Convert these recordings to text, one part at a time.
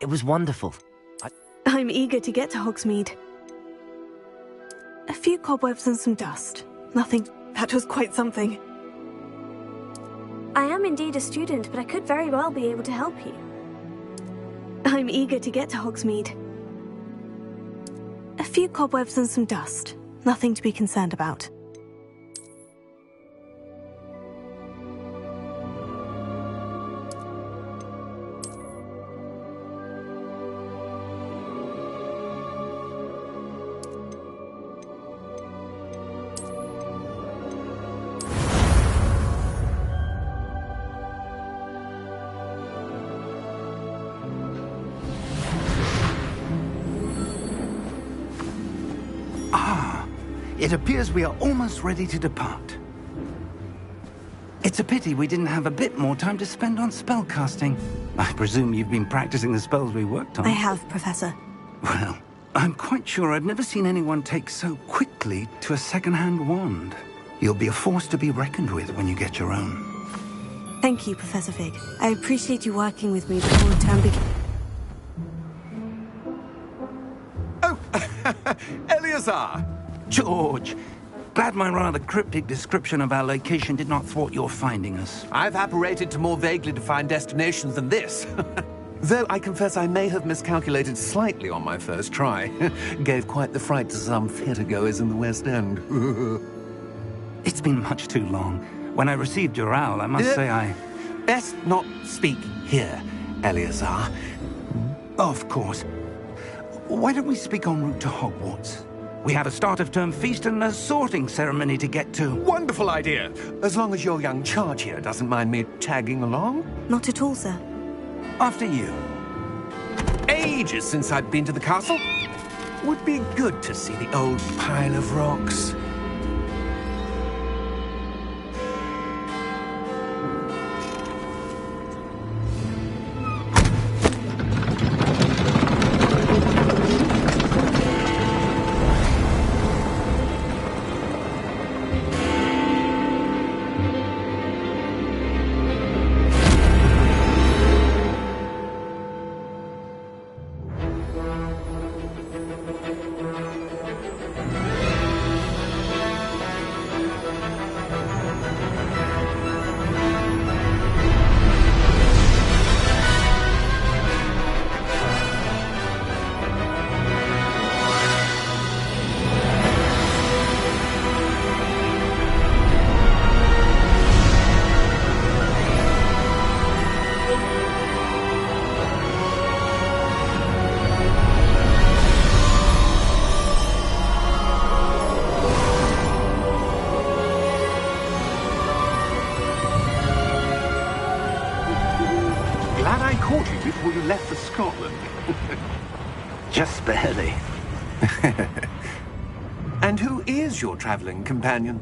It was wonderful. I'm eager to get to Hogsmeade. A few cobwebs and some dust. Nothing. That was quite something. I am indeed a student, but I could very well be able to help you. I'm eager to get to Hogsmeade. A few cobwebs and some dust. Nothing to be concerned about. It appears we are almost ready to depart. It's a pity we didn't have a bit more time to spend on spellcasting. I presume you've been practicing the spells we worked on. I have, Professor. Well, I'm quite sure I've never seen anyone take so quickly to a second-hand wand. You'll be a force to be reckoned with when you get your own. Thank you, Professor Fig. I appreciate you working with me before the term begins. Oh, LevioSA! George, glad my rather cryptic description of our location did not thwart your finding us. I've apparated to more vaguely defined destinations than this. Though I confess I may have miscalculated slightly on my first try. Gave quite the fright to some theatre-goers in the West End. It's been much too long. When I received your owl, I must say I... Best not speak here, LevioSA. Of course. Why don't we speak en route to Hogwarts? We have a start-of-term feast and a sorting ceremony to get to. Wonderful idea! As long as your young charge here doesn't mind me tagging along. Not at all, sir. After you. Ages since I'd been to the castle. Would be good to see the old pile of rocks. Before you left for Scotland. Just barely. And who is your traveling companion?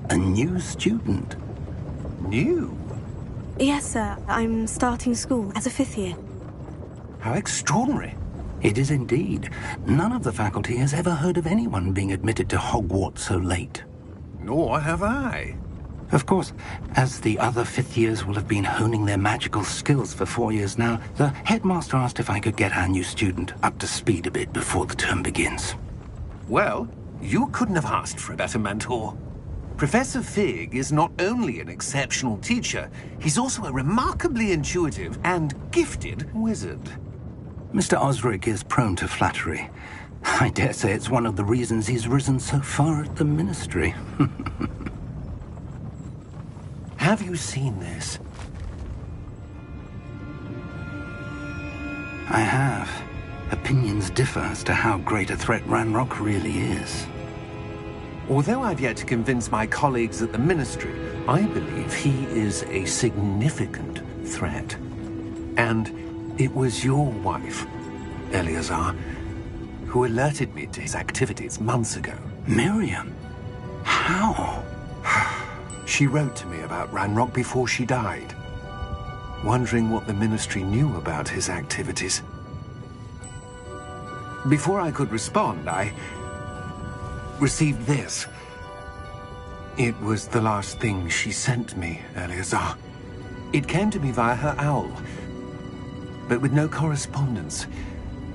A new student. New? Yes, sir. I'm starting school as a 5th year. How extraordinary. It is indeed. None of the faculty has ever heard of anyone being admitted to Hogwarts so late. Nor have I. Of course, as the other 5th years will have been honing their magical skills for 4 years now, the headmaster asked if I could get our new student up to speed a bit before the term begins. Well, you couldn't have asked for a better mentor. Professor Fig is not only an exceptional teacher, he's also a remarkably intuitive and gifted wizard. Mr. Osric is prone to flattery. I dare say it's one of the reasons he's risen so far at the Ministry. Have you seen this? I have. Opinions differ as to how great a threat Ranrock really is. Although I've yet to convince my colleagues at the Ministry, I believe he is a significant threat. And it was your wife, LevioSA, who alerted me to his activities months ago. Miriam? How? She wrote to me about Ranrock before she died, wondering what the Ministry knew about his activities. Before I could respond, I received this. It was the last thing she sent me, LevioSA. It came to me via her owl. but with no correspondence.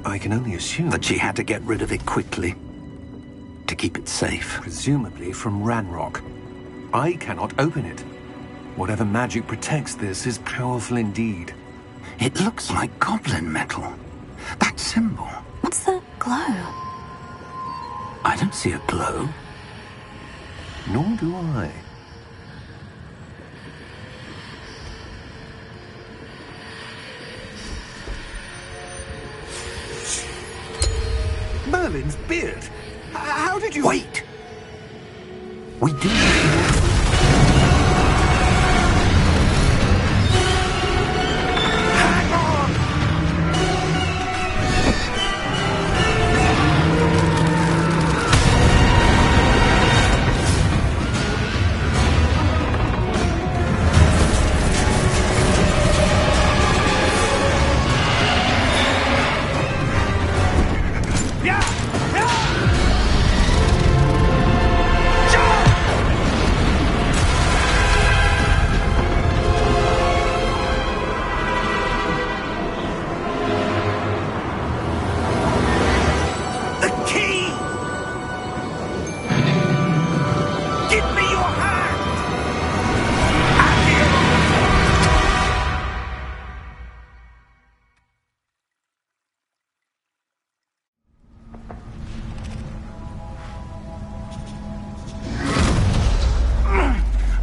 I can only assume that she had to get rid of it quickly to keep it safe. Presumably from Ranrock. I cannot open it. Whatever magic protects this is powerful indeed. It looks like goblin metal. That symbol. What's the glow? I don't see a glow. Nor do I. Merlin's beard. How did you... Wait! We do... Hang on!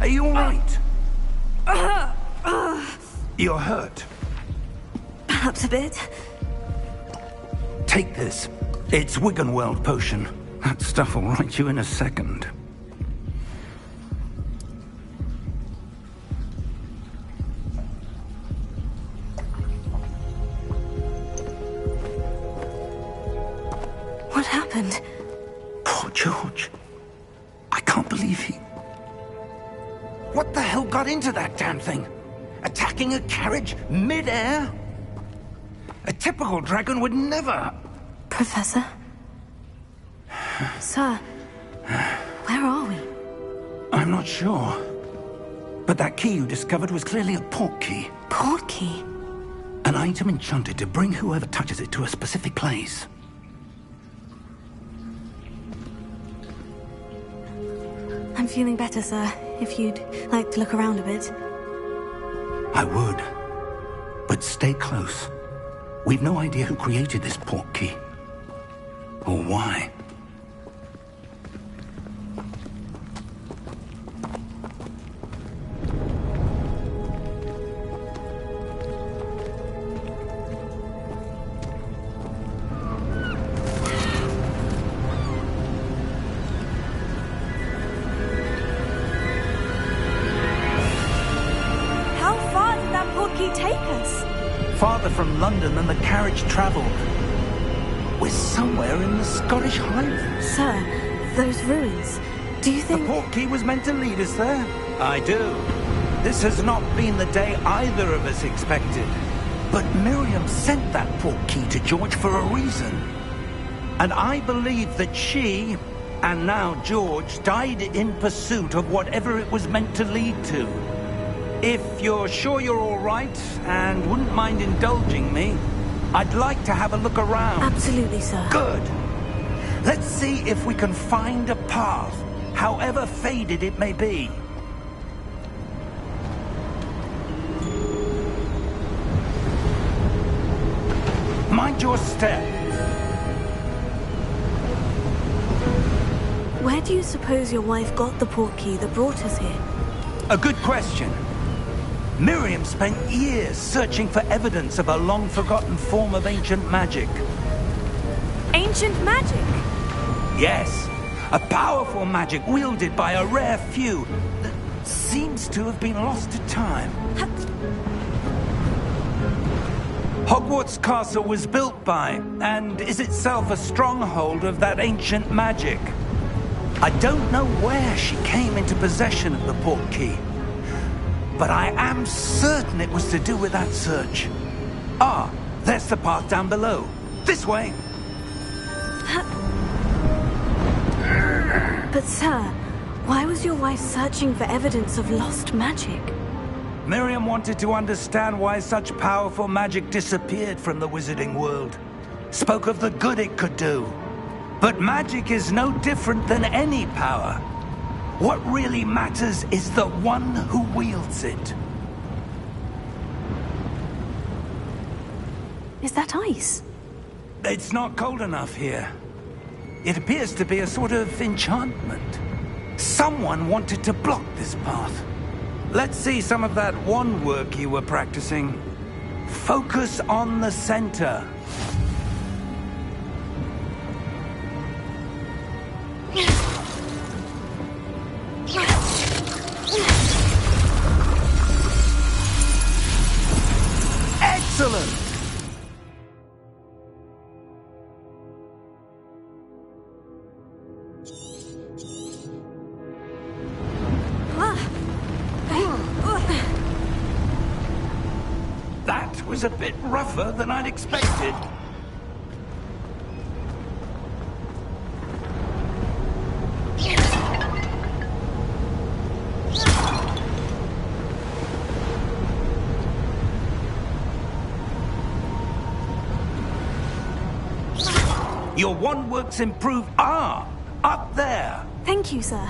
Are you all right? You're hurt. Perhaps a bit. Take this. It's Wiggenweld potion. That stuff will right you in a second. What happened? Poor George. I can't believe he... What the hell got into that damn thing? Attacking a carriage mid-air? A typical dragon would never... Professor? Sir, where are we? I'm not sure. But that key you discovered was clearly a port key. Port key? An item enchanted to bring whoever touches it to a specific place. I'm feeling better, sir. If you'd like to look around a bit. I would. But stay close. We've no idea who created this port key. Or why. Farther from London than the carriage travelled. We're somewhere in the Scottish Highlands. Sir, those ruins, do you think... The port key was meant to lead us there? I do. This has not been the day either of us expected. But Miriam sent that port key to George for a reason. And I believe that she, and now George, died in pursuit of whatever it was meant to lead to. If you're sure you're all right, and wouldn't mind indulging me, I'd like to have a look around. Absolutely, sir. Good. Let's see if we can find a path, however faded it may be. Mind your step. Where do you suppose your wife got the port key that brought us here? A good question. Miriam spent years searching for evidence of a long-forgotten form of ancient magic. Ancient magic? Yes, a powerful magic wielded by a rare few that seems to have been lost to time. Hogwarts Castle was built by, and is itself a stronghold of that ancient magic. I don't know where she came into possession of the port key, but I am certain it was to do with that search. Ah, there's the path down below. This way. But sir, why was your wife searching for evidence of lost magic? Miriam wanted to understand why such powerful magic disappeared from the wizarding world. Spoke of the good it could do. But magic is no different than any power. What really matters is the one who wields it. Is that ice? It's not cold enough here. It appears to be a sort of enchantment. Someone wanted to block this path. Let's see some of that wand work you were practicing. Focus on the center. Excellent! That was a bit rougher than I'd expected. Your wand works improved. Ah, up there. Thank you, sir.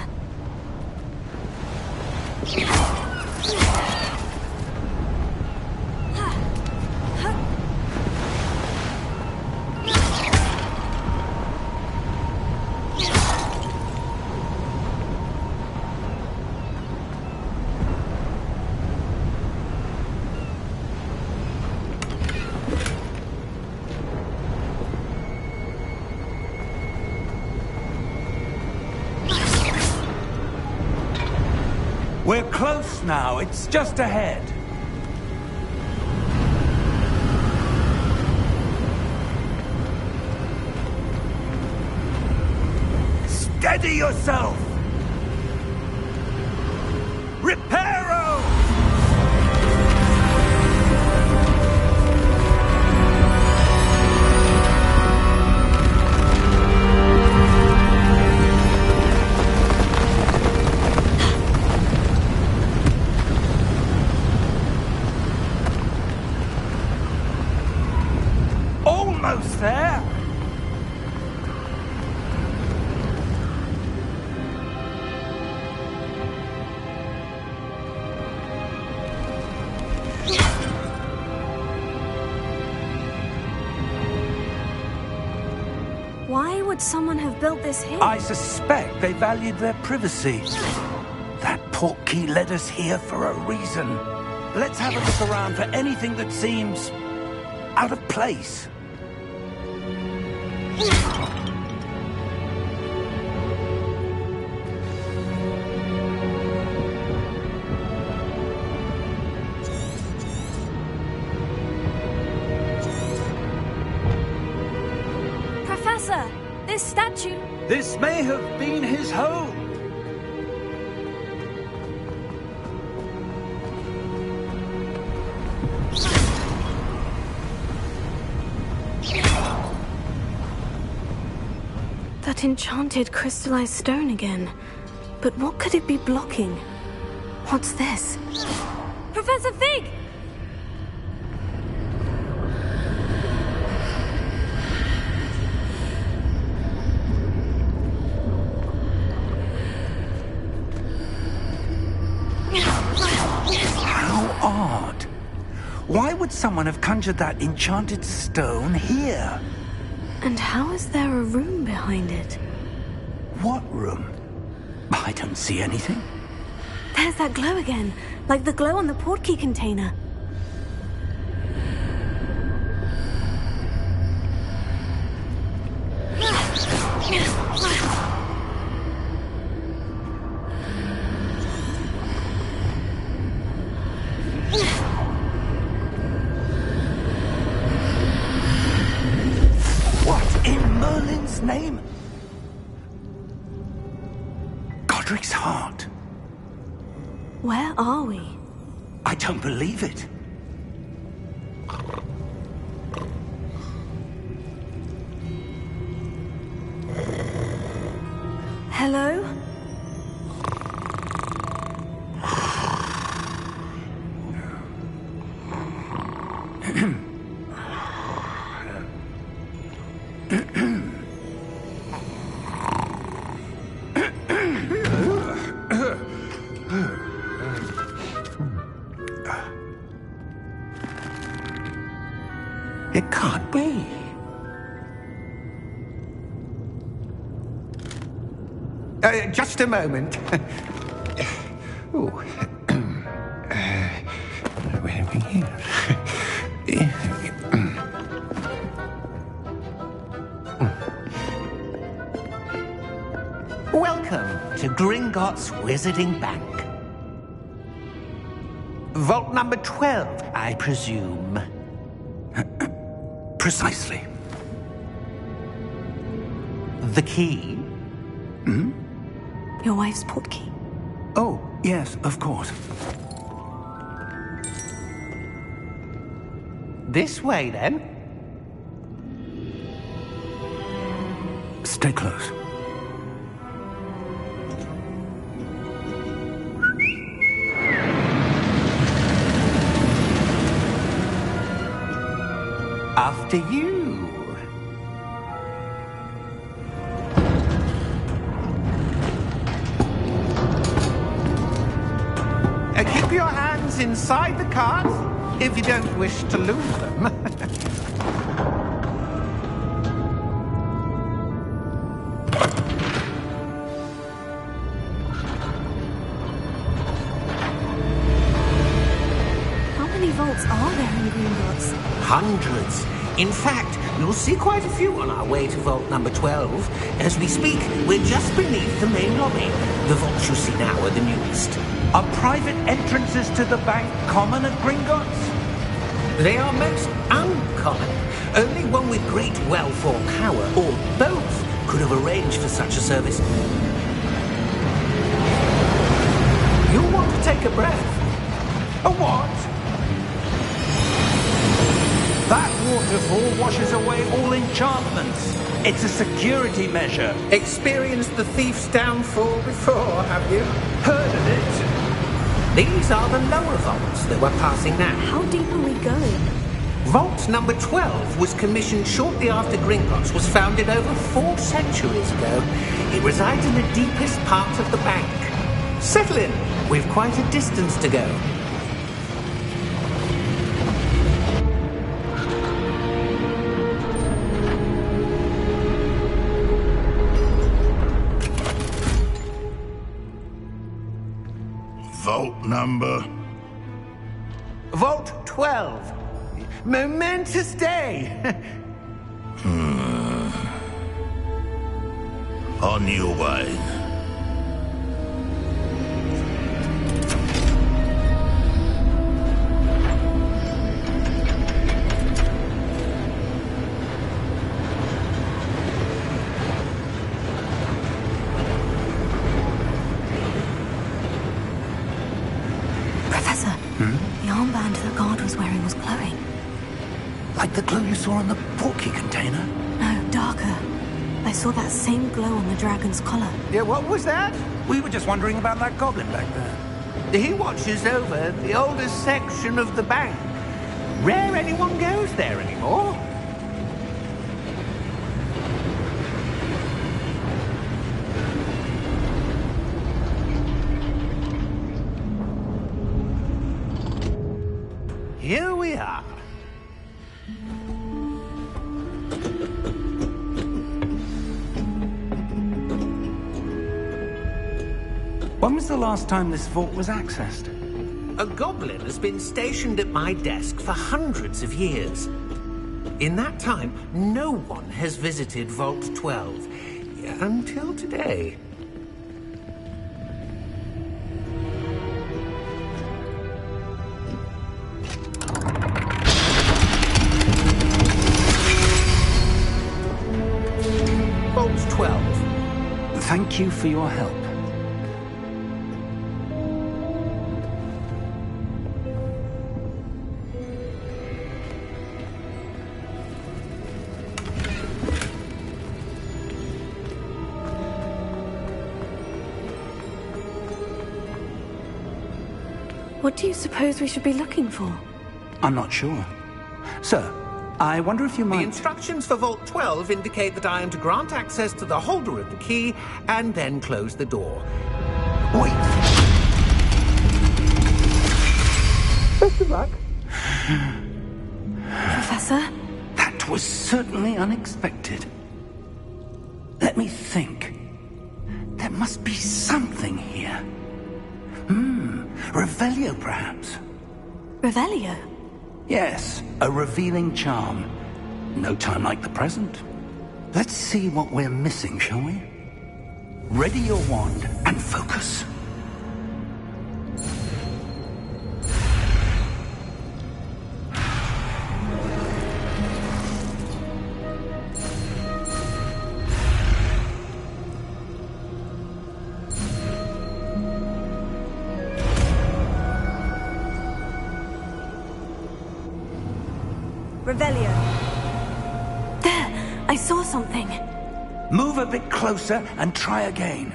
We're close now. It's just ahead. Steady yourself! Reparo! Almost there! Why would someone have built this here? I suspect they valued their privacy. That portkey led us here for a reason. Let's have a look around for anything that seems out of place. Professor, this statue... This may have been his home. That enchanted crystallized stone again. But what could it be blocking? What's this? Professor Fig! How odd. Why would someone have conjured that enchanted stone here? And how is there a room behind it? What room? I don't see anything. There's that glow again, like the glow on the portkey container. What in Merlin's name? Godric's heart. Where are we? I don't believe it. Hello? It can't be. Just a moment. Oh. Where are we here? Welcome to Gringotts Wizarding Bank. Vault number 12, I presume. Precisely. The key? Your wife's portkey. Oh, yes, of course. This way, then. Stay close. After you. Keep your hands inside the cart if you don't wish to lose them. How many vaults are there in Gringotts? Hundreds. In fact, you'll see quite a few on our way to vault number 12. As we speak, we're just beneath the main lobby. The vaults you see now are the newest. Are private entrances to the bank common at Gringotts? They are most uncommon. Only one with great wealth or power, or both, could have arranged for such a service. You'll want to take a breath. A what? That waterfall washes away all enchantments. It's a security measure. Experienced the thief's downfall before, have you? Heard of it? These are the lower vaults that we're passing now. How deep are we going? Vault number 12 was commissioned shortly after Gringotts was founded over 4 centuries ago. It resides in the deepest part of the bank. Settle in. We've quite a distance to go. Vault number? Vault 12. Momentous day. On your way. Professor, the armband the guard was wearing was glowing. Like the glow you saw on the portkey container? No, darker. I saw that same glow on the dragon's collar. Yeah, what was that? We were just wondering about that goblin back there. He watches over the oldest section of the bank. Rare anyone goes there anymore. Here we are. When was the last time this vault was accessed? A goblin has been stationed at my desk for hundreds of years. In that time, no one has visited Vault 12. Until today. Vault 12. Thank you for your help. What do you suppose we should be looking for? I'm not sure. Sir, I wonder if you The might... instructions for Vault 12 indicate that I am to grant access to the holder of the key and then close the door. Wait! Best of luck. Professor? That was certainly unexpected. Let me think. There must be something here. Revelio, perhaps? Revelio? Yes, a revealing charm. No time like the present. Let's see what we're missing, shall we? Ready your wand and focus. Revelio. There! I saw something. Move a bit closer and try again.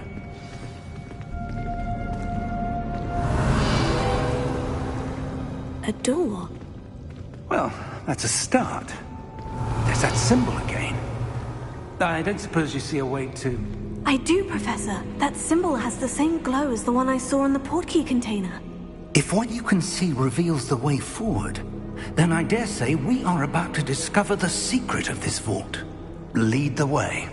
A door. Well, that's a start. There's that symbol again. I don't suppose you see a way to... I do, Professor. That symbol has the same glow as the one I saw in the portkey container. If what you can see reveals the way forward, then I dare say we are about to discover the secret of this vault. Lead the way.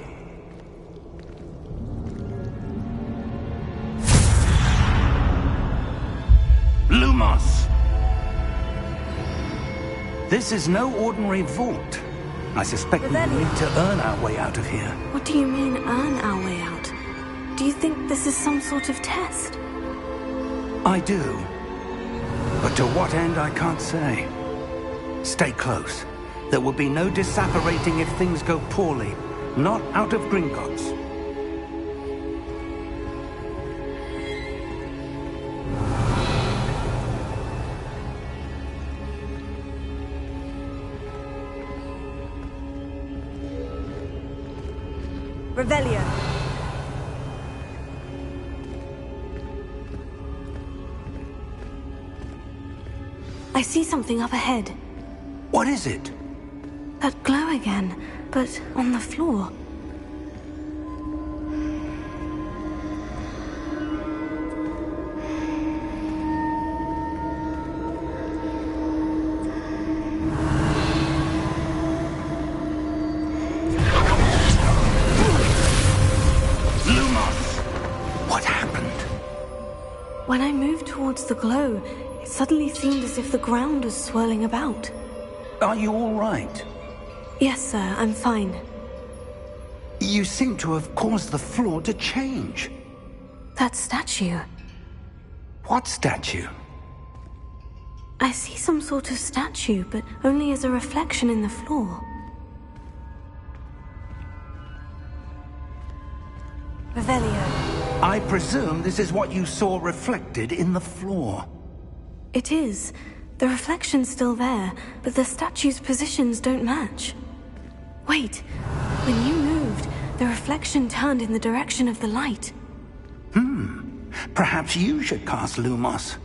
Lumos! This is no ordinary vault. I suspect we will need to earn our way out of here. What do you mean, earn our way out? Do you think this is some sort of test? I do. But to what end, I can't say. Stay close. There will be no disapparating if things go poorly. Not out of Gringotts. Revelio. I see something up ahead. What is it? That glow again, but on the floor. Lumos! What happened? When I moved towards the glow, it suddenly seemed as if the ground was swirling about. Are you all right? Yes, sir, I'm fine. You seem to have caused the floor to change. That statue. What statue? I see some sort of statue, but only as a reflection in the floor. Revelio. I presume this is what you saw reflected in the floor. It is. The reflection's still there, but the statue's positions don't match. Wait, when you moved, the reflection turned in the direction of the light. Perhaps you should cast Lumos.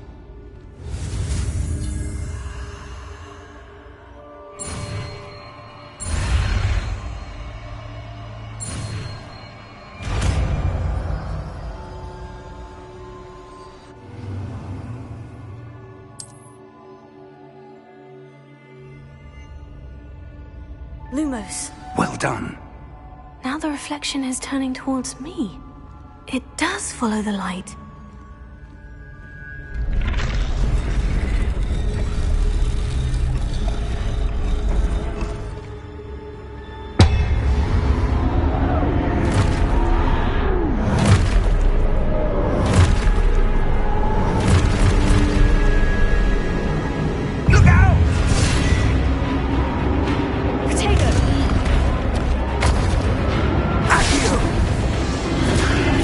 Lumos. Well done. Now the reflection is turning towards me. It does follow the light.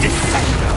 Descendo!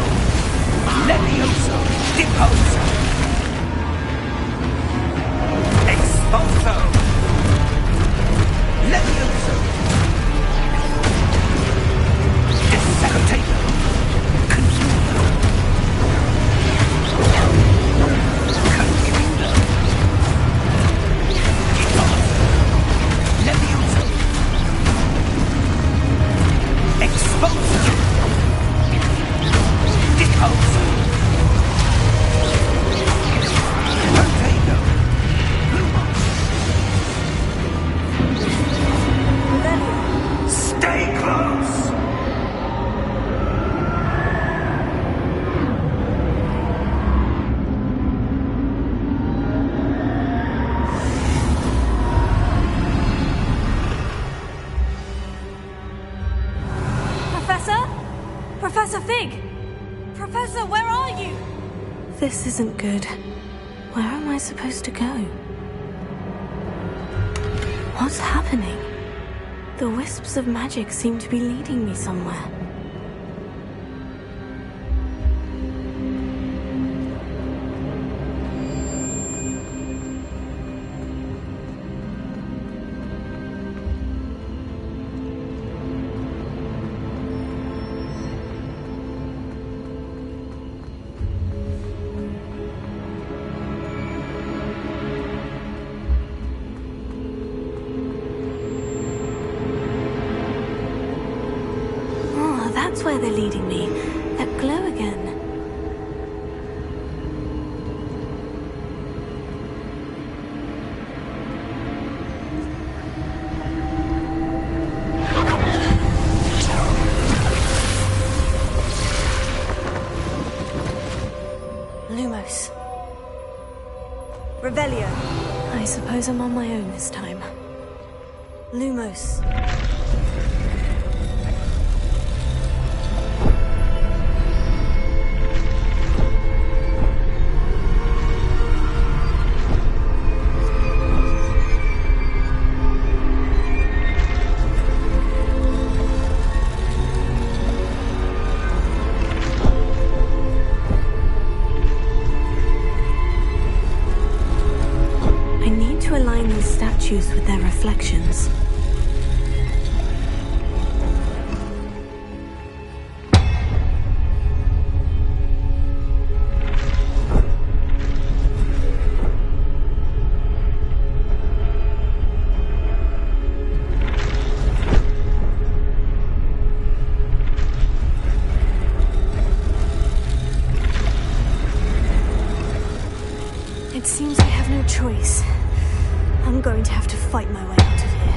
Professor Fig! Professor, where are you? This isn't good. Where am I supposed to go? What's happening? The wisps of magic seem to be leading me somewhere. That's where they're leading me. That glow again. Lumos. Revelio. I suppose I'm on my own this time. Lumos. With their reflections. It seems I have no choice. I'm going to have to fight my way out of here.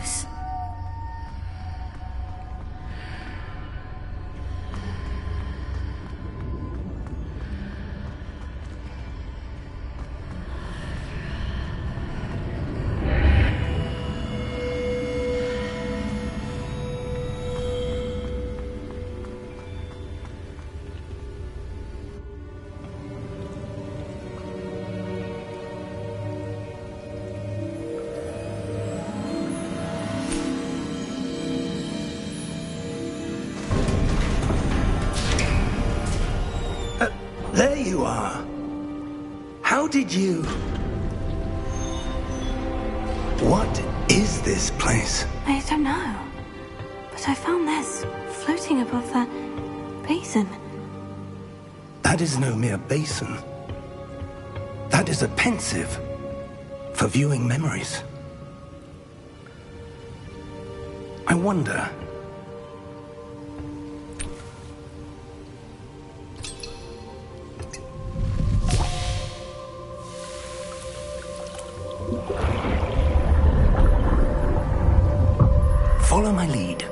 Lumos. There you are. How did you... What is this place? I don't know. But I found this floating above that basin. That is no mere basin. That is a pensive for viewing memories. I wonder... Follow my lead.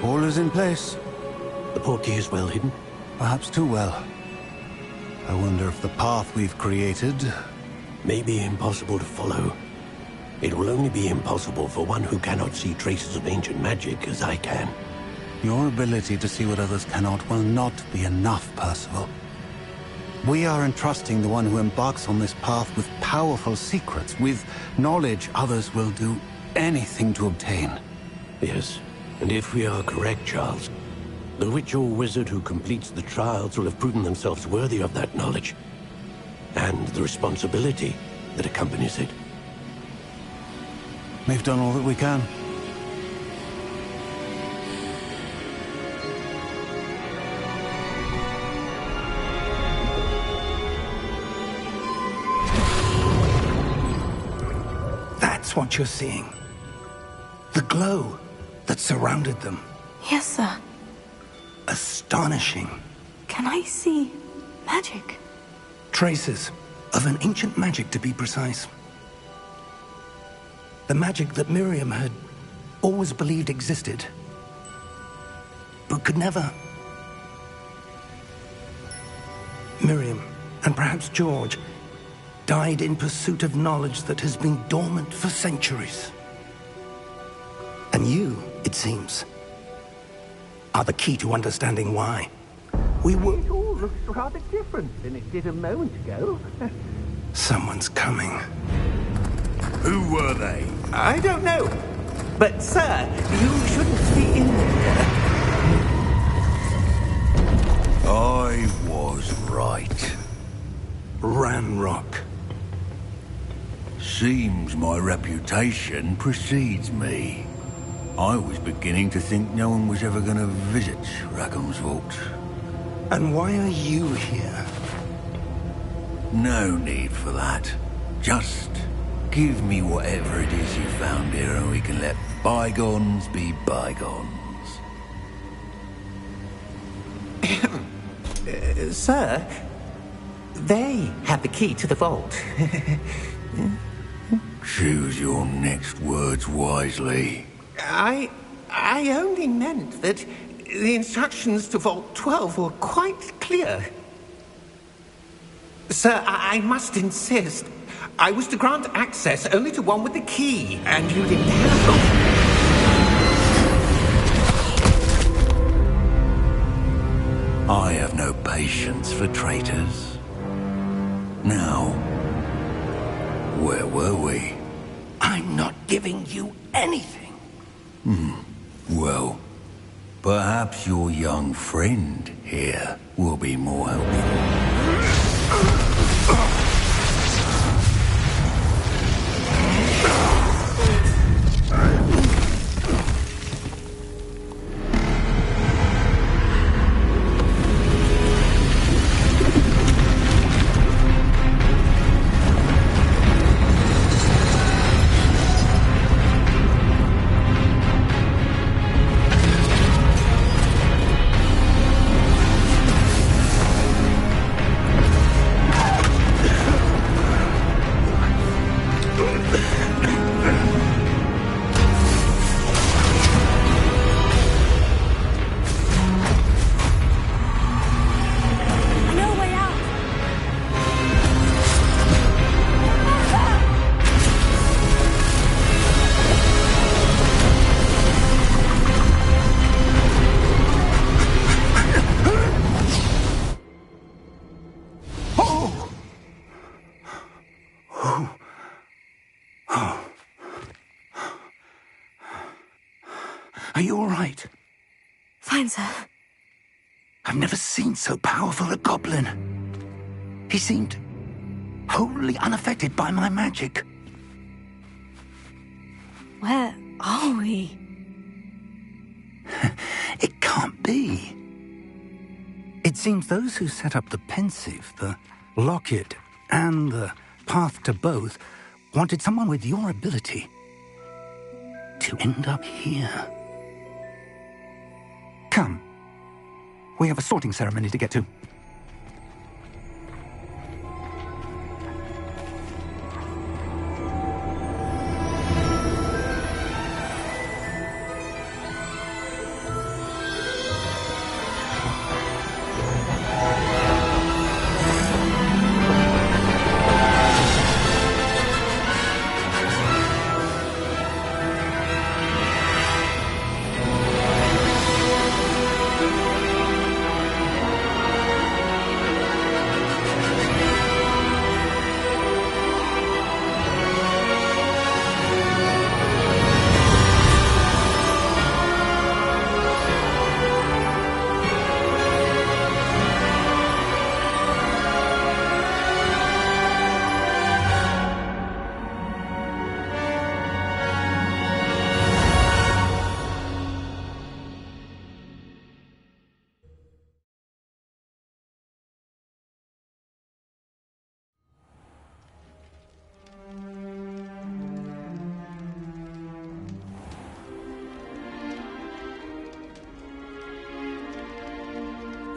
All is in place. The portkey is well hidden? Perhaps too well. I wonder if the path we've created... May be impossible to follow. It will only be impossible for one who cannot see traces of ancient magic as I can. Your ability to see what others cannot will not be enough, Percival. We are entrusting the one who embarks on this path with powerful secrets, with knowledge others will do anything to obtain. Yes, and if we are correct, Charles, the witch or wizard who completes the trials will have proven themselves worthy of that knowledge, and the responsibility that accompanies it. We've done all that we can. That's what you're seeing. The glow that surrounded them. Yes, sir. Astonishing. Can I see magic? Traces of an ancient magic, to be precise. The magic that Miriam had always believed existed, but could never. Miriam, and perhaps George, died in pursuit of knowledge that has been dormant for centuries. And you, it seems, are the key to understanding why. We were... It all looks rather different than it did a moment ago. Someone's coming. Who were they? I don't know. But, sir, you shouldn't be in there. I was right. Ranrock. Seems my reputation precedes me. I was beginning to think no one was ever going to visit Rackham's Vault. And why are you here? No need for that. Just give me whatever it is you found here and we can let bygones be bygones. Sir, they have the key to the vault. Choose your next words wisely. I only meant that the instructions to Vault 12 were quite clear. Sir, I must insist. I was to grant access only to one with the key, and you didn't have them. I have no patience for traitors. Now, where were we? I'm not giving you anything. Well, perhaps your young friend here will be more helpful. Are you all right? Fine, sir. I've never seen so powerful a goblin. He seemed wholly unaffected by my magic. Where are we? It can't be. It seems those who set up the pensive, the locket, and the path to both wanted someone with your ability to end up here. Come. We have a sorting ceremony to get to.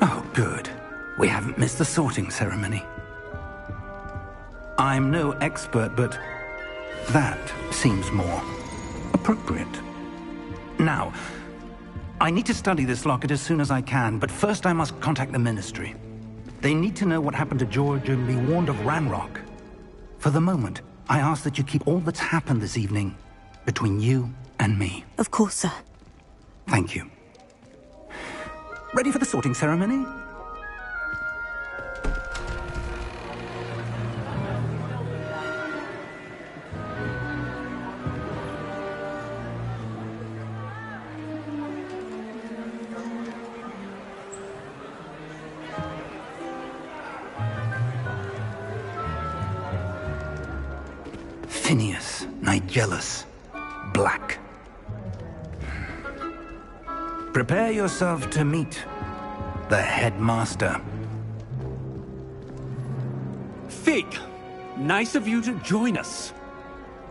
Oh, good. We haven't missed the sorting ceremony. I'm no expert, but that seems more appropriate. Now, I need to study this locket as soon as I can, but first I must contact the Ministry. They need to know what happened to George and be warned of Ranrock. For the moment, I ask that you keep all that's happened this evening between you and me. Of course, sir. Thank you. Ready for the sorting ceremony? Phineas, Nigellus, Black. Prepare yourself to meet the headmaster. Fig, nice of you to join us.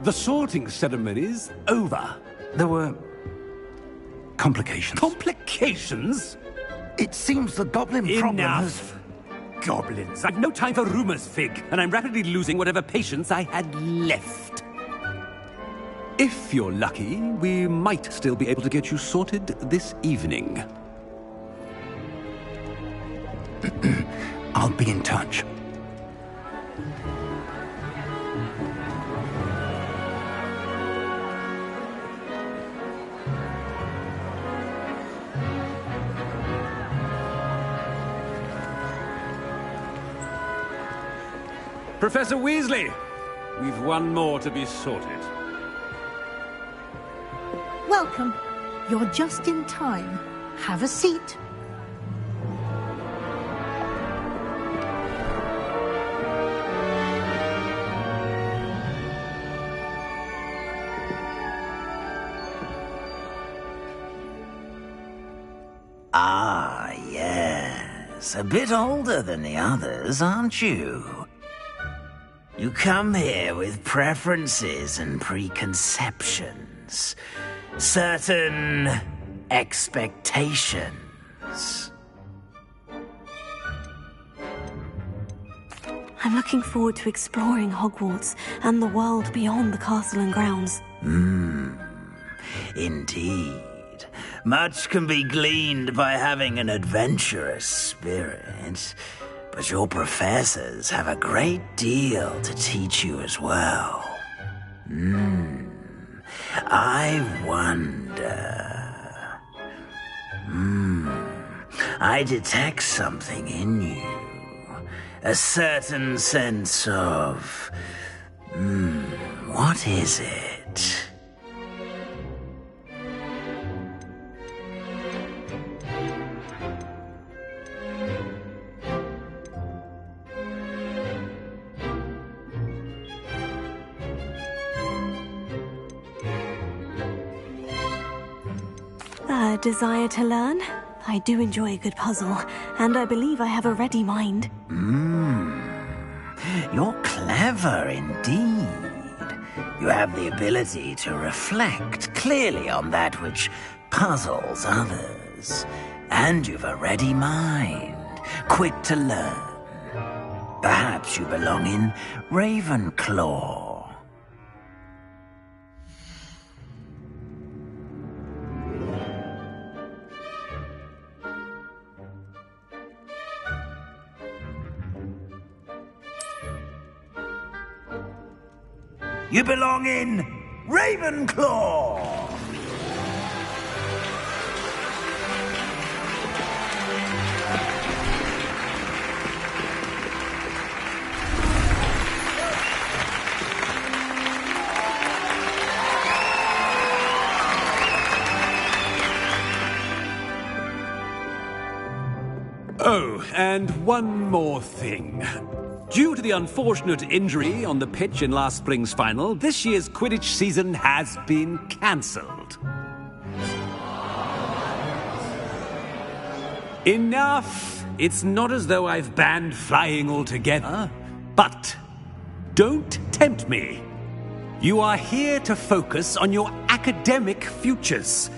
The sorting ceremony's over. There were complications. Complications? It seems the goblin problem has... Enough! Goblins. I've no time for rumors, Fig, and I'm rapidly losing whatever patience I had left. If you're lucky, we might still be able to get you sorted this evening. I'll be in touch. Professor Weasley, we've one more to be sorted. Welcome. You're just in time. Have a seat. Ah, yes. A bit older than the others, aren't you? You come here with preferences and preconceptions. Certain expectations. I'm looking forward to exploring Hogwarts and the world beyond the castle and grounds. Indeed. Much can be gleaned by having an adventurous spirit, but your professors have a great deal to teach you as well. I wonder... I detect something in you. A certain sense of... what is it? desire to learn. I do enjoy a good puzzle, and I believe I have a ready mind. You're clever indeed. You have the ability to reflect clearly on that which puzzles others. And you've a ready mind, quick to learn. Perhaps you belong in Ravenclaw. You belong in Ravenclaw! Oh, and one more thing. Due to the unfortunate injury on the pitch in last spring's final, this year's Quidditch season has been cancelled. Enough! It's not as though I've banned flying altogether. But don't tempt me. You are here to focus on your academic futures.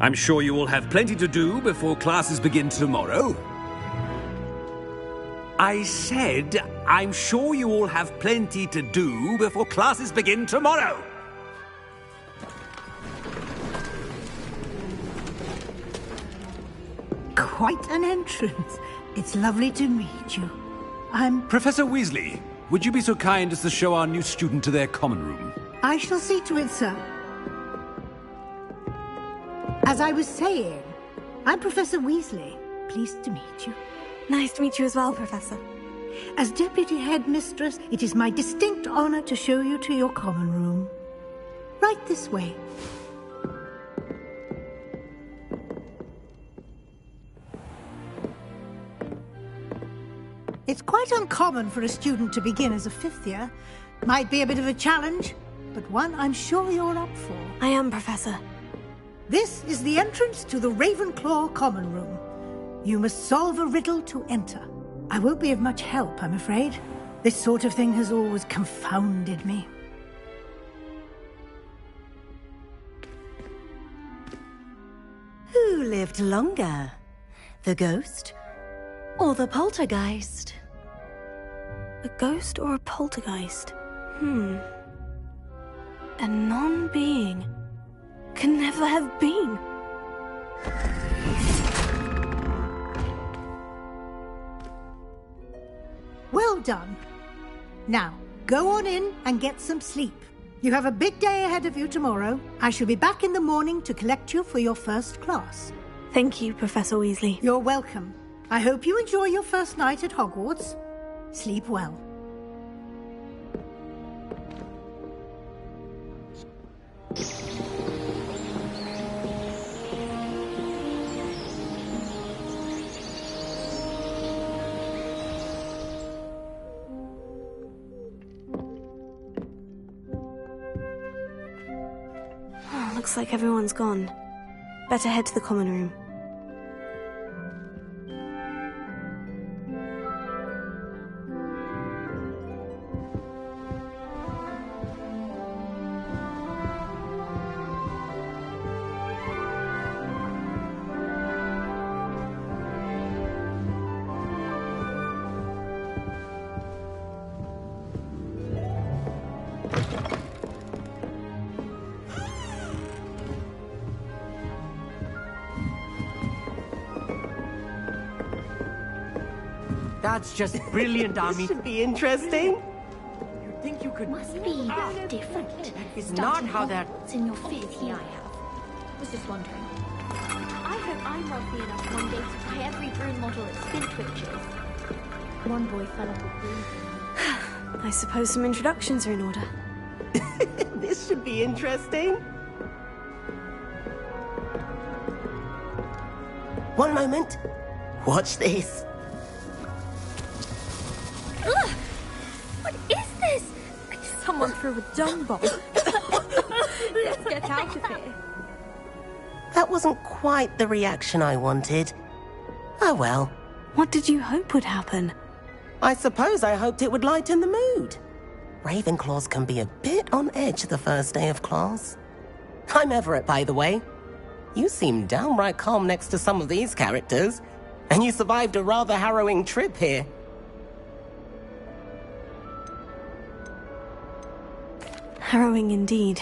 I'm sure you will have plenty to do before classes begin tomorrow. I said, I'm sure you all have plenty to do before classes begin tomorrow. Quite an entrance. It's lovely to meet you. I'm... Professor Weasley, would you be so kind as to show our new student to their common room? I shall see to it, sir. As I was saying, I'm Professor Weasley. Pleased to meet you. Nice to meet you as well, Professor. As Deputy Headmistress, it is my distinct honor to show you to your common room. Right this way. It's quite uncommon for a student to begin as a fifth year. Might be a bit of a challenge, but one I'm sure you're up for. I am, Professor. This is the entrance to the Ravenclaw common room. You must solve a riddle to enter. I won't be of much help, I'm afraid. This sort of thing has always confounded me. Who lived longer? The ghost or the poltergeist? A ghost or a poltergeist? A non-being can never have been. Well done. Now, go on in and get some sleep. You have a big day ahead of you tomorrow. I shall be back in the morning to collect you for your first class. Thank you, Professor Weasley. You're welcome. I hope you enjoy your first night at Hogwarts. Sleep well. Looks like everyone's gone. Better head to the common room. That's just brilliant, Army. This should be interesting. You think you could... Must be different. It's not how that... What's in your fifth year I have. Was just wondering. I hope I'm wealthy enough one day to buy every broom model at Spintwitches. One boy fell off a broom. I suppose some introductions are in order. This should be interesting. One moment. Watch this. Ugh! What is this? Someone threw a dung bomb. Let's get out of here. That wasn't quite the reaction I wanted. Oh well. What did you hope would happen? I suppose I hoped it would lighten the mood. Ravenclaws can be a bit on edge the first day of class. I'm Everett, by the way. You seem downright calm next to some of these characters, and you survived a rather harrowing trip here. Harrowing indeed.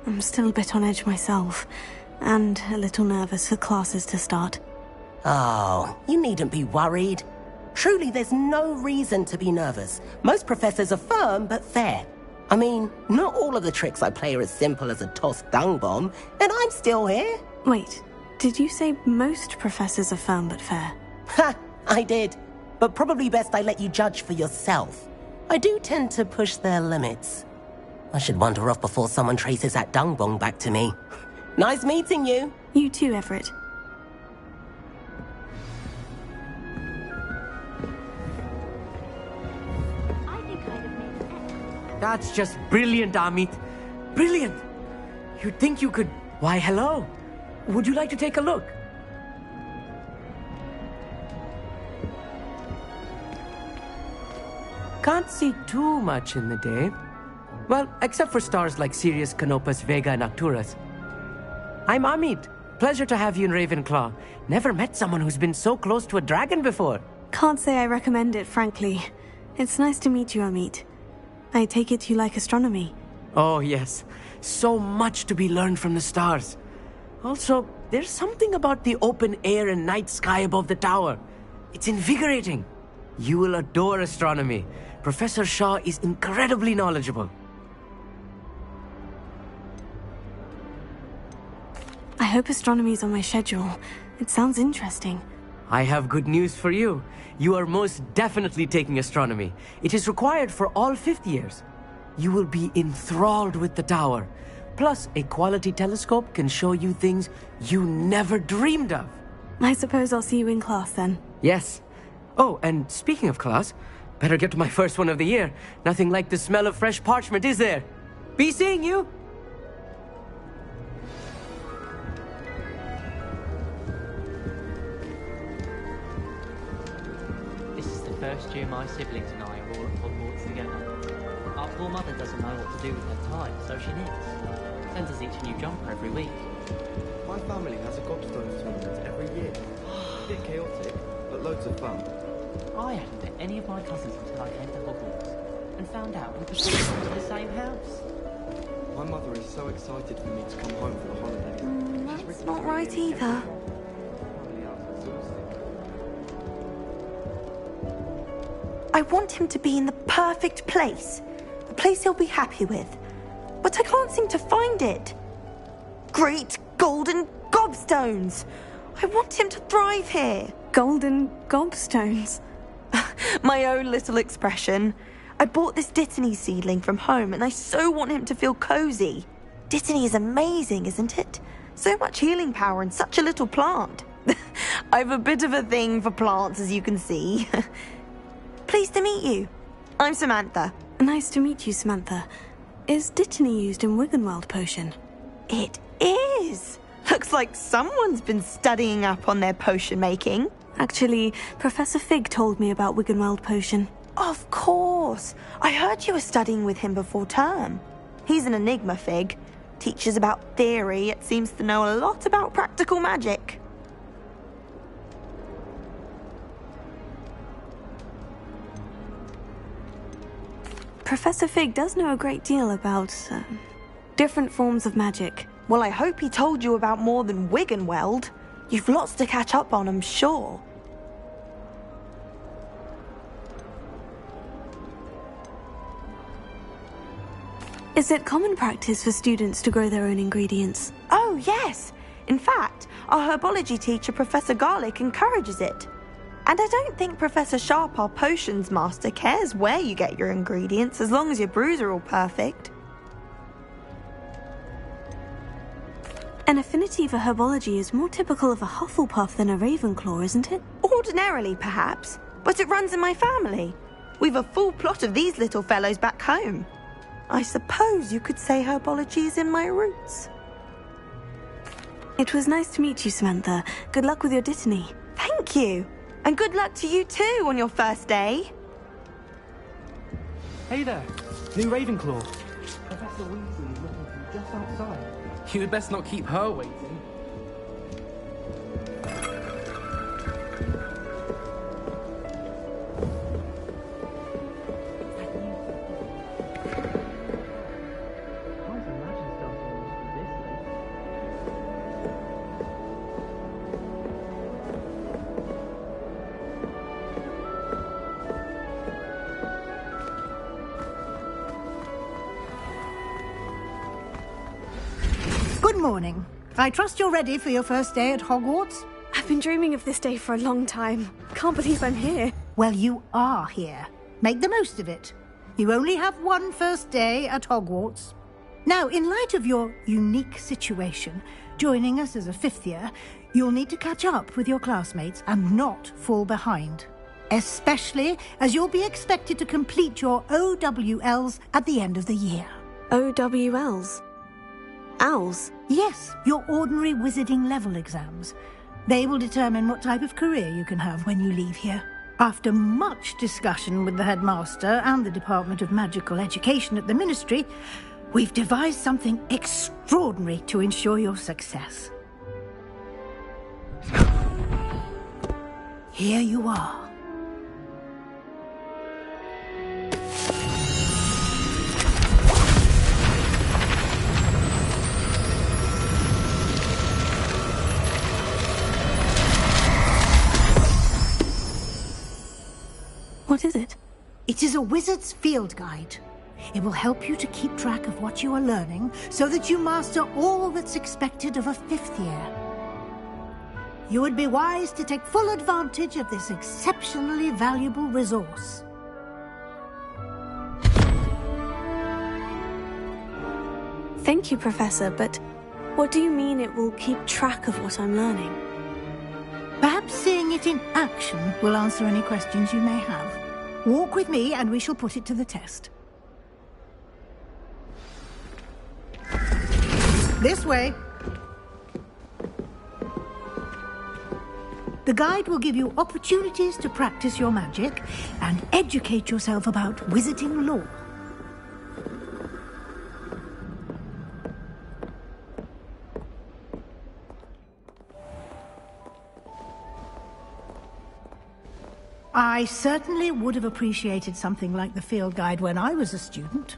I'm still a bit on edge myself, and a little nervous for classes to start. Oh, you needn't be worried. Truly, there's no reason to be nervous. Most professors are firm but fair. I mean, not all of the tricks I play are as simple as a tossed dung bomb, and I'm still here. Wait, did you say most professors are firm but fair? Ha! I did. But probably best I let you judge for yourself. I do tend to push their limits. I should wander off before someone traces that dung bomb back to me. Nice meeting you. You too, Everett. That's just brilliant, Amit. Brilliant! You'd think you could... Why, hello. Would you like to take a look? Can't see too much in the day. Well, except for stars like Sirius, Canopus, Vega, and Arcturus. I'm Amit. Pleasure to have you in Ravenclaw. Never met someone who's been so close to a dragon before. Can't say I recommend it, frankly. It's nice to meet you, Amit. I take it you like astronomy. Oh, yes. So much to be learned from the stars. Also, there's something about the open air and night sky above the tower. It's invigorating. You will adore astronomy. Professor Shaw is incredibly knowledgeable. I hope astronomy's on my schedule. It sounds interesting. I have good news for you. You are most definitely taking astronomy. It is required for all 5th years. You will be enthralled with the tower. Plus, a quality telescope can show you things you never dreamed of. I suppose I'll see you in class then. Yes. Oh, and speaking of class, better get to my first one of the year. Nothing like the smell of fresh parchment, is there? Be seeing you! First year my siblings and I are all at HogWarts together. Our poor mother doesn't know what to do with her time, so she knits. Sends us each a new jumper every week. My family has a gobstones tournament every year. A bit chaotic, but loads of fun. I hadn't met any of my cousins until I came to HogWarts, and found out we could all come to the same house. My mother is so excited for me to come home for the holidays. That's not right either. I want him to be in the perfect place. A place he'll be happy with. But I can't seem to find it. Great golden gobstones! I want him to thrive here. Golden gobstones? My own little expression. I bought this Dittany seedling from home and I so want him to feel cozy. Dittany is amazing, isn't it? So much healing power in such a little plant. I've a bit of a thing for plants, as you can see. Pleased to meet you. I'm Samantha. Nice to meet you, Samantha. Is Dittany used in Wiggenweld potion? It is. Looks like someone's been studying up on their potion making. Actually, Professor Fig told me about Wiggenweld potion. Of course. I heard you were studying with him before term. He's an enigma, Fig. Teaches about theory, yet seems to know a lot about practical magic. Professor Fig does know a great deal about different forms of magic. Well, I hope he told you about more than Wiggenweld. You've lots to catch up on, I'm sure. Is it common practice for students to grow their own ingredients? Oh, yes. In fact, our herbology teacher, Professor Garlick, encourages it. And I don't think Professor Sharp, our potions master, cares where you get your ingredients, as long as your brews are all perfect. An affinity for herbology is more typical of a Hufflepuff than a Ravenclaw, isn't it? Ordinarily, perhaps, but it runs in my family. We've a full plot of these little fellows back home. I suppose you could say herbology is in my roots. It was nice to meet you, Samantha. Good luck with your Dittany. Thank you. And good luck to you too on your first day. Hey there, new Ravenclaw. Professor Weasley is looking for you just outside. You had best not keep her waiting. Good morning. I trust you're ready for your first day at Hogwarts? I've been dreaming of this day for a long time. Can't believe I'm here. Well, you are here. Make the most of it. You only have one first day at Hogwarts. Now, in light of your unique situation, joining us as a fifth year, you'll need to catch up with your classmates and not fall behind. Especially as you'll be expected to complete your OWLs at the end of the year. OWLs? Owls? Yes, your ordinary wizarding level exams. They will determine what type of career you can have when you leave here. After much discussion with the headmaster and the Department of Magical Education at the Ministry, we've devised something extraordinary to ensure your success. Here you are. What is it? It is a wizard's field guide. It will help you to keep track of what you are learning so that you master all that's expected of a fifth year. You would be wise to take full advantage of this exceptionally valuable resource. Thank you, Professor, but what do you mean it will keep track of what I'm learning? Perhaps seeing it in action will answer any questions you may have. Walk with me and we shall put it to the test. This way. The guide will give you opportunities to practice your magic and educate yourself about wizarding lore. I certainly would have appreciated something like the field guide when I was a student.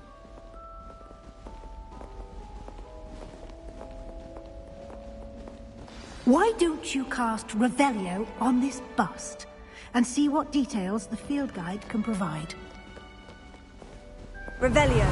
Why don't you cast Revelio on this bust and see what details the field guide can provide? Revelio.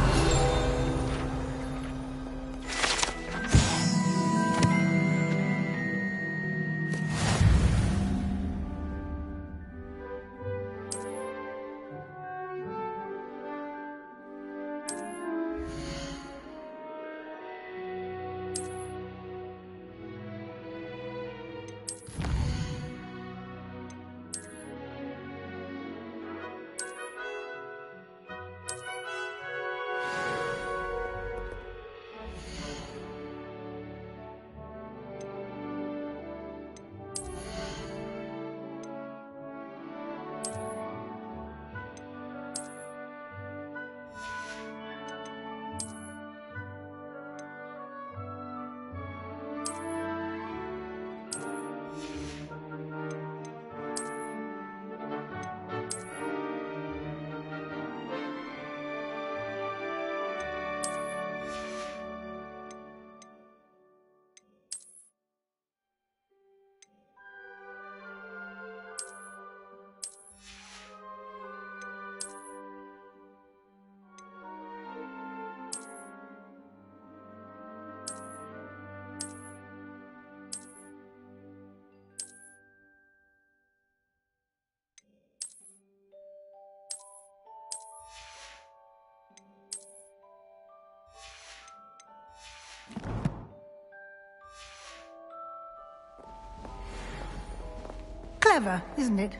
Clever, isn't it?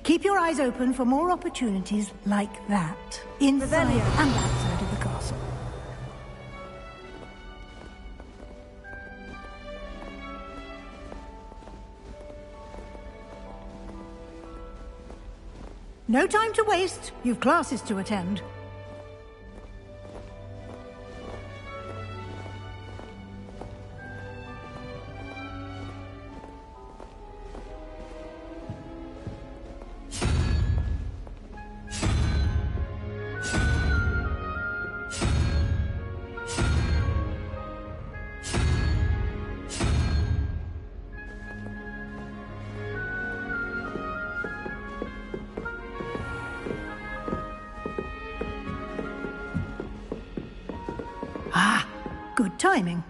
Keep your eyes open for more opportunities like that, inside and outside of the castle. No time to waste. You've classes to attend. Good timing.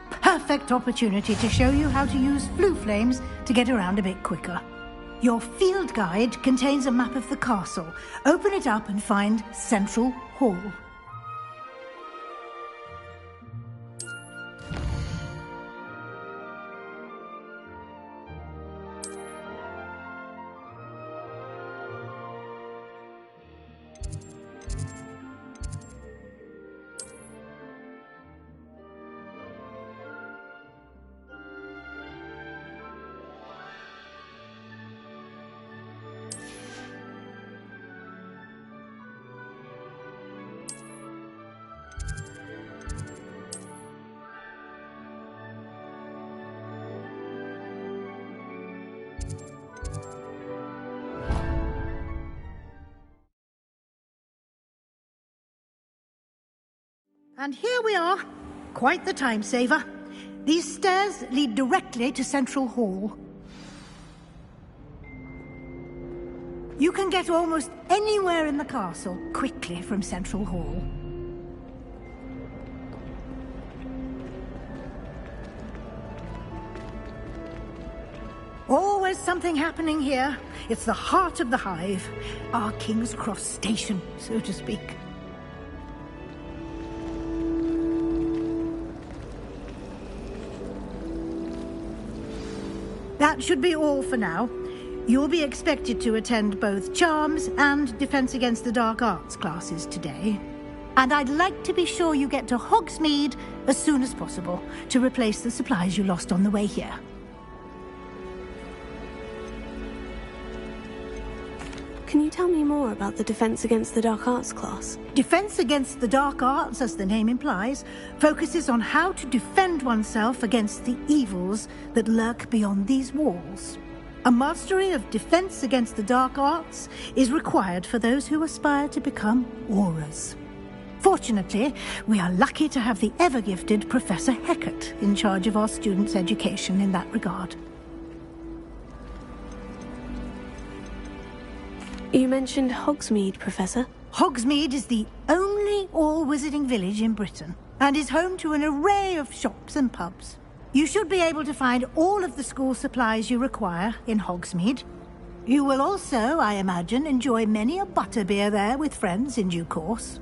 Perfect opportunity to show you how to use flue flames to get around a bit quicker. Your field guide contains a map of the castle. Open it up and find Central Hall. And here we are. Quite the time saver. These stairs lead directly to Central Hall. You can get almost anywhere in the castle quickly from Central Hall. Always something happening here. It's the heart of the hive. Our King's Cross station, so to speak. That should be all for now. You'll be expected to attend both Charms and Defense Against the Dark Arts classes today. And I'd like to be sure you get to Hogsmeade as soon as possible to replace the supplies you lost on the way here. Can you tell me more about the Defense Against the Dark Arts class? Defense Against the Dark Arts, as the name implies, focuses on how to defend oneself against the evils that lurk beyond these walls. A mastery of Defense Against the Dark Arts is required for those who aspire to become Aurors. Fortunately, we are lucky to have the ever-gifted Professor Hecat in charge of our students' education in that regard. You mentioned Hogsmeade, Professor. Hogsmeade is the only all-wizarding village in Britain and is home to an array of shops and pubs. You should be able to find all of the school supplies you require in Hogsmeade. You will also, I imagine, enjoy many a butterbeer there with friends in due course.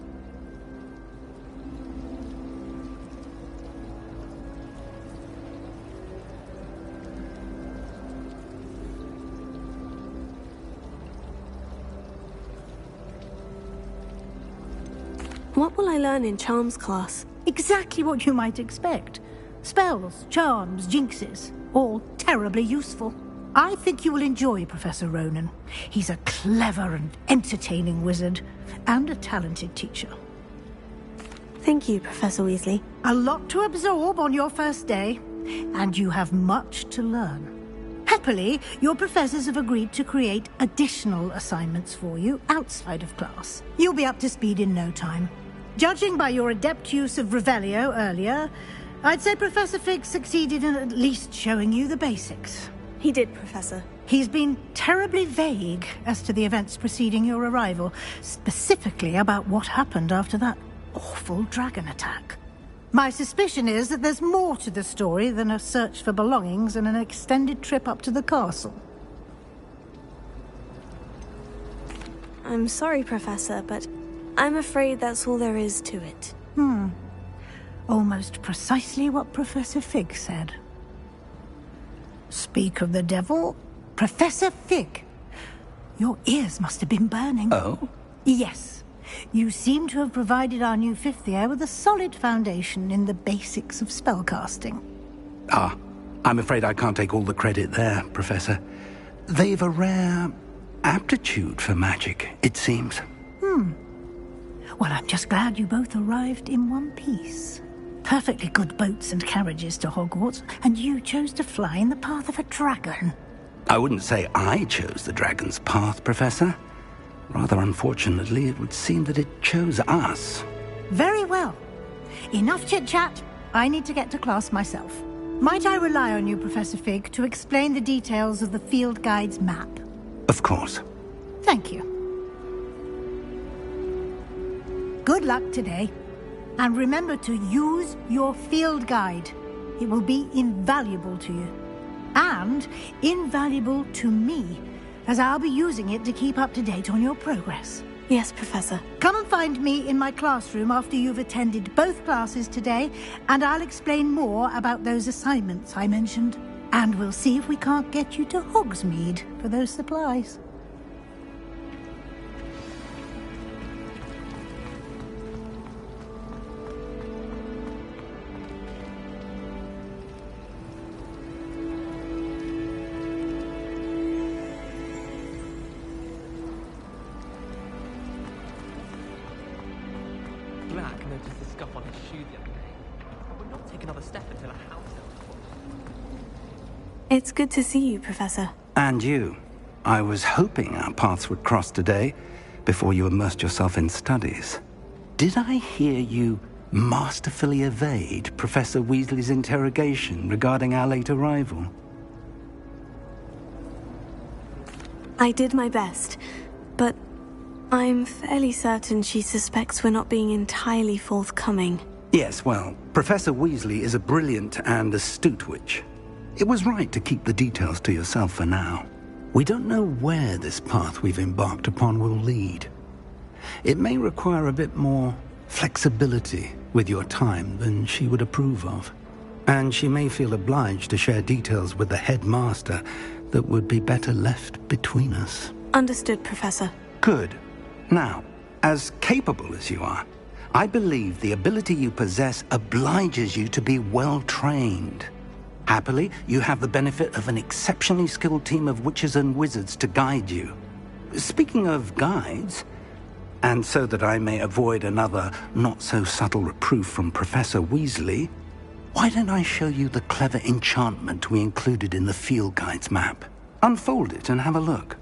What will I learn in Charms class? Exactly what you might expect. Spells, charms, jinxes, all terribly useful. I think you will enjoy Professor Ronan. He's a clever and entertaining wizard, and a talented teacher. Thank you, Professor Weasley. A lot to absorb on your first day, and you have much to learn. Happily, your professors have agreed to create additional assignments for you outside of class. You'll be up to speed in no time. Judging by your adept use of Revelio earlier, I'd say Professor Fig succeeded in at least showing you the basics. He did, Professor. He's been terribly vague as to the events preceding your arrival, specifically about what happened after that awful dragon attack. My suspicion is that there's more to the story than a search for belongings and an extended trip up to the castle. I'm sorry, Professor, but I'm afraid that's all there is to it. Almost precisely what Professor Fig said. Speak of the devil, Professor Fig. Your ears must have been burning. Oh? Yes. You seem to have provided our new fifth year with a solid foundation in the basics of spellcasting. I'm afraid I can't take all the credit there, Professor. They've a rare aptitude for magic, it seems. Well, I'm just glad you both arrived in one piece. Perfectly good boats and carriages to Hogwarts, and you chose to fly in the path of a dragon. I wouldn't say I chose the dragon's path, Professor. Rather unfortunately, it would seem that it chose us. Very well. Enough chit-chat. I need to get to class myself. Might I rely on you, Professor Fig, to explain the details of the field guide's map? Of course. Thank you. Good luck today. And remember to use your field guide. It will be invaluable to you. And invaluable to me, as I'll be using it to keep up to date on your progress. Yes, Professor. Come and find me in my classroom after you've attended both classes today, and I'll explain more about those assignments I mentioned. And we'll see if we can't get you to Hogsmeade for those supplies. Black noticed the scuff on his shoe the other day. I would not take another step until a house elf. It's good to see you, Professor. And you. I was hoping our paths would cross today, before you immersed yourself in studies. Did I hear you masterfully evade Professor Weasley's interrogation regarding our late arrival? I did my best, but I'm fairly certain she suspects we're not being entirely forthcoming. Yes, well, Professor Weasley is a brilliant and astute witch. It was right to keep the details to yourself for now. We don't know where this path we've embarked upon will lead. It may require a bit more flexibility with your time than she would approve of. And she may feel obliged to share details with the headmaster that would be better left between us. Understood, Professor. Good. Now, as capable as you are, I believe the ability you possess obliges you to be well-trained. Happily, you have the benefit of an exceptionally skilled team of witches and wizards to guide you. Speaking of guides, and so that I may avoid another not-so-subtle reproof from Professor Weasley, why don't I show you the clever enchantment we included in the field guide's map? Unfold it and have a look.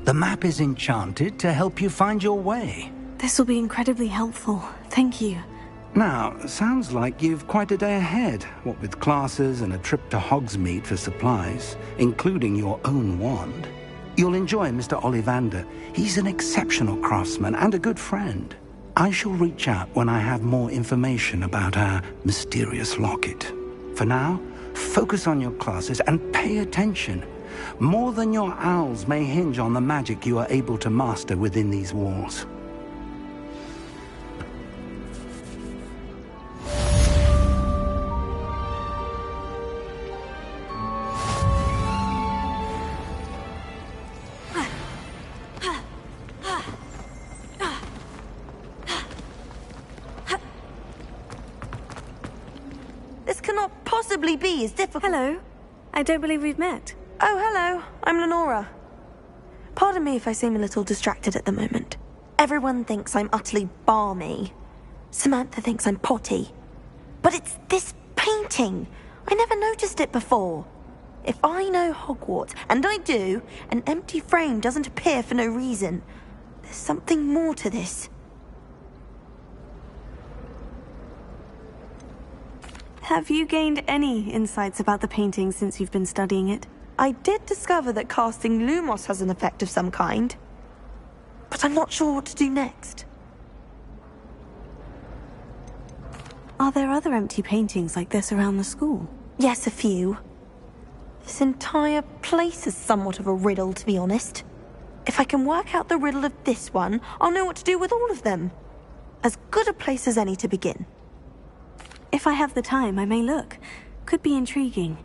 The map is enchanted to help you find your way. This will be incredibly helpful. Thank you. Now, sounds like you've quite a day ahead, what with classes and a trip to Hogsmeade for supplies, including your own wand. You'll enjoy Mr. Ollivander. He's an exceptional craftsman and a good friend. I shall reach out when I have more information about our mysterious locket. For now, focus on your classes and pay attention. More than your owls may hinge on the magic you are able to master within these walls. This cannot possibly be as difficult. Hello. I don't believe we've met. Oh, hello. I'm Lenora. Pardon me if I seem a little distracted at the moment. Everyone thinks I'm utterly balmy. Samantha thinks I'm potty. But it's this painting. I never noticed it before. If I know Hogwarts, and I do, an empty frame doesn't appear for no reason. There's something more to this. Have you gained any insights about the painting since you've been studying it? I did discover that casting Lumos has an effect of some kind, but I'm not sure what to do next. Are there other empty paintings like this around the school? Yes, a few. This entire place is somewhat of a riddle, to be honest. If I can work out the riddle of this one, I'll know what to do with all of them. As good a place as any to begin. If I have the time, I may look. Could be intriguing.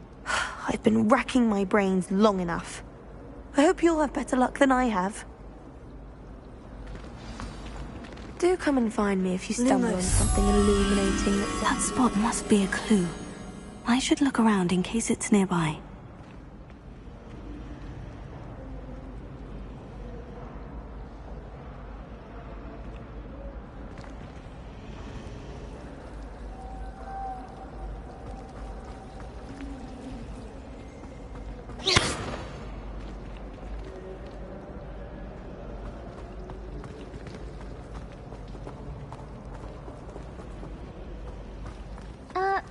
I've been racking my brains long enough. I hope you'll have better luck than I have. Do come and find me if you stumble on something illuminating That spot must be a clue. I should look around in case it's nearby.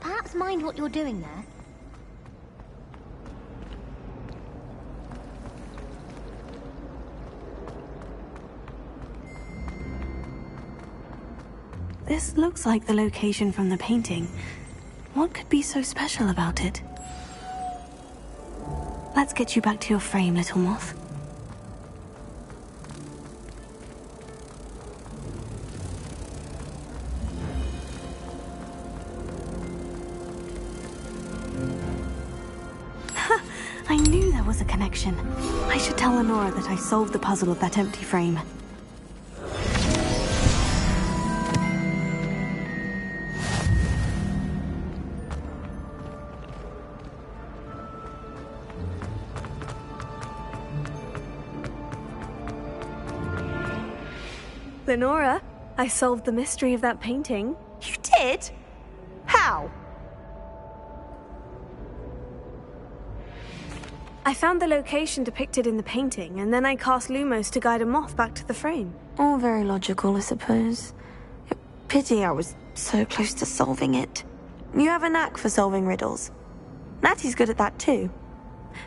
Perhaps mind what you're doing there. This looks like the location from the painting. What could be so special about it? Let's get you back to your frame, little moth. I knew there was a connection. I should tell Lenora that I solved the puzzle of that empty frame. Lenora, I solved the mystery of that painting. You did? How? I found the location depicted in the painting, and then I cast Lumos to guide a moth back to the frame. All very logical, I suppose. Pity I was so close to solving it. You have a knack for solving riddles. Natty's good at that too.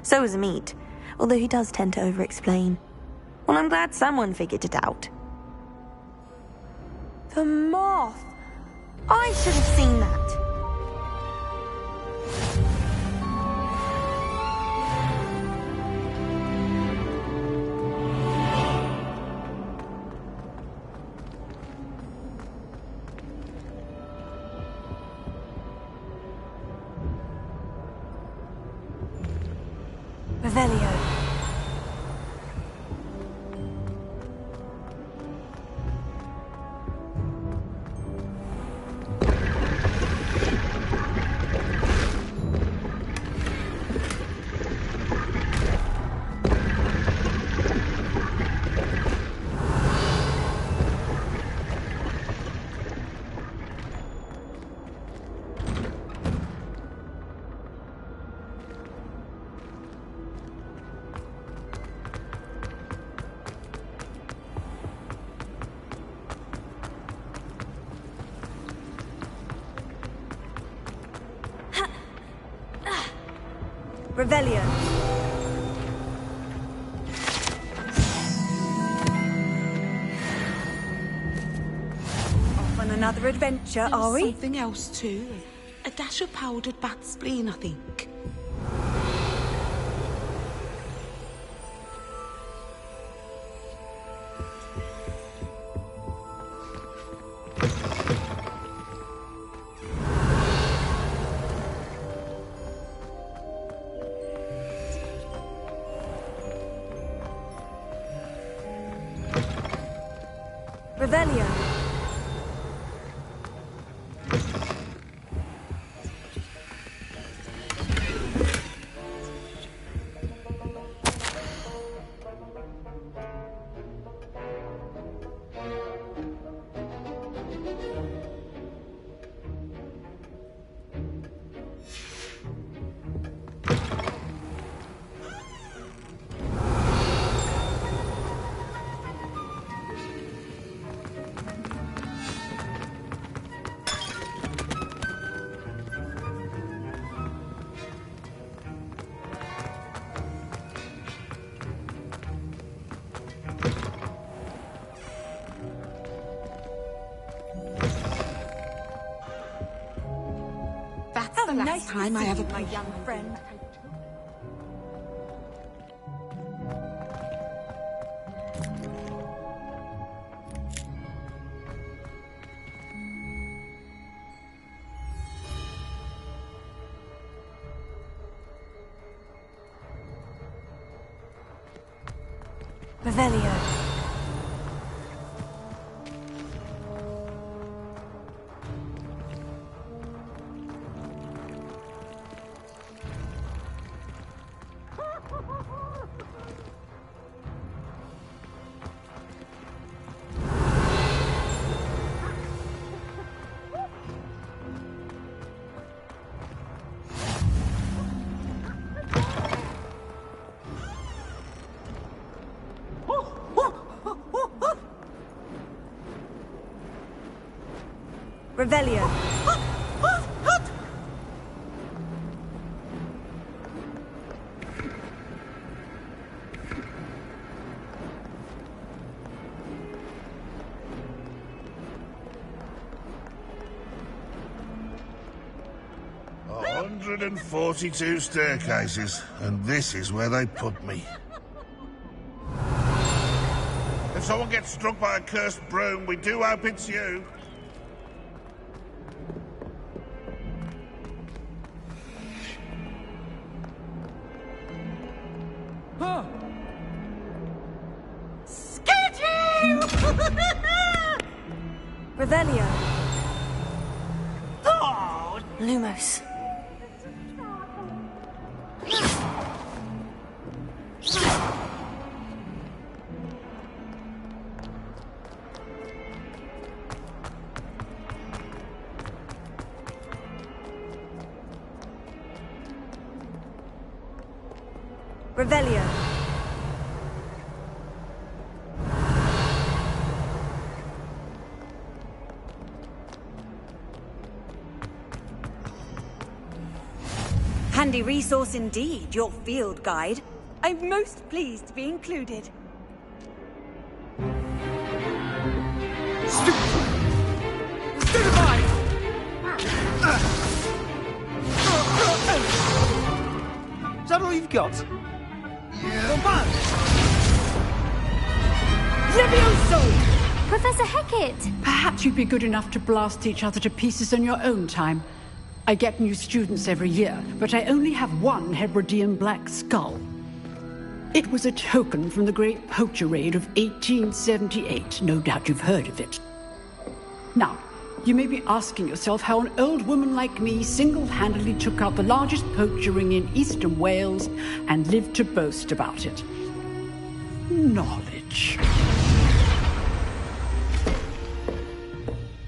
So is Amit, although he does tend to over-explain. Well, I'm glad someone figured it out. The moth! I should have seen that. Revelio. Revelio. Off on another adventure, are we? Something else too. A dash of powdered bat spleen, I think. Revelio. the last time I have a my young friend. Revelio. Revelio. A 142 staircases, and this is where they put me. If someone gets struck by a cursed broom, we do hope it's you. Revelio. Oh! Lumos. Revelio. Handy resource indeed, your field guide. I'm most pleased to be included. Is that all you've got? Yeah. LevioSA! Professor Hecat! Perhaps you'd be good enough to blast each other to pieces in your own time. I get new students every year, but I only have one Hebridean black skull. It was a token from the Great Poacher Raid of 1878. No doubt you've heard of it. Now, you may be asking yourself how an old woman like me single-handedly took out the largest poacher ring in eastern Wales and lived to boast about it. Knowledge.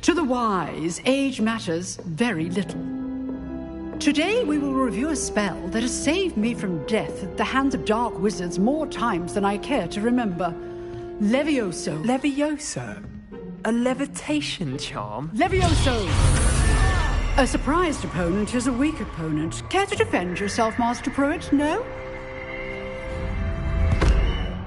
To the wise, age matters very little. Today we will review a spell that has saved me from death at the hands of dark wizards more times than I care to remember. LevioSA. LevioSA? A levitation charm? LevioSA! A surprised opponent is a weak opponent. Care to defend yourself, Master Pruitt? No?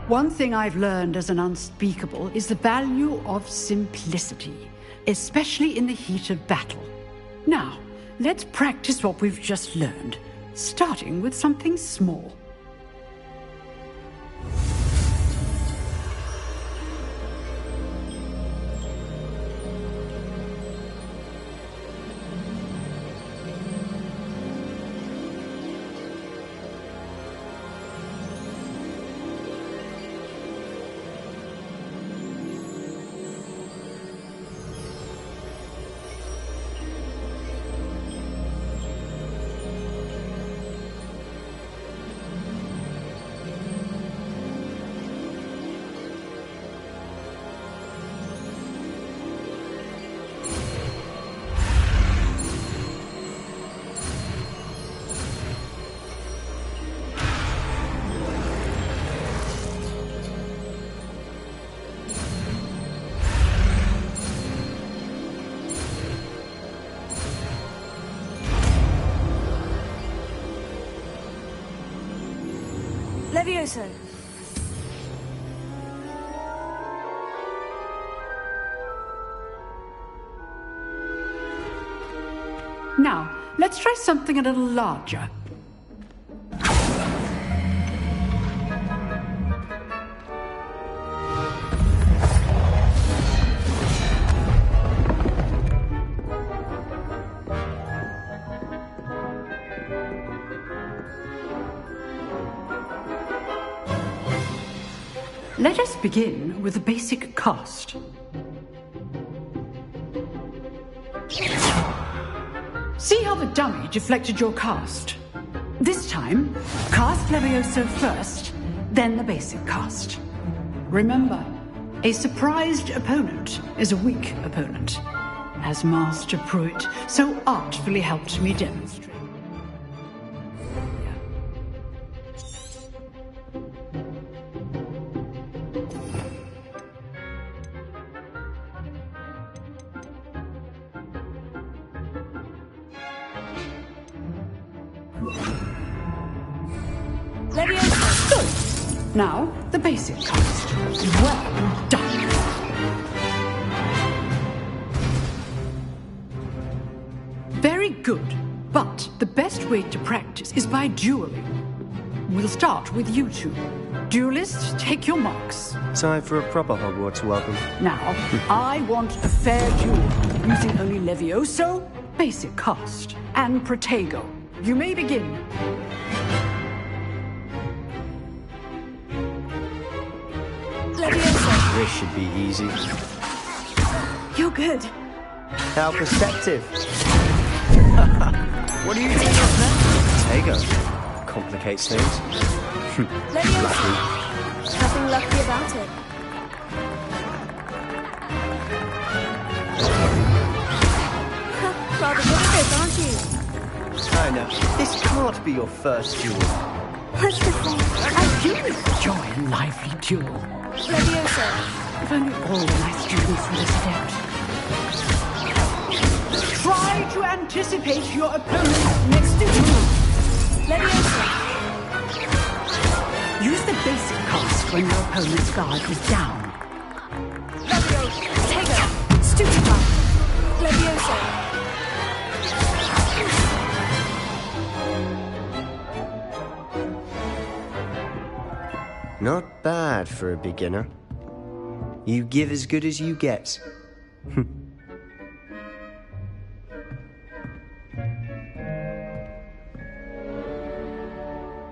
One thing I've learned as an unspeakable is the value of simplicity, especially in the heat of battle. Now, let's practice what we've just learned, starting with something small. LevioSA. Now, let's try something a little larger. Let us begin with the basic cast. See how the dummy deflected your cast? This time, cast LevioSA first, then the basic cast. Remember, a surprised opponent is a weak opponent, as Master Pruitt so artfully helped me demonstrate. LevioSA. Now, the basic cast. Well done. Very good, but the best way to practice is by dueling. We'll start with you two. Duelists, take your marks. Time for a proper Hogwarts welcome. Now, I want a fair duel, using only LevioSA, basic cast, and Protego. You may begin. LevioSA. This should be easy. You're good. How perceptive. What are you doing up there? Protego. Complicates things. LevioSA. Nothing lucky about it. Rather good at this, aren't you? I know. This can't be your first duel. Let's just say, I do enjoy a lively duel. LevioSA. If only all my students were this adept. Try to anticipate your opponent's next duel. LevioSA. Use the basic cast when your opponent's guard is down. LevioSA. Protego. Stupefy. LevioSA. Not bad for a beginner. You give as good as you get.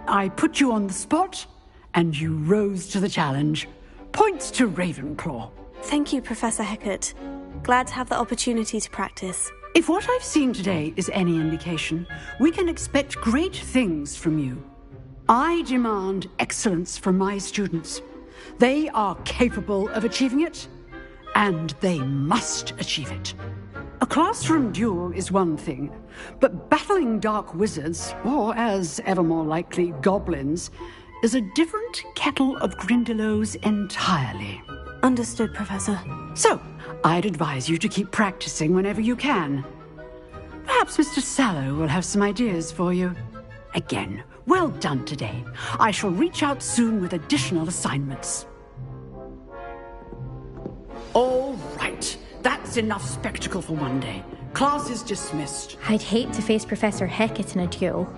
I put you on the spot, and you rose to the challenge. Points to Ravenclaw. Thank you, Professor Hecat. Glad to have the opportunity to practice. If what I've seen today is any indication, we can expect great things from you. I demand excellence from my students. They are capable of achieving it, and they must achieve it. A classroom duel is one thing, but battling dark wizards, or as ever more likely, goblins, is a different kettle of Grindylows entirely. Understood, Professor. So, I'd advise you to keep practicing whenever you can. Perhaps Mr. Sallow will have some ideas for you. Again, well done today. I shall reach out soon with additional assignments. All right. That's enough spectacle for one day. Class is dismissed. I'd hate to face Professor Hecat in a duel.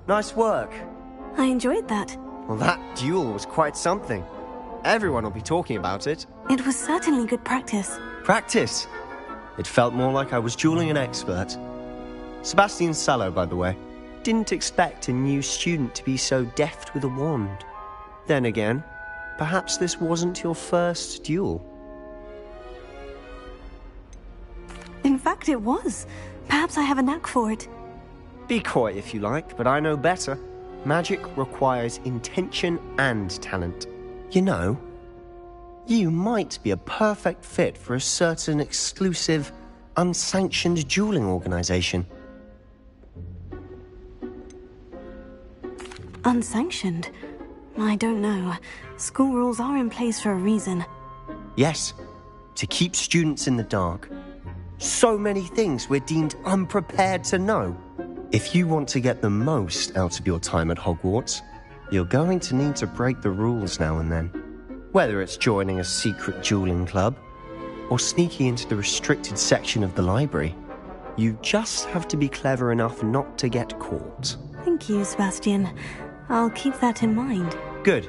Nice work. I enjoyed that. Well, that duel was quite something. Everyone will be talking about it. It was certainly good practice. Practice? It felt more like I was dueling an expert. Sebastian Sallow, by the way. Didn't expect a new student to be so deft with a wand. Then again, perhaps this wasn't your first duel. In fact, it was. Perhaps I have a knack for it. Be coy if you like, but I know better. Magic requires intention and talent. You know, you might be a perfect fit for a certain exclusive, unsanctioned dueling organization. Unsanctioned? I don't know. School rules are in place for a reason. Yes, to keep students in the dark. So many things we're deemed unprepared to know. If you want to get the most out of your time at Hogwarts, you're going to need to break the rules now and then. Whether it's joining a secret dueling club, or sneaking into the restricted section of the library, you just have to be clever enough not to get caught. Thank you, Sebastian. I'll keep that in mind. Good.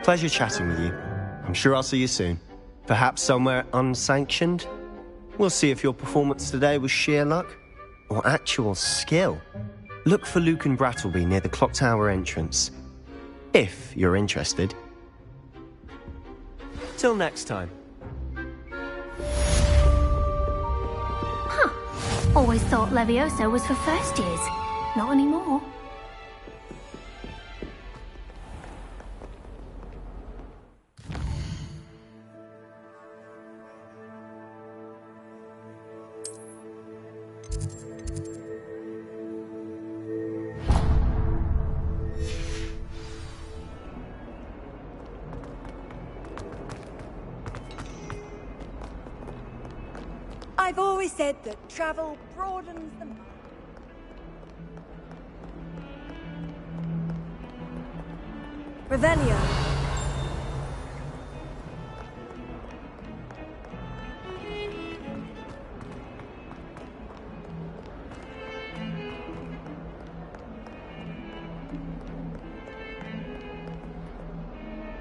Pleasure chatting with you. I'm sure I'll see you soon. Perhaps somewhere unsanctioned? We'll see if your performance today was sheer luck or actual skill. Look for Luke and Brattleby near the clock tower entrance, if you're interested. Till next time. Always thought LevioSA was for first years. Not anymore. I've always said that travel broadens the mind. Revelio.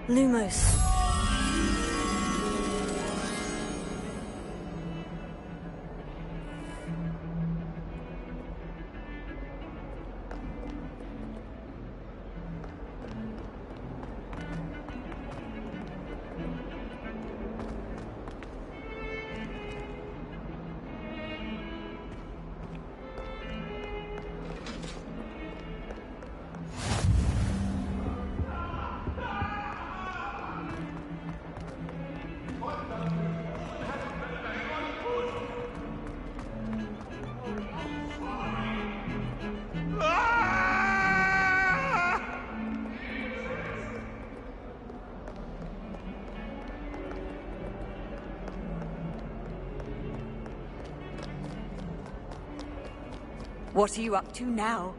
Lumos. What are you up to now?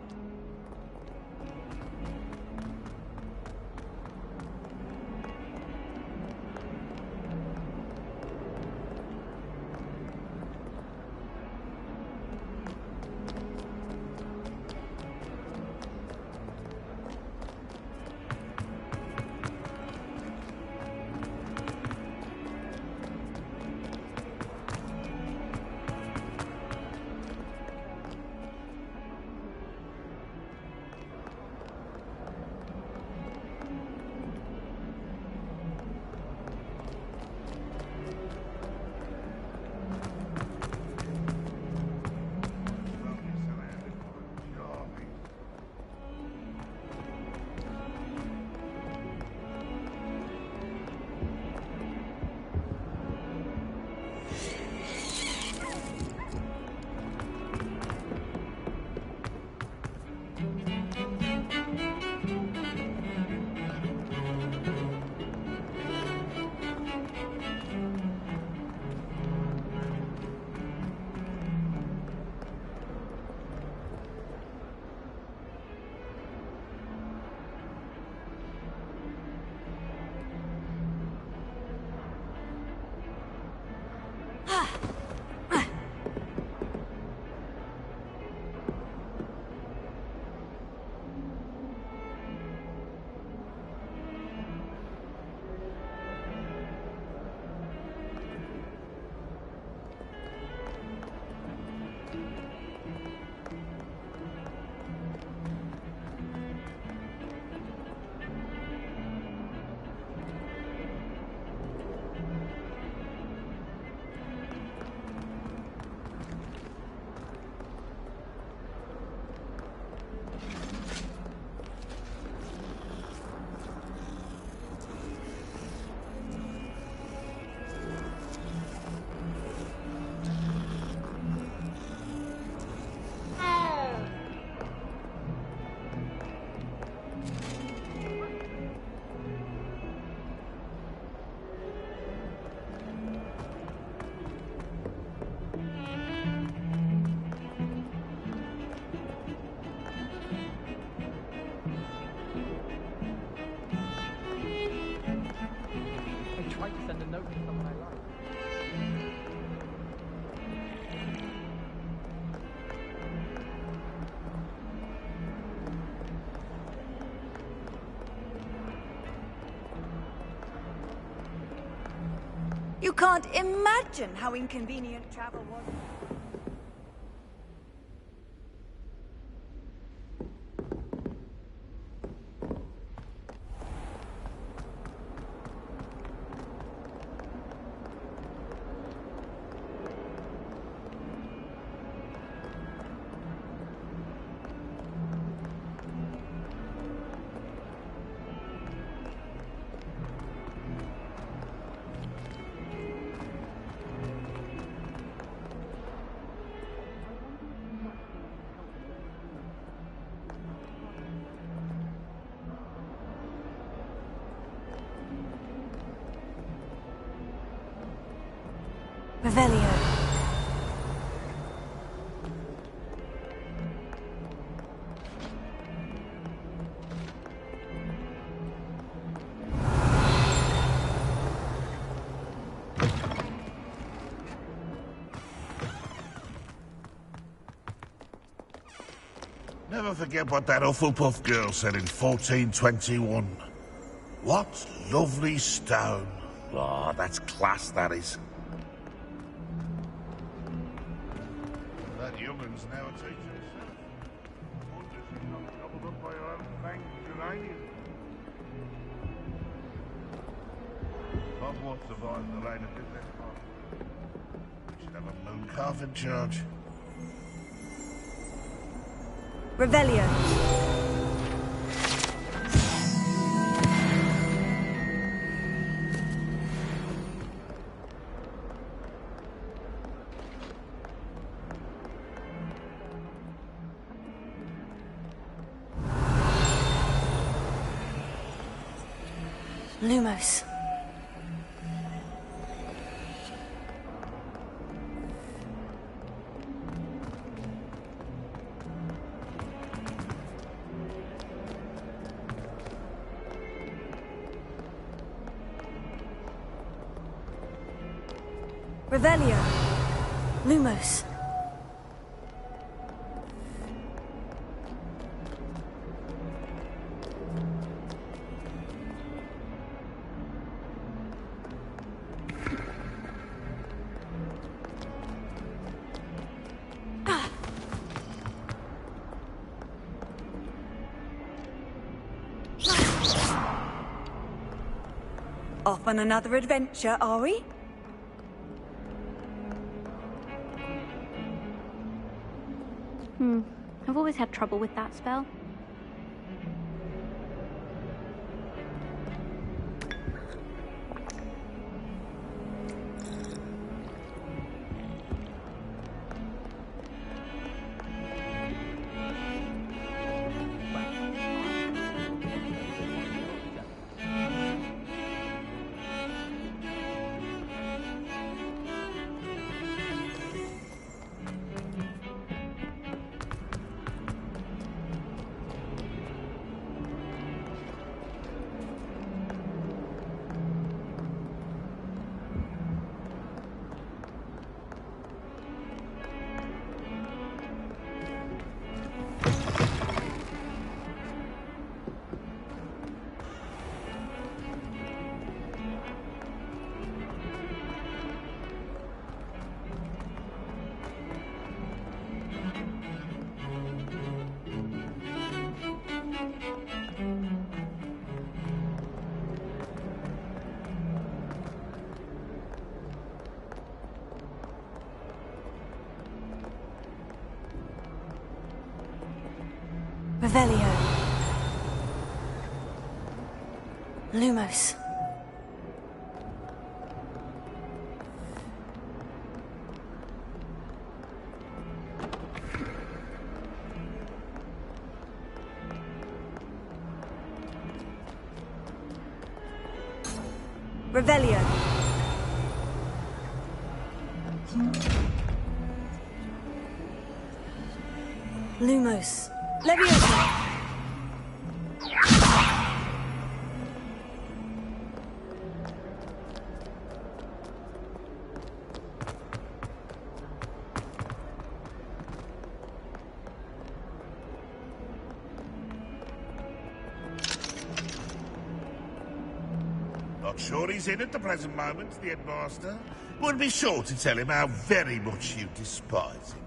You can't imagine how inconvenient travel was. Revelio. Never forget what that Hufflepuff girl said in 1421. What lovely stone. Oh, that's class, that is. That youngun's now a teacher herself. Wonders she's not gobbled up by her own fanged geranium. HogWarts survived the rain a bit less far. We should have a moon calf in charge. Revelio. Lumos. Revelio. Lumos. Off on another adventure, are we? I've always had trouble with that spell. Revelio. Lumos. Revelio. Lumos. LevioSA. Not sure he's in at the present moment, the headmaster. Would be sure to tell him how very much you despise him.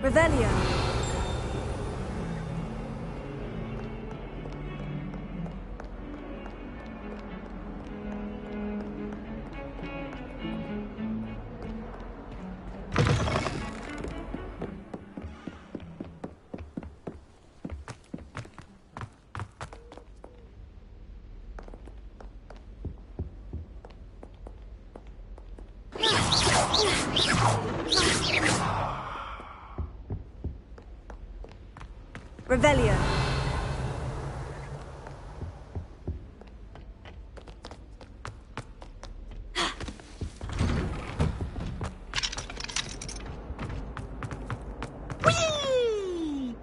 Revelio. Revelio. Whee!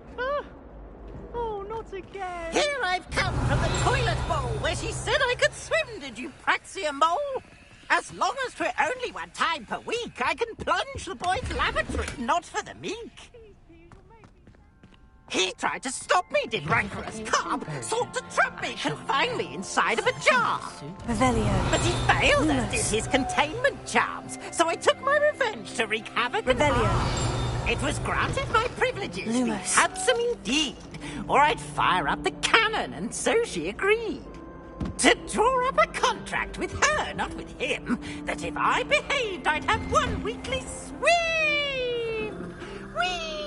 Oh, not again. Here I've come from the toilet bowl where she said I could swim, did you praxia mole? As long as 'twere only one time per week, I can plunge the boy's lavatory, not for the meek. He tried to stop me, did rancorous carp, sought to trap me, confine me inside of a jar. Revelio. But he failed, as did his containment charms, so I took my revenge to wreak havoc and harm. It was granted my privileges, the handsome indeed, or I'd fire up the cannon, and so she agreed. To draw up a contract with her, not with him, that if I behaved, I'd have one weekly swim. Whee!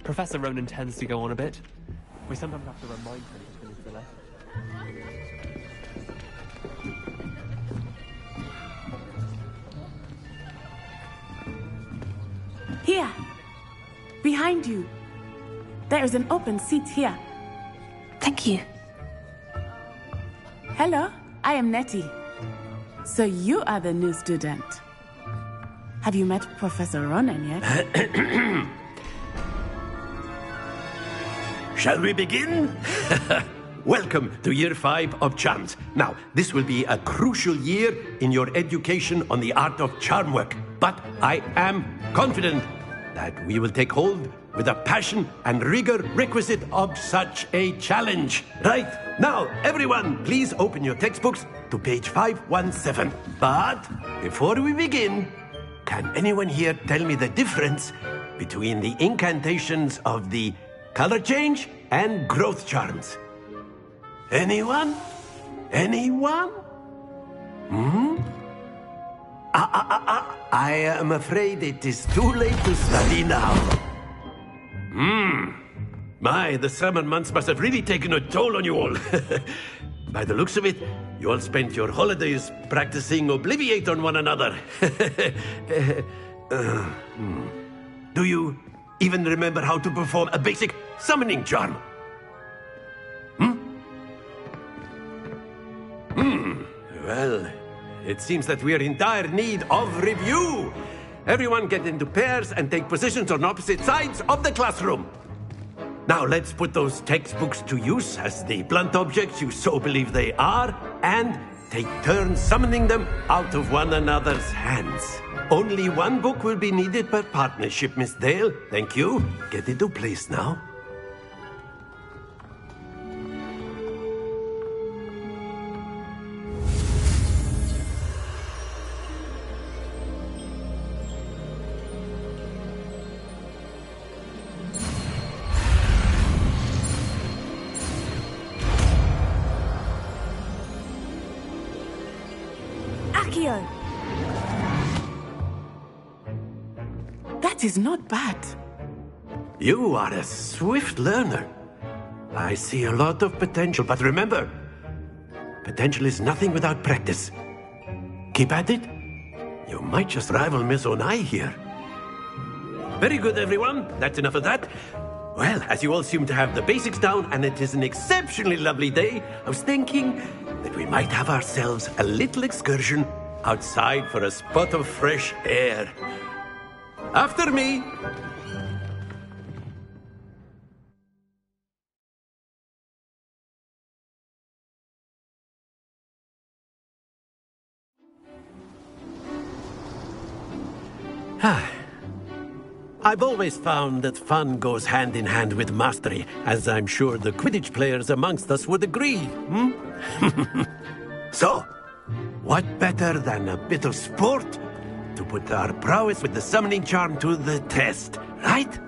Professor Ronan tends to go on a bit. We sometimes have to remind him to finish the lesson. Here! Behind you! There is an open seat here. Thank you. Hello, I am Nettie. So you are the new student. Have you met Professor Ronan yet? Shall we begin? Welcome to Year 5 of Charms. Now, this will be a crucial year in your education on the art of charm work. But I am confident that we will take hold with the passion and rigor requisite of such a challenge. Right, now, everyone, please open your textbooks to page 517. But before we begin, can anyone here tell me the difference between the incantations of the color change and growth charms? Anyone? Anyone? I am afraid it is too late to study now. My, the summer months must have really taken a toll on you all. By the looks of it, you all spent your holidays practicing Obliviate on one another. Do you even remember how to perform a basic summoning charm? Well, it seems that we are in dire need of review. Everyone get into pairs and take positions on opposite sides of the classroom. Now let's put those textbooks to use as the blunt objects you so believe they are, and take turns summoning them out of one another's hands. Only one book will be needed per partnership, Miss Dale. Thank you. Get into place now. That is not bad. You are a swift learner. I see a lot of potential, but remember, potential is nothing without practice. Keep at it. You might just rival Miss Onai here. Very good, everyone. That's enough of that. Well, as you all seem to have the basics down, and it is an exceptionally lovely day, I was thinking that we might have ourselves a little excursion outside for a spot of fresh air. After me. I've always found that fun goes hand in hand with mastery, as I'm sure the Quidditch players amongst us would agree. So, what better than a bit of sport to put our prowess with the summoning charm to the test, right?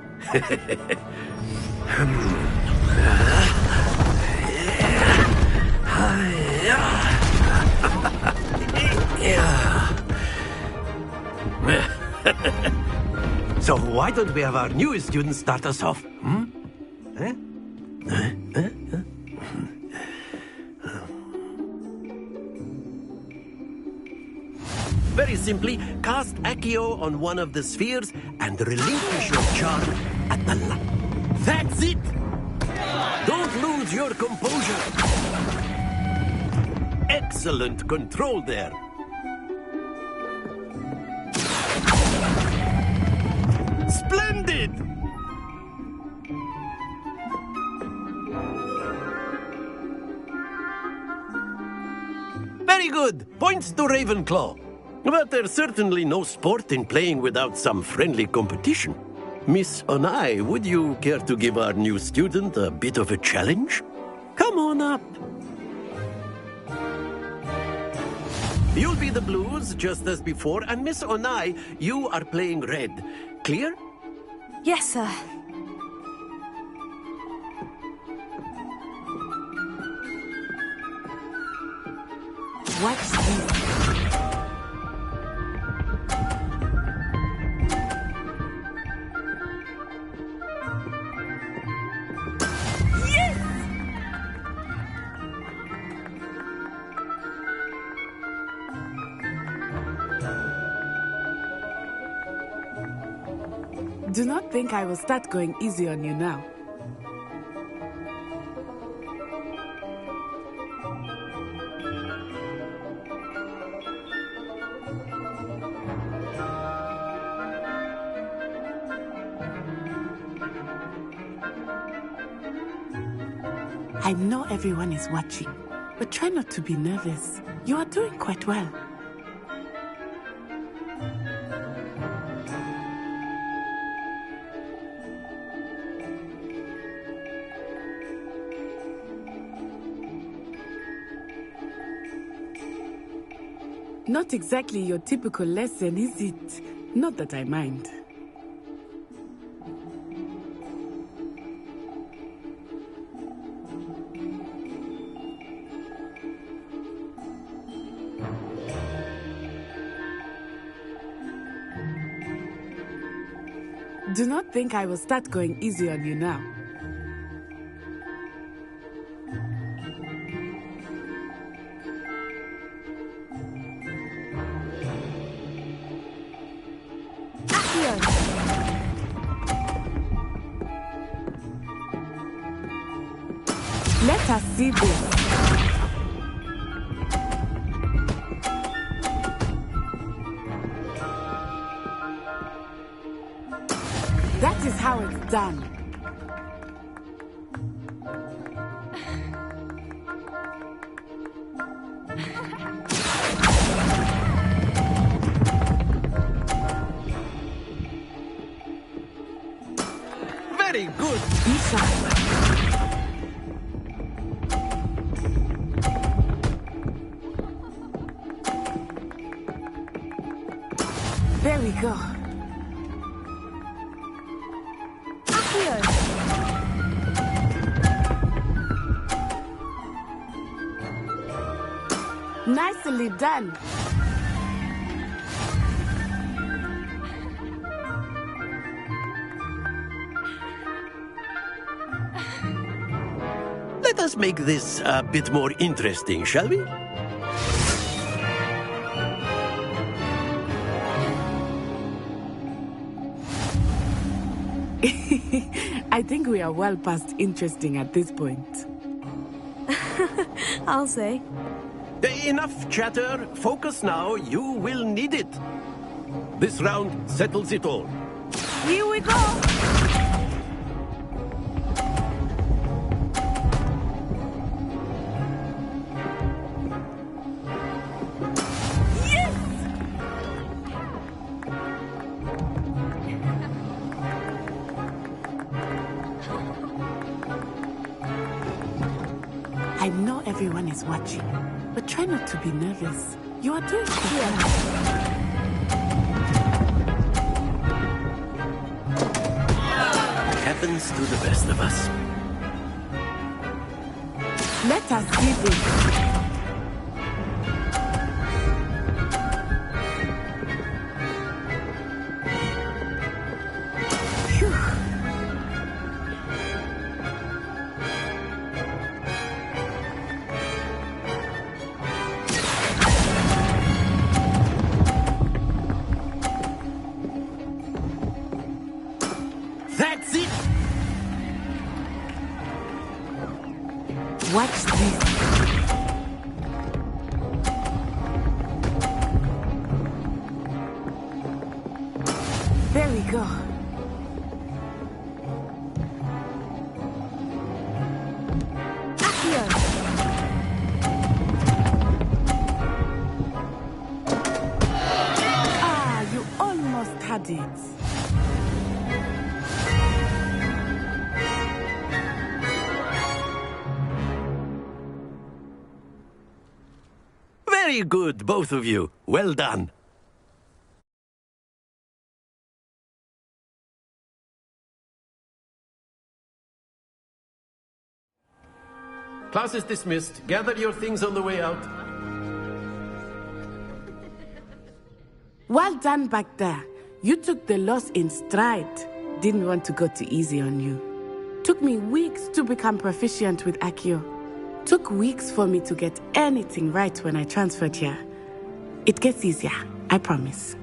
So why don't we have our newest student start us off? Very simply, cast Accio on one of the spheres and relinquish your charm at the light. That's it! Don't lose your composure. Excellent control there. Splendid! Very good. Points to Ravenclaw. But there's certainly no sport in playing without some friendly competition. Miss Onai, would you care to give our new student a bit of a challenge? Come on up. You'll be the blues, just as before, and Miss Onai, you are playing red. Clear? Yes, sir. What's this? Do not think I will start going easy on you now. I know everyone is watching, but try not to be nervous. You are doing quite well. Not exactly your typical lesson, is it? Not that I mind. Do not think I will start going easy on you now. Let us see this. That is how it's done. Very good. There we go. Nicely done. Let us make this a bit more interesting, shall we? I think we are well past interesting at this point. I'll say. Enough chatter. Focus now. You will need it. This round settles it all. Here we go. I know everyone is watching, but try not to be nervous. You are doing good. Happens to the best of us. Let us see this. That's it! Watch this. There we go. Ah, you almost had it. Very good, both of you. Well done. Class is dismissed. Gather your things on the way out. Well done back there. You took the loss in stride. Didn't want to go too easy on you. Took me weeks to become proficient with Accio. Took weeks for me to get anything right when I transferred here. It gets easier, I promise.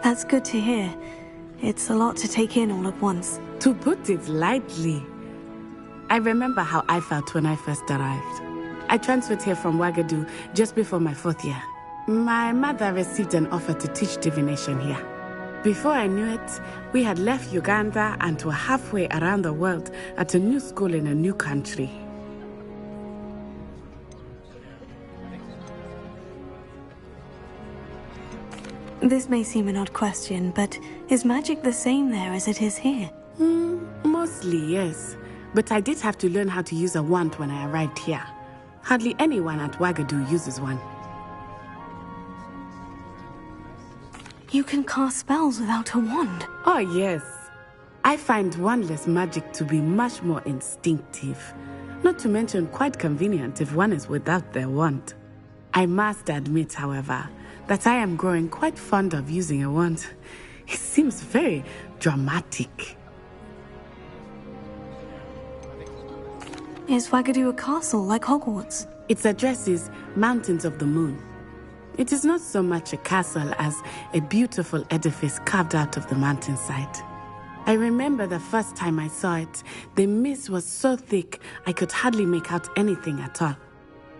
That's good to hear. It's a lot to take in all at once. To put it lightly. I remember how I felt when I first arrived. I transferred here from Ouagadougou just before my 4th year. My mother received an offer to teach divination here. Before I knew it, we had left Uganda and were halfway around the world at a new school in a new country. This may seem an odd question, but is magic the same there as it is here? Mostly, yes. But I did have to learn how to use a wand when I arrived here. Hardly anyone at Wagadu uses one. You can cast spells without a wand. Oh, yes. I find wandless magic to be much more instinctive. Not to mention quite convenient if one is without their wand. I must admit, however, that I am growing quite fond of using a wand. It seems very dramatic. Is Wagadu a castle like Hogwarts? Its address is Mountains of the Moon. It is not so much a castle as a beautiful edifice carved out of the mountainside. I remember the first time I saw it, the mist was so thick I could hardly make out anything at all.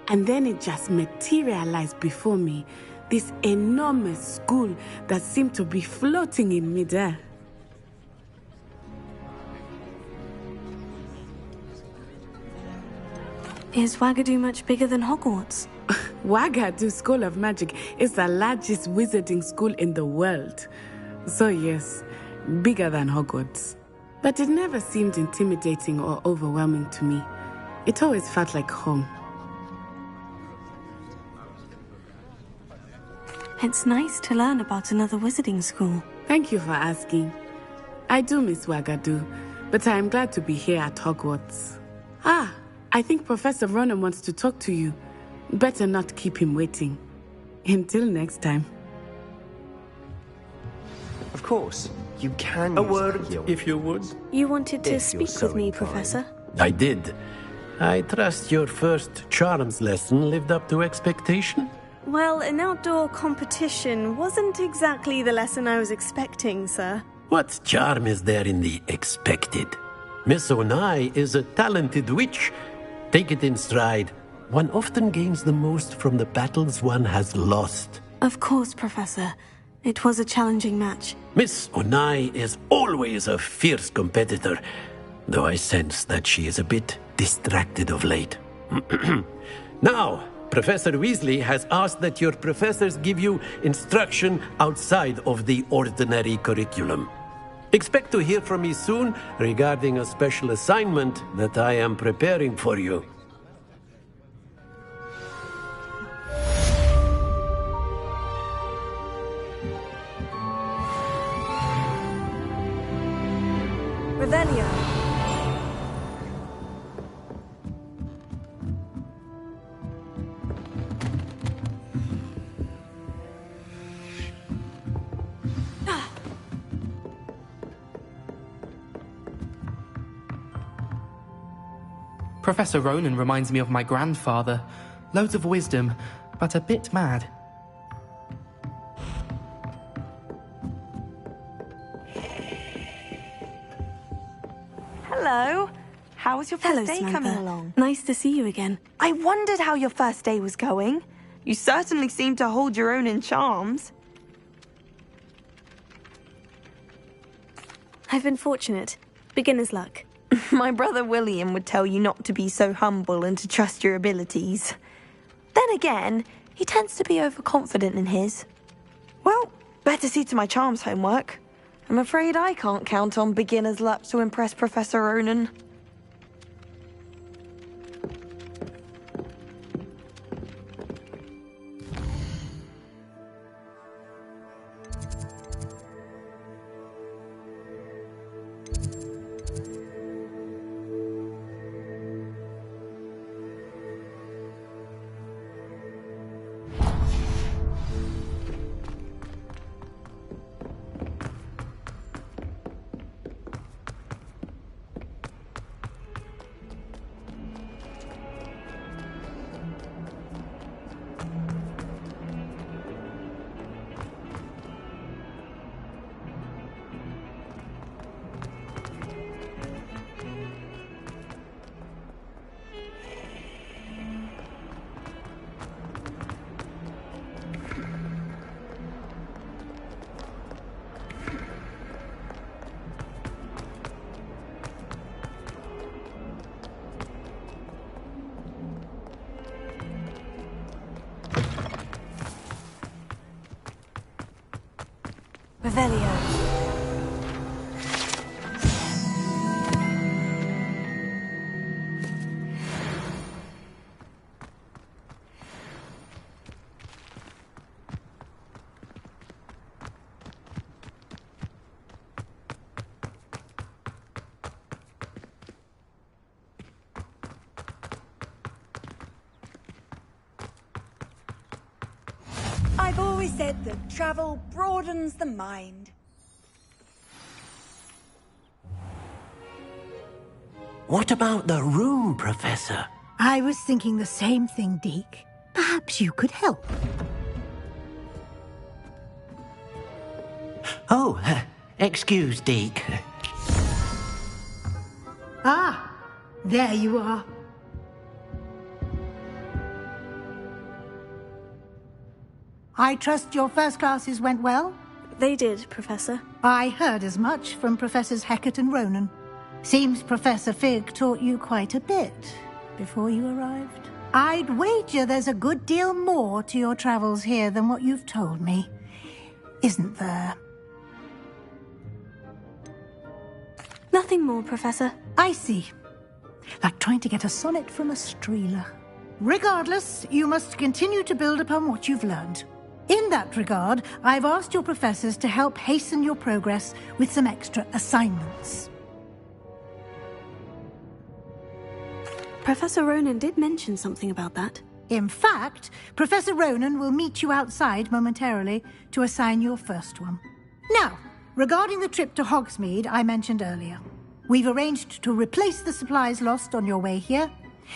And then it just materialized before me, this enormous school that seemed to be floating in midair. Is Wagadu much bigger than Hogwarts? Wagadu School of Magic is the largest wizarding school in the world. So yes, bigger than Hogwarts. But it never seemed intimidating or overwhelming to me. It always felt like home. It's nice to learn about another wizarding school. Thank you for asking. I do miss Wagadu, but I am glad to be here at Hogwarts. Ah, I think Professor Ronan wants to talk to you. Better not keep him waiting. Until next time. Of course, you can A use word, heal. if you would. You wanted to If you're speak so with me, inclined. Professor? I did. I trust your first charms lesson lived up to expectation? Well, an outdoor competition wasn't exactly the lesson I was expecting, sir. What charm is there in the expected? Miss Onai is a talented witch. Take it in stride. One often gains the most from the battles one has lost. Of course, Professor. It was a challenging match. Miss Onai is always a fierce competitor, though I sense that she is a bit distracted of late. Now, Professor Weasley has asked that your professors give you instruction outside of the ordinary curriculum. Expect to hear from me soon regarding a special assignment that I am preparing for you. Revelio. Professor Ronan reminds me of my grandfather. Loads of wisdom, but a bit mad. Hello. How was your first Hello, day Samantha. coming along? Nice to see you again. I wondered how your first day was going. You certainly seem to hold your own in charms. I've been fortunate. Beginner's luck. My brother William would tell you not to be so humble and to trust your abilities. Then again, he tends to be overconfident in his. Well, better see to my charms homework. I'm afraid I can't count on beginner's luck to impress Professor Ronan. Revelio. I've always said that travel broadens the mind. What about the room, Professor? I was thinking the same thing, Deke. Perhaps you could help. Oh, excuse, Deke. Ah, there you are. I trust your first classes went well? They did, Professor. I heard as much from Professors Hecat and Ronan. Seems Professor Fig taught you quite a bit before you arrived. I'd wager there's a good deal more to your travels here than what you've told me. Isn't there? Nothing more, Professor. I see. Like trying to get a sonnet from a streeler. Regardless, you must continue to build upon what you've learned. In that regard, I've asked your professors to help hasten your progress with some extra assignments. Professor Ronan did mention something about that. In fact, Professor Ronan will meet you outside momentarily to assign your first one. Now, regarding the trip to Hogsmeade I mentioned earlier, we've arranged to replace the supplies lost on your way here,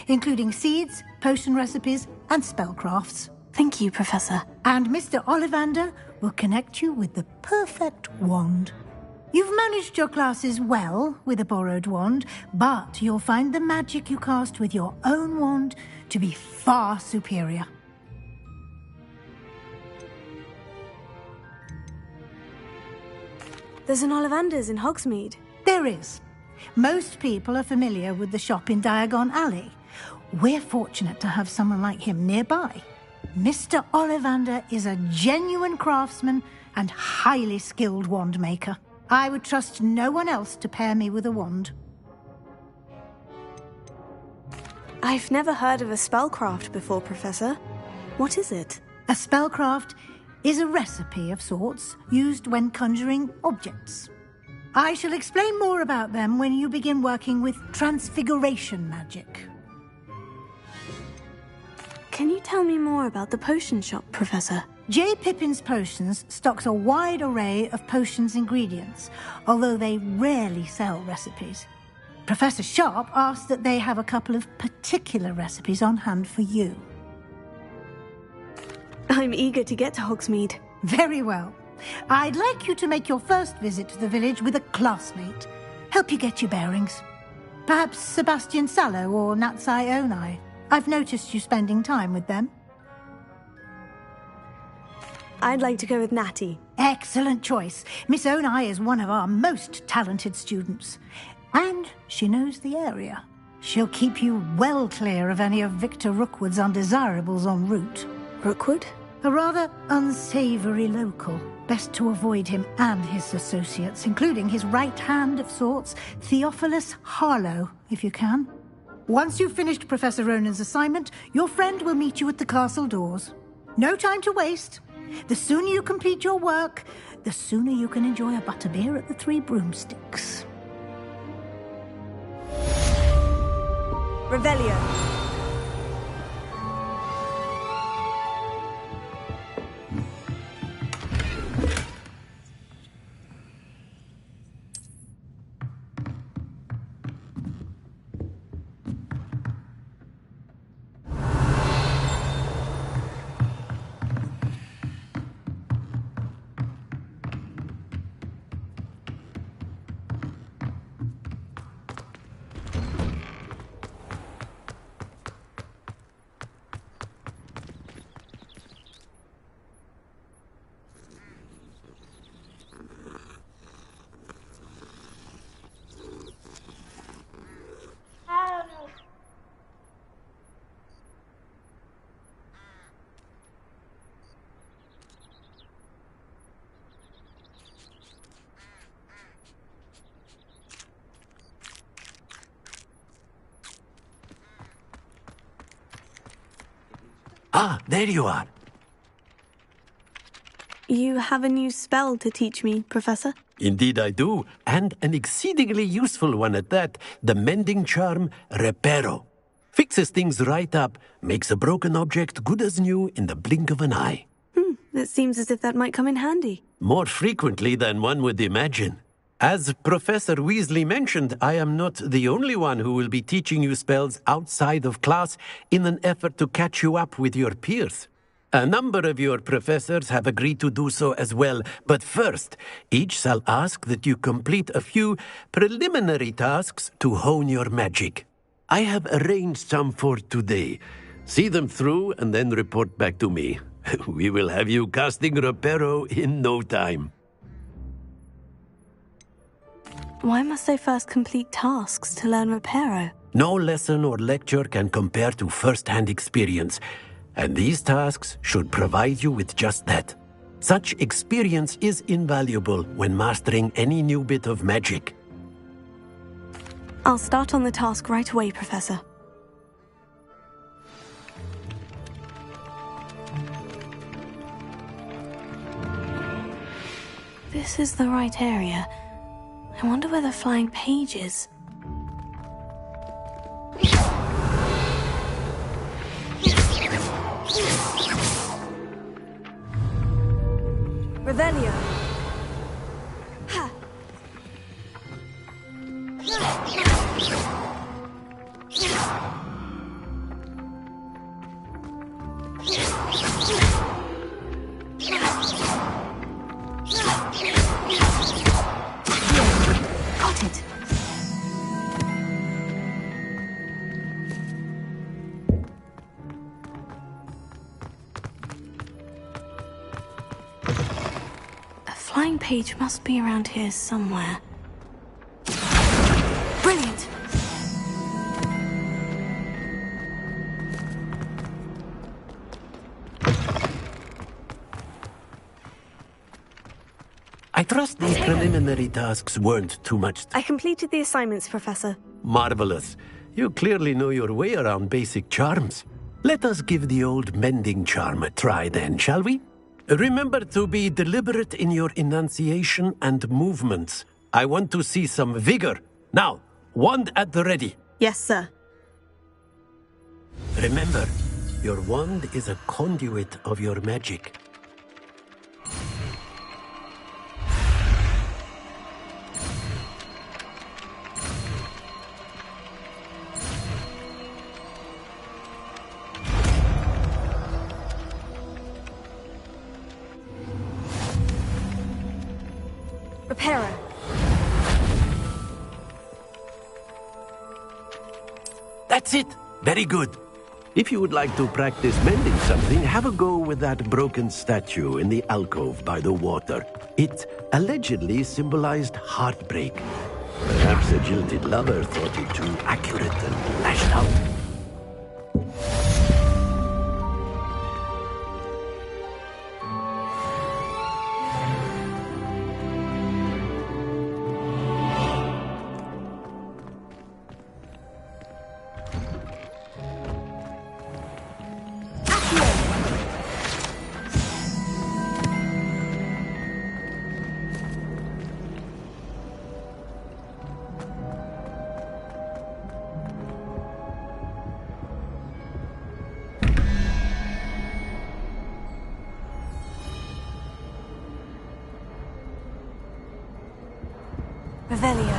including seeds, potion recipes, and spellcrafts. Thank you, Professor. And Mr. Ollivander will connect you with the perfect wand. You've managed your classes well with a borrowed wand, but you'll find the magic you cast with your own wand to be far superior. There's an Ollivander's in Hogsmeade. There is. Most people are familiar with the shop in Diagon Alley. We're fortunate to have someone like him nearby. Mr. Ollivander is a genuine craftsman and highly skilled wand maker. I would trust no one else to pair me with a wand. I've never heard of a spellcraft before, Professor. What is it? A spellcraft is a recipe of sorts used when conjuring objects. I shall explain more about them when you begin working with transfiguration magic. Can you tell me more about the potion shop, Professor? J. Pippin's Potions stocks a wide array of potions ingredients, although they rarely sell recipes. Professor Sharp asks that they have a couple of particular recipes on hand for you. I'm eager to get to Hogsmeade. Very well. I'd like you to make your first visit to the village with a classmate. Help you get your bearings. Perhaps Sebastian Sallow or Natsai Onai. I've noticed you spending time with them. I'd like to go with Natty. Excellent choice. Miss Onai is one of our most talented students. And she knows the area. She'll keep you well clear of any of Victor Rookwood's undesirables en route. Rookwood? A rather unsavoury local. Best to avoid him and his associates, including his right hand of sorts, Theophilus Harlow, if you can. Once you've finished Professor Ronan's assignment, your friend will meet you at the castle doors. No time to waste. The sooner you complete your work, the sooner you can enjoy a butterbeer at the Three Broomsticks. Revelio. Ah, there you are. You have a new spell to teach me, Professor? Indeed I do, and an exceedingly useful one at that. The mending charm, Reparo. Fixes things right up, makes a broken object good as new in the blink of an eye. It seems as if that might come in handy. More frequently than one would imagine. As Professor Weasley mentioned, I am not the only one who will be teaching you spells outside of class in an effort to catch you up with your peers. A number of your professors have agreed to do so as well, but first, each shall ask that you complete a few preliminary tasks to hone your magic. I have arranged some for today. See them through and then report back to me. We will have you casting Reparo in no time. Why must I first complete tasks to learn Reparo? No lesson or lecture can compare to first-hand experience, and these tasks should provide you with just that. Such experience is invaluable when mastering any new bit of magic. I'll start on the task right away, Professor. This is the right area. I wonder where the flying page is. Revelio. Ha! Got it. A flying page must be around here somewhere. Brilliant! I trust these preliminary tasks weren't too much. I completed the assignments, Professor. Marvelous. You clearly know your way around basic charms. Let us give the old mending charm a try then, shall we? Remember to be deliberate in your enunciation and movements. I want to see some vigor. Now, wand at the ready. Yes, sir. Remember, your wand is a conduit of your magic. Reparo. That's it. Very good. If you would like to practice mending something, have a go with that broken statue in the alcove by the water. It allegedly symbolized heartbreak. Perhaps a jilted lover thought it too accurate and lashed out. Revelio.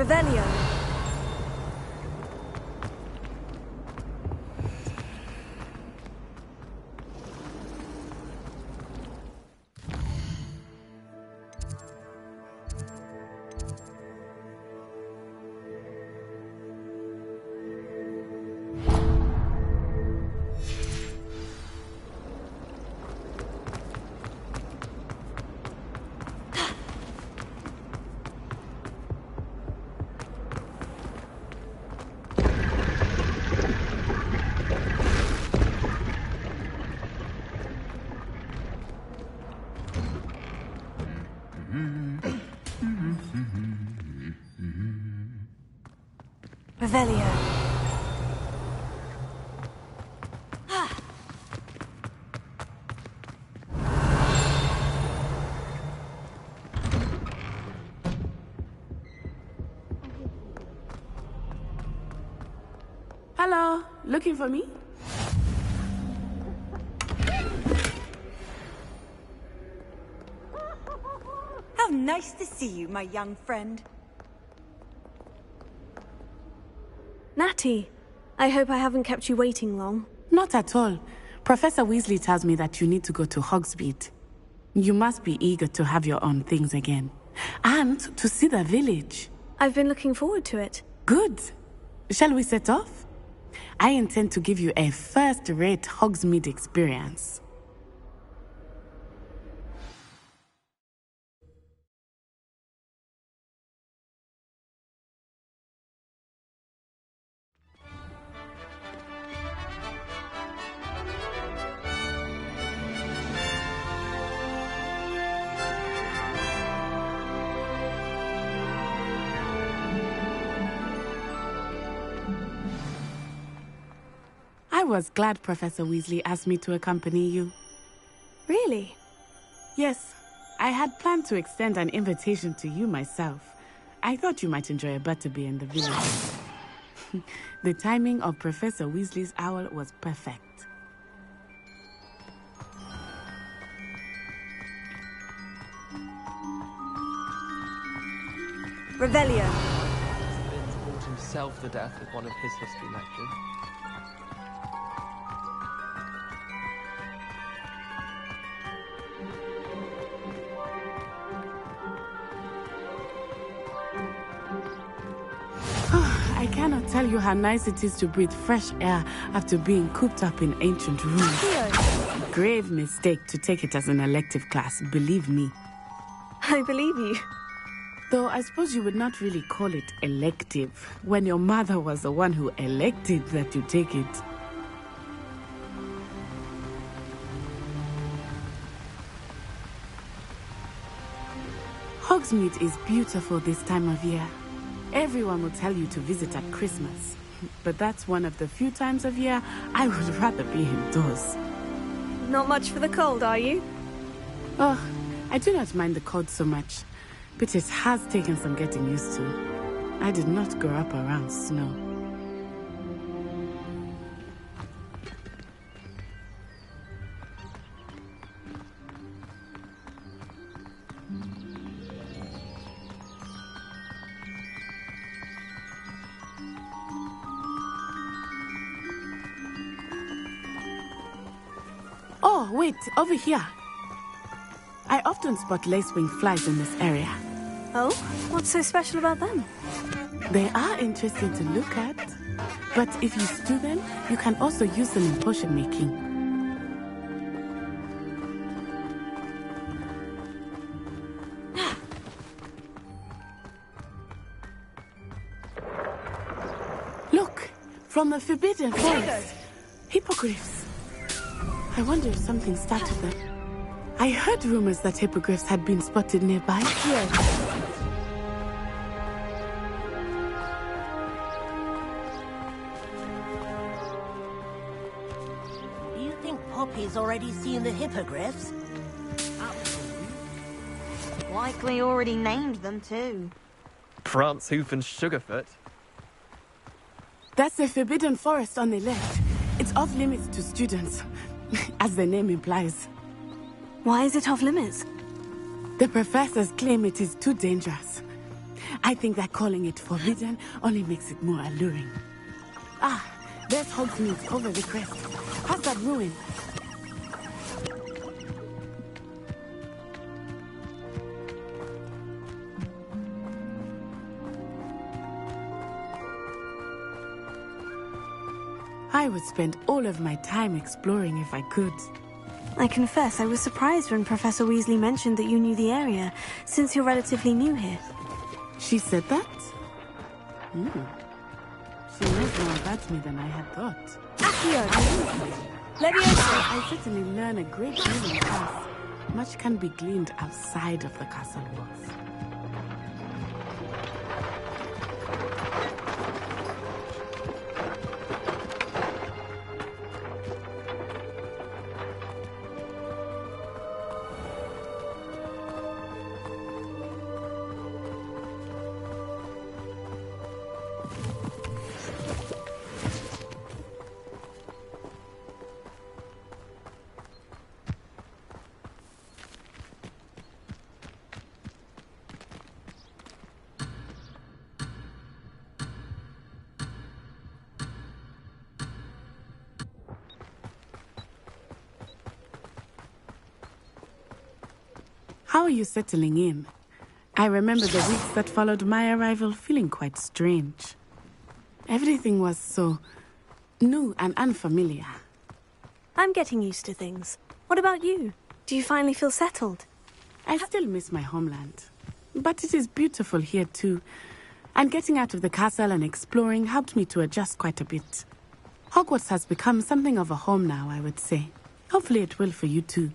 Revelio. Revelio. Hello, looking for me? How nice to see you, my young friend. Natty, I hope I haven't kept you waiting long. Not at all. Professor Weasley tells me that you need to go to Hogsmeade. You must be eager to have your own things again. And to see the village. I've been looking forward to it. Good. Shall we set off? I intend to give you a first-rate Hogsmeade experience. I was glad Professor Weasley asked me to accompany you. Really? Yes. I had planned to extend an invitation to you myself. I thought you might enjoy a butterbeer in the village. The timing of Professor Weasley's owl was perfect. Revelio. Lynn's bought himself to death with one of his history lectures. I cannot tell you how nice it is to breathe fresh air after being cooped up in ancient rooms. Grave mistake to take it as an elective class, believe me. I believe you. Though I suppose you would not really call it elective when your mother was the one who elected that you take it. Hogsmeade is beautiful this time of year. Everyone will tell you to visit at Christmas, but that's one of the few times of year I would rather be indoors. Not much for the cold, are you? Oh, I do not mind the cold so much, but it has taken some getting used to. I did not grow up around snow. Oh, wait, over here. I often spot lacewing flies in this area. Oh? What's so special about them? They are interesting to look at, but if you stew them, you can also use them in potion making. Look, from the Forbidden Forest. Hippogriffs. I wonder if something started them. I heard rumors that hippogriffs had been spotted nearby. Yes. Do you think Poppy's already seen the hippogriffs? Likely already named them too. Prance, Hoof, and Sugarfoot. That's the Forbidden Forest on the left. It's off limits to students, as the name implies. Why is it off limits? The professors claim it is too dangerous. I think that calling it forbidden only makes it more alluring. Ah, there's Hogsmeade over the crest. Past that ruin. I would spend all of my time exploring if I could. I confess I was surprised when Professor Weasley mentioned that you knew the area, since you're relatively new here. She said that? She knows more about me than I had thought. Accio! LevioSA! I certainly learn a great deal in class. Much can be gleaned outside of the castle walls. How are you settling in? I remember the weeks that followed my arrival feeling quite strange. Everything was so new and unfamiliar. I'm getting used to things. What about you? Do you finally feel settled? I still miss my homeland. But it is beautiful here too. And getting out of the castle and exploring helped me to adjust quite a bit. Hogwarts has become something of a home now, I would say. Hopefully it will for you too.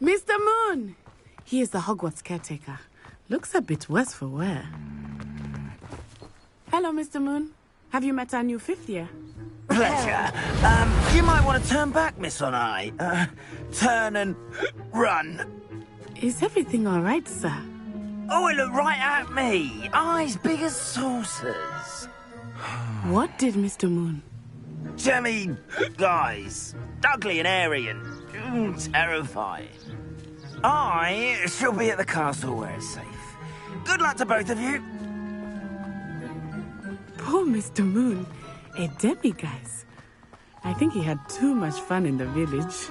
Mr. Moon! He is the Hogwarts caretaker. Looks a bit worse for wear. Hello, Mr. Moon. Have you met our new fifth year? Pleasure. You might want to turn back, Miss On-Eye. Turn and run. Is everything all right, sir? Oh, it looked right at me. Eyes big as saucers. What did Mr. Moon? Jemmy guys. Ugly and airy and terrifying. I shall be at the castle where it's safe. Good luck to both of you. Poor Mr. Moon. A demiguise. I think he had too much fun in the village.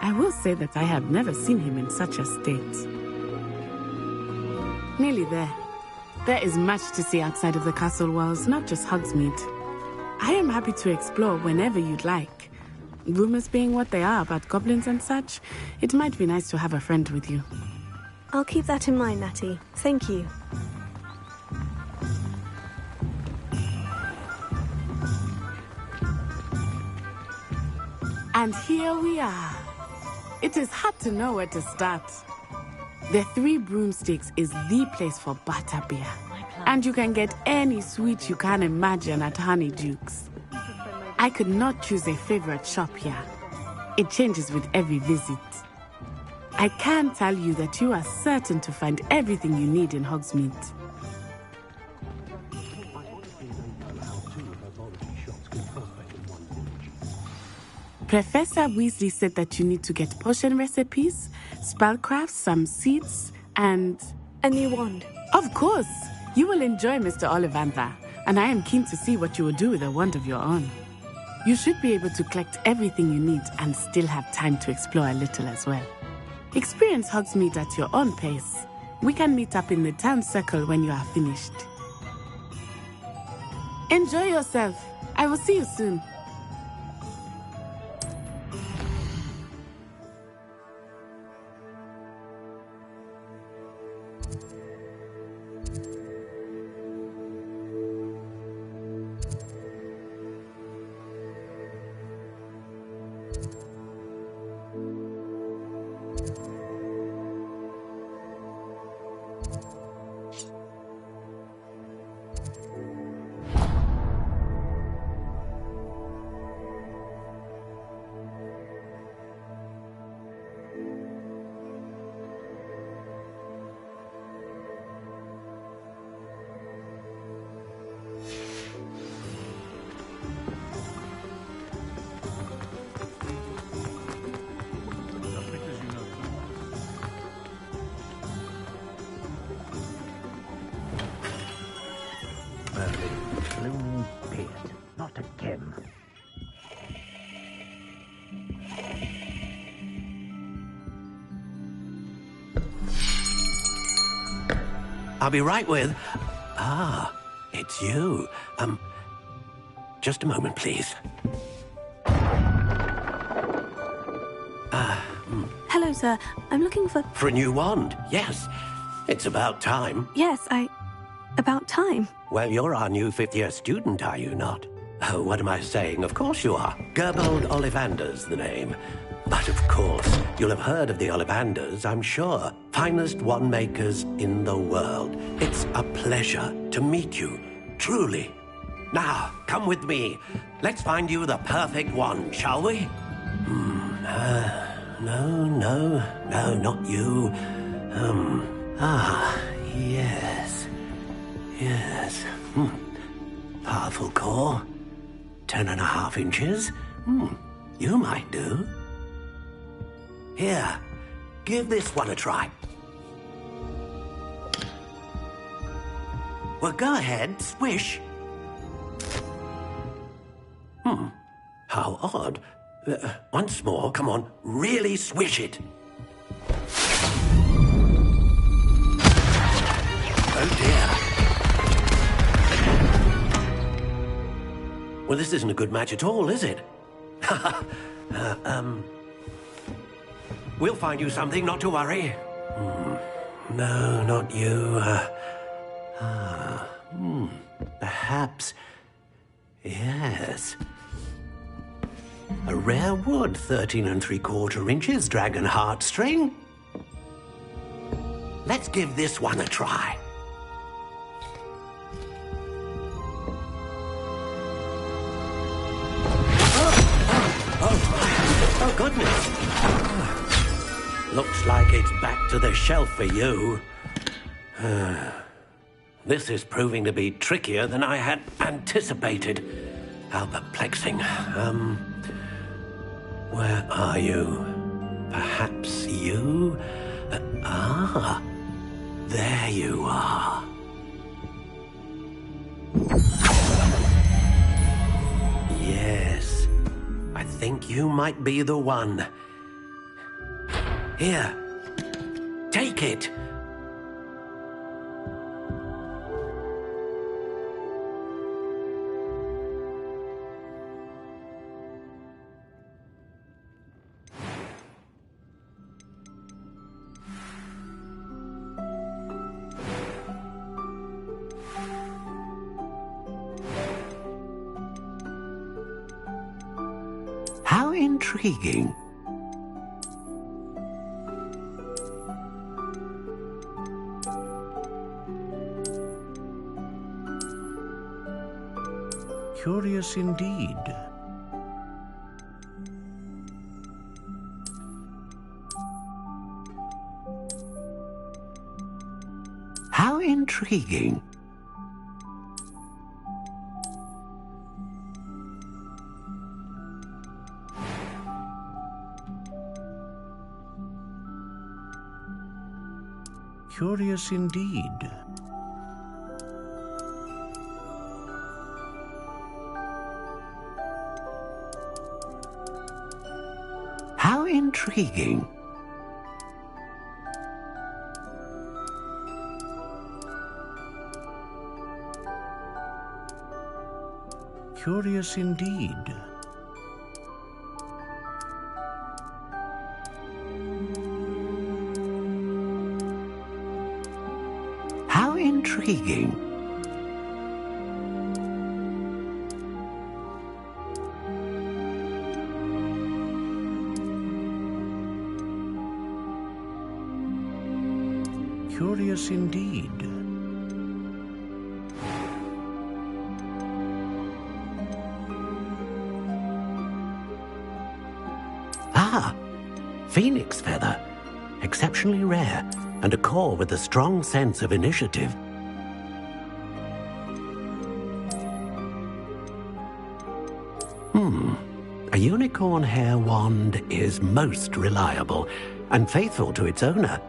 I will say that I have never seen him in such a state. Nearly there. There is much to see outside of the castle walls, not just Hogsmeade. I am happy to explore whenever you'd like. Rumors being what they are about goblins and such, it might be nice to have a friend with you. I'll keep that in mind, Natty. Thank you. And here we are. It is hard to know where to start. The Three Broomsticks is the place for butterbeer. And you can get any sweet you can imagine at Honeydukes. I could not choose a favorite shop here. It changes with every visit. I can tell you that you are certain to find everything you need in Hogsmeade. Professor Weasley said that you need to get potion recipes, spellcrafts, some seeds, and... a new wand. Of course! You will enjoy Mr. Ollivander, and I am keen to see what you will do with a wand of your own. You should be able to collect everything you need and still have time to explore a little as well. Experience Hogsmeade at your own pace. We can meet up in the town circle when you are finished. Enjoy yourself. I will see you soon. Berlin. Blue beard. Not again. I'll be right with... it's you. Just a moment, please. Hello, sir. I'm looking for... For a new wand, yes. It's about time. Yes, About time. Well, you're our new fifth-year student, are you not? Oh, what am I saying? Of course you are. Gerbold Ollivander's the name. But of course, you'll have heard of the Ollivanders, I'm sure. Finest wand makers in the world. It's a pleasure to meet you, truly. Now, come with me. Let's find you the perfect wand, shall we? No, not you. Yes. Powerful core. 10.5 inches. You might do. Here, give this one a try. Well, go ahead, swish. How odd. Once more, come on, really swish it. Oh dear. Well, this isn't a good match at all, is it? We'll find you something, not to worry. No, not you. Perhaps... Yes. A rare wood, 13 3/4 inches, dragon heartstring. Let's give this one a try. Oh, goodness. Looks like it's back to the shelf for you. This is proving to be trickier than I had anticipated. How perplexing. Where are you? Perhaps you? There you are. Yes, I think you might be the one. Here, take it. How intriguing. Curious indeed. How intriguing. Curious indeed. How intriguing. Curious indeed. How intriguing. Curious indeed. Phoenix feather. Exceptionally rare, and a core with a strong sense of initiative. A unicorn hair wand is most reliable and faithful to its owner.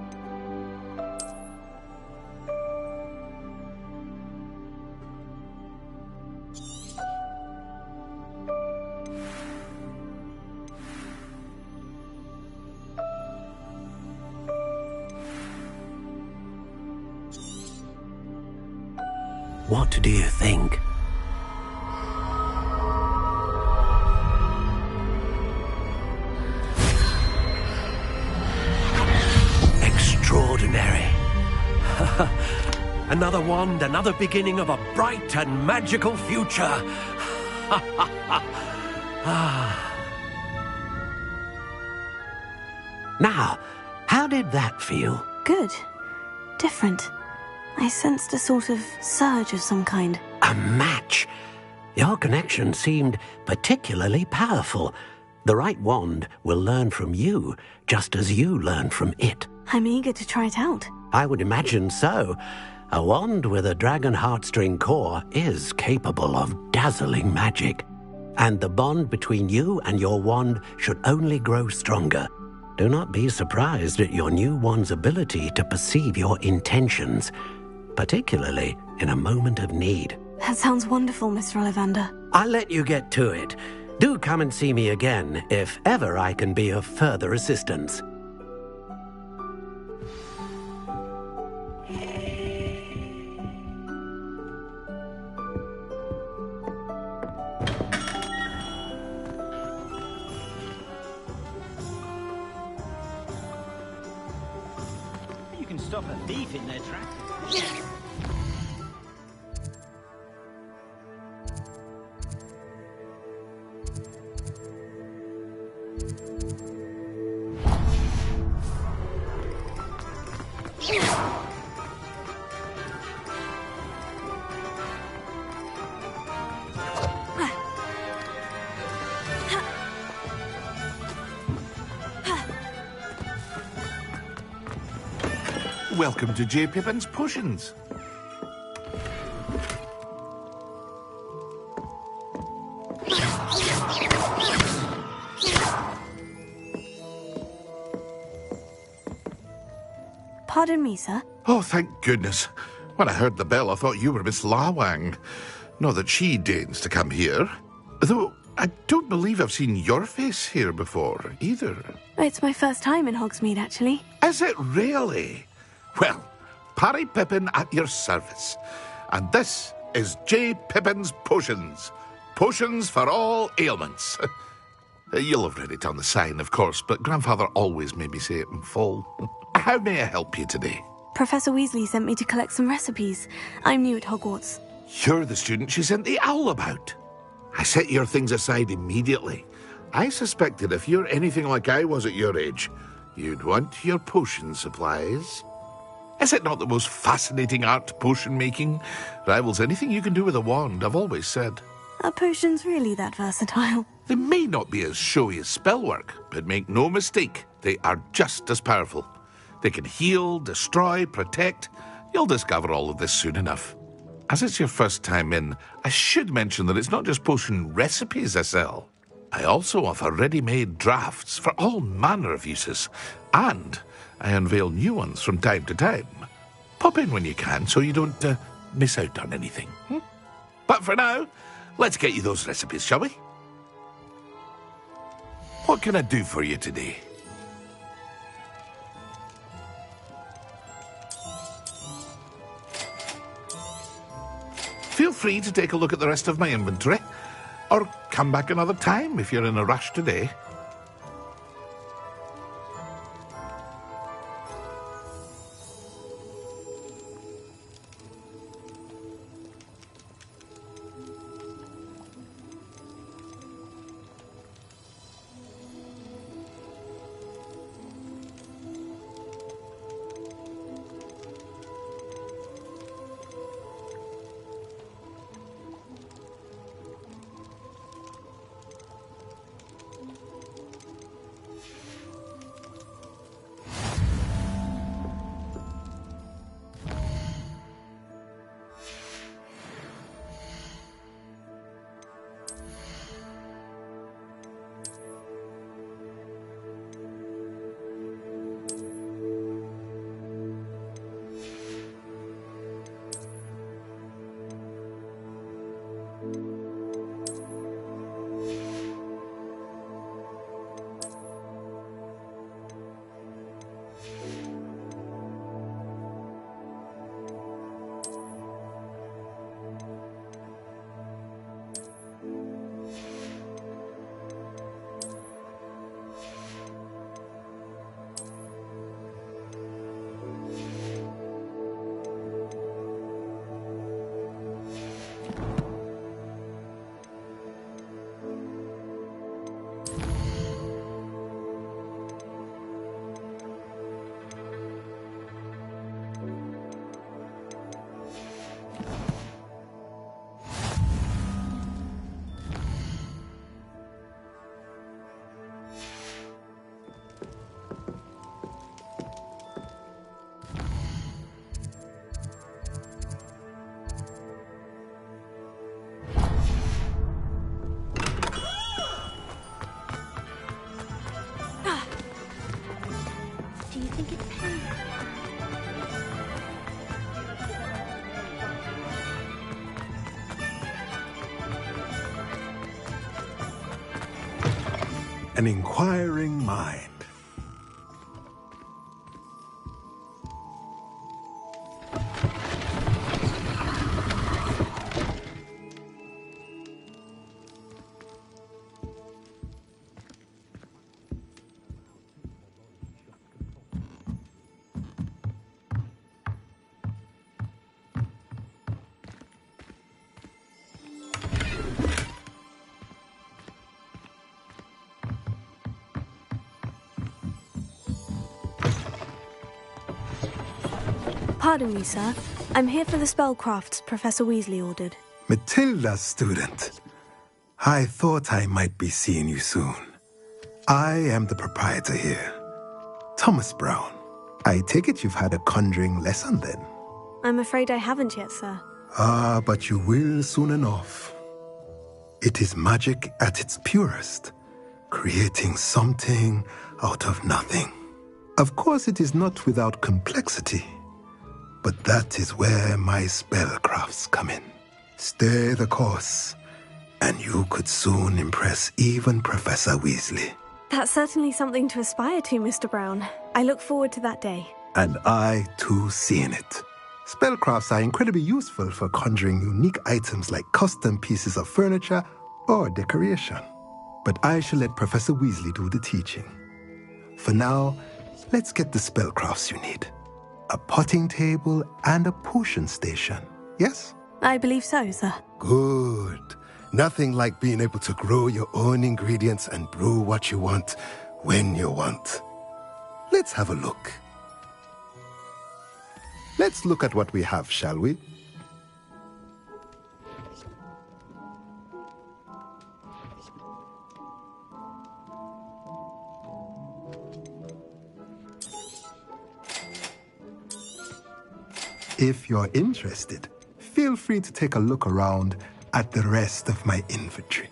What do you think? Extraordinary. Another wand, another beginning of a bright and magical future. Now, how did that feel? Good. Different. I sensed a sort of surge of some kind. A match? Your connection seemed particularly powerful. The right wand will learn from you, just as you learn from it. I'm eager to try it out. I would imagine so. A wand with a dragon heartstring core is capable of dazzling magic. And the bond between you and your wand should only grow stronger. Do not be surprised at your new wand's ability to perceive your intentions, particularly in a moment of need. That sounds wonderful, Mr. Ollivander. I'll let you get to it. Do come and see me again if ever I can be of further assistance. You can stop a thief in their tracks. Welcome to J. Pippin's Potions. Pardon me, sir. Oh, thank goodness. When I heard the bell, I thought you were Miss Lawang. Not that she deigns to come here. Though I don't believe I've seen your face here before, either. It's my first time in Hogsmeade, actually. Is it really? Well, Parry Pippin at your service. And this is J. Pippin's Potions. Potions for all ailments. You'll have read it on the sign, of course, but Grandfather always made me say it in full. How may I help you today? Professor Weasley sent me to collect some recipes. I'm new at Hogwarts. You're the student she sent the owl about. I set your things aside immediately. I suspected if you're anything like I was at your age, you'd want your potion supplies. Is it not the most fascinating art, potion making? Rivals anything you can do with a wand, I've always said. Are potions really that versatile? They may not be as showy as spellwork, but make no mistake, they are just as powerful. They can heal, destroy, protect. You'll discover all of this soon enough. As it's your first time in, I should mention that it's not just potion recipes I sell. I also offer ready-made drafts for all manner of uses, and I unveil new ones from time to time. Pop in when you can so you don't miss out on anything. But for now, let's get you those recipes, shall we? What can I do for you today? Feel free to take a look at the rest of my inventory, or come back another time if you're in a rush today. an inquiring mind. Pardon me, sir. I'm here for the spellcrafts Professor Weasley ordered. Matilda's student. I thought I might be seeing you soon. I am the proprietor here, Thomas Brown. I take it you've had a conjuring lesson then? I'm afraid I haven't yet, sir. Ah, but you will soon enough. It is magic at its purest, creating something out of nothing. Of course, it is not without complexity. But that is where my spellcrafts come in. Stay the course, and you could soon impress even Professor Weasley. That's certainly something to aspire to, Mr. Brown. I look forward to that day. And I, too, seeing it. Spellcrafts are incredibly useful for conjuring unique items like custom pieces of furniture or decoration. But I shall let Professor Weasley do the teaching. For now, let's get the spellcrafts you need. A potting table and a potion station, yes? I believe so, sir. Good. Nothing like being able to grow your own ingredients and brew what you want when you want. Let's have a look. Let's look at what we have, shall we? If you're interested, feel free to take a look around at the rest of my inventory.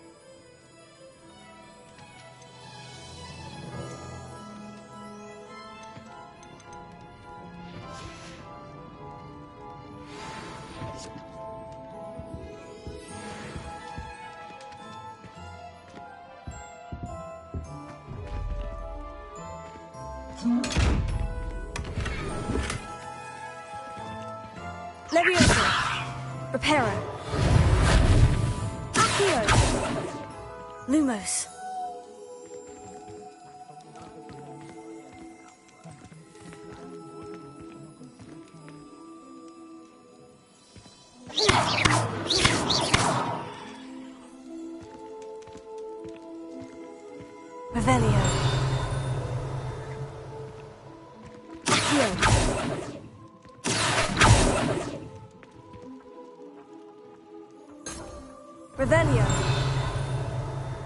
LevioSA. Reparo. Accio. Lumos. Revelio. Accio. Revelio.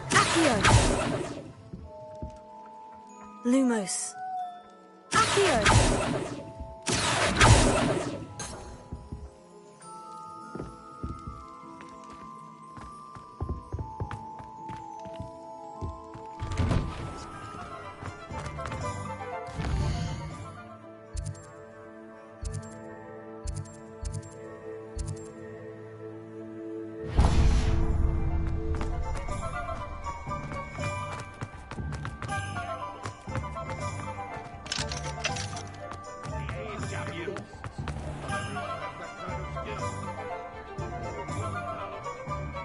Accio. Lumos. Accio.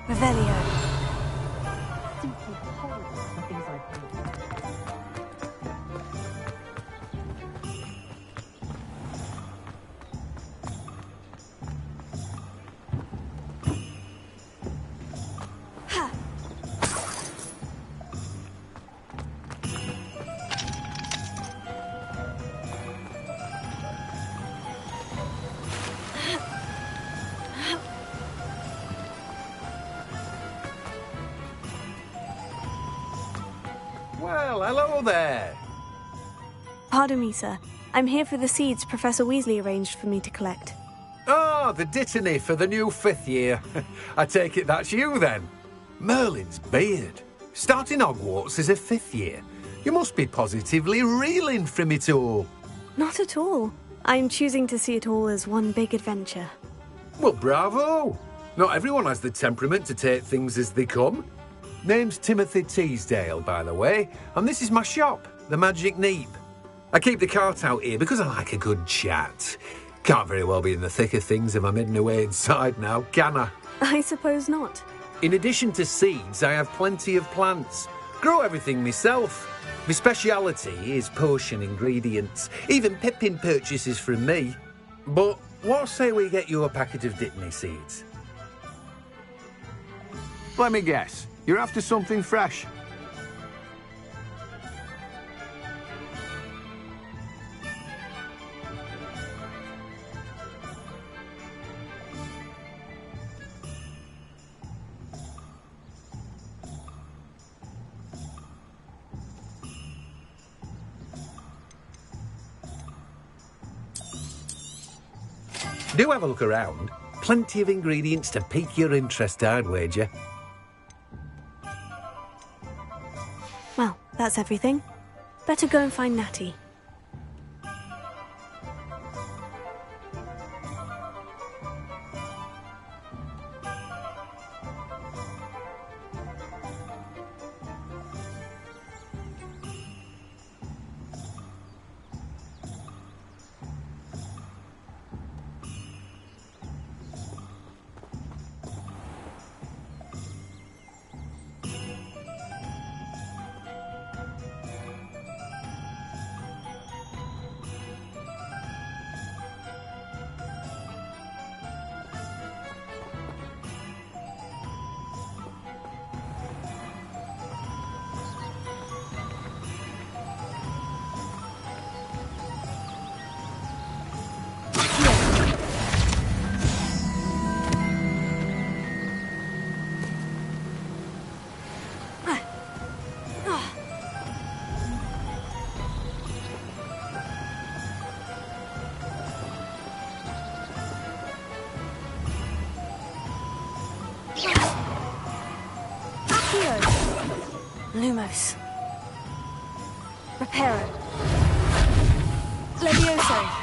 Revelio. Simply horrible, the things I've Well, hello there. Pardon me, sir. I'm here for the seeds Professor Weasley arranged for me to collect. Oh, the dittany for the new 5th year. I take it that's you, then. Merlin's beard. Starting HogWarts as a 5th year. You must be positively reeling from it all. Not at all. I'm choosing to see it all as one big adventure. Well, bravo. Not everyone has the temperament to take things as they come. Name's Timothy Teasdale, by the way, and this is my shop, the Magic Neep. I keep the cart out here because I like a good chat. Can't very well be in the thick of things if I'm hidden away inside now, can I? I suppose not. In addition to seeds, I have plenty of plants. Grow everything myself. My speciality is potion ingredients. Even Pippin purchases from me. But what say we get you a packet of Dittany seeds? Let me guess. You're after something fresh. Do have a look around. Plenty of ingredients to pique your interest, I'd wager. Well, that's everything. Better go and find Natty. Lumos. Reparo. LevioSA.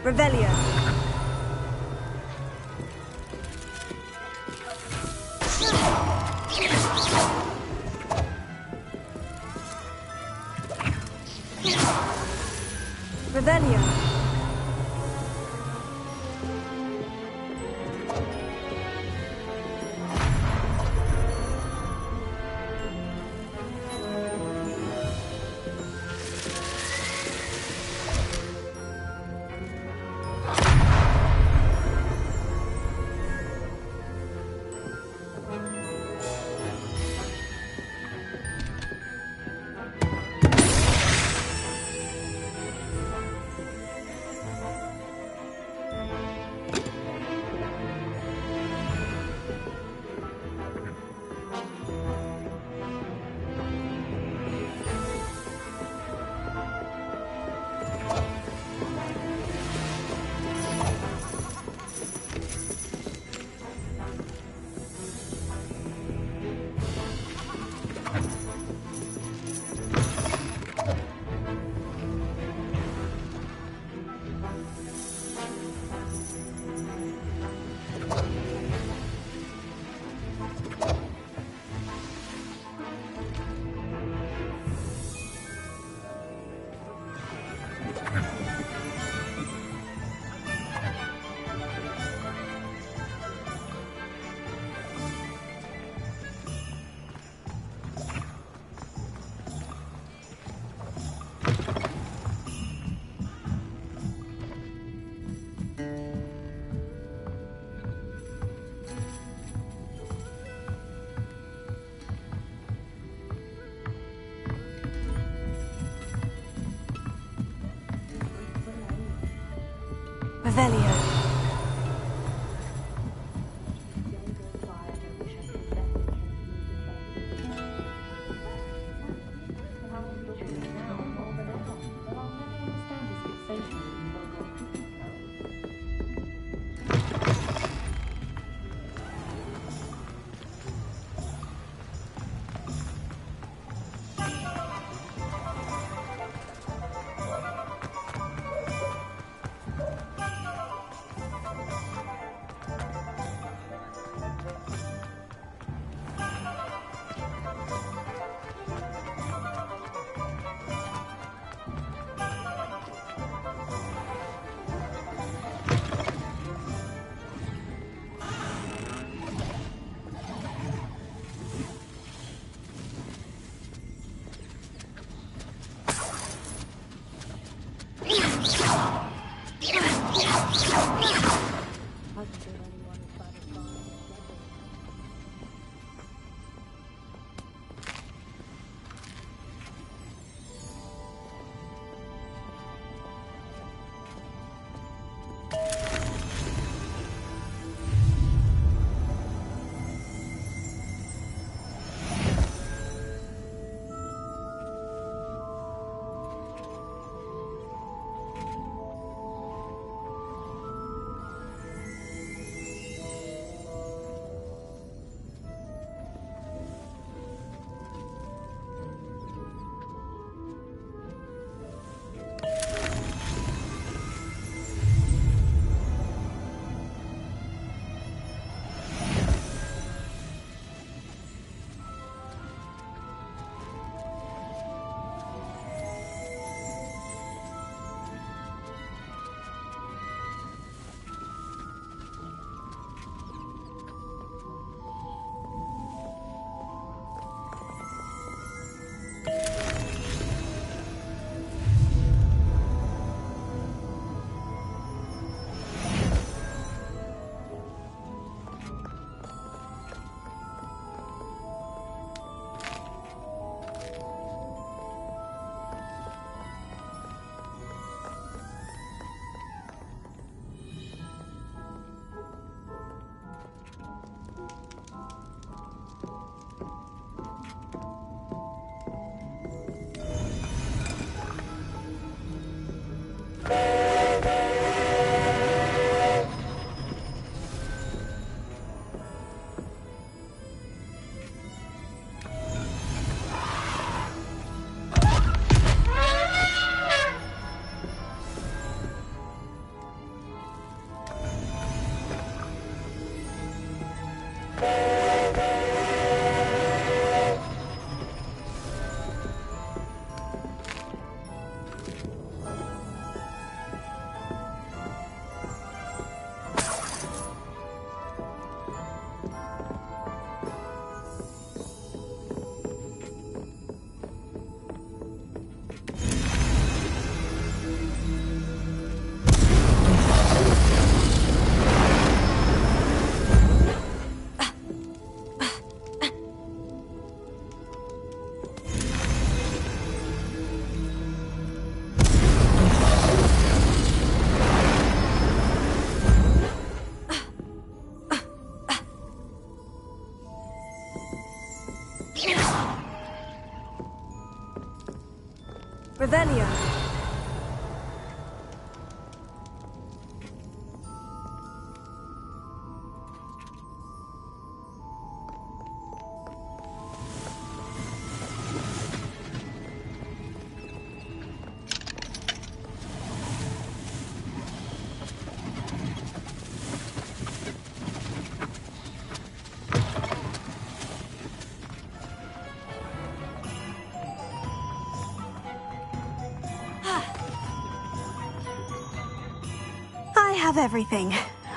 Revelio. Revelio. Revelio. Revelio. I have everything.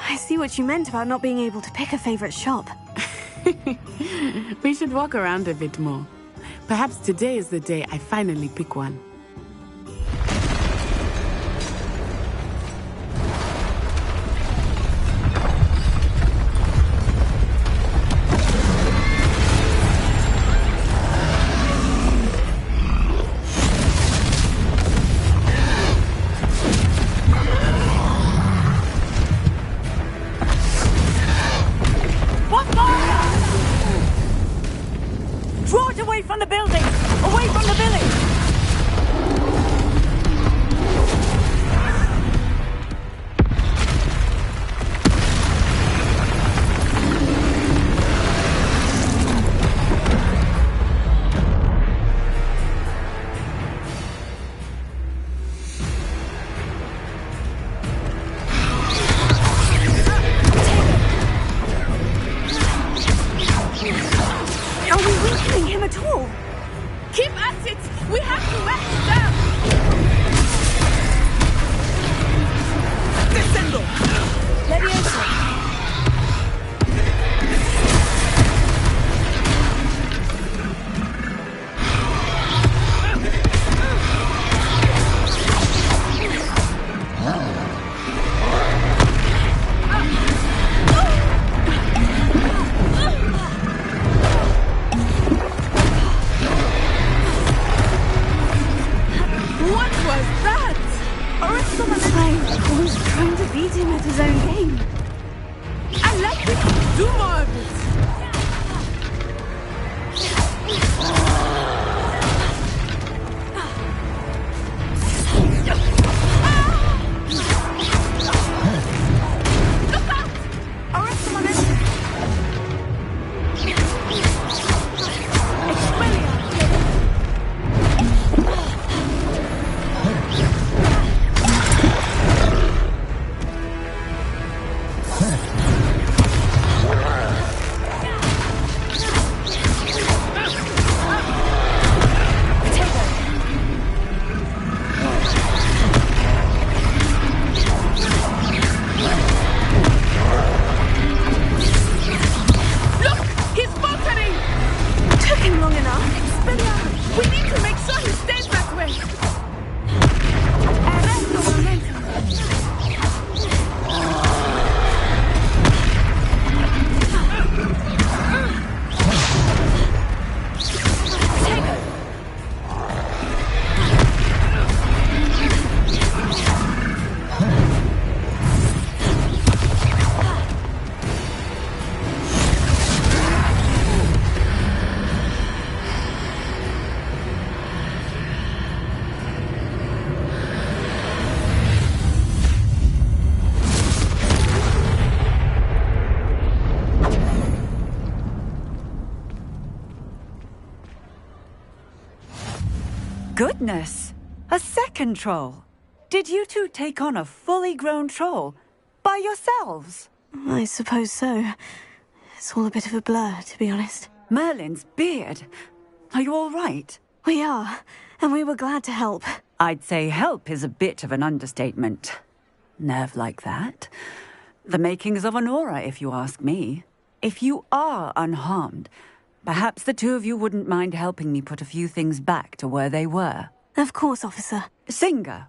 I see what you meant about not being able to pick a favorite shop. We should walk around a bit more. Perhaps today is the day I finally pick one. Draw it away from the building! Away from the village! Are we weakening him at all? Keep at it! We have to wear him down! Descendo! LevioSA. What was that? I was trying to beat him at his own game. I like it! Do more of it! Look out! Arrest the momentum! Look! He's faltering! Took him long enough. We need to make sure he stays that way! Goodness! A second troll! Did you two take on a fully grown troll? By yourselves? I suppose so. It's all a bit of a blur, to be honest. Merlin's beard! Are you all right? We are, and we were glad to help. I'd say help is a bit of an understatement. Nerve like that. The makings of an aura, if you ask me. If you are unharmed, perhaps the two of you wouldn't mind helping me put a few things back to where they were. Of course, officer. Singer.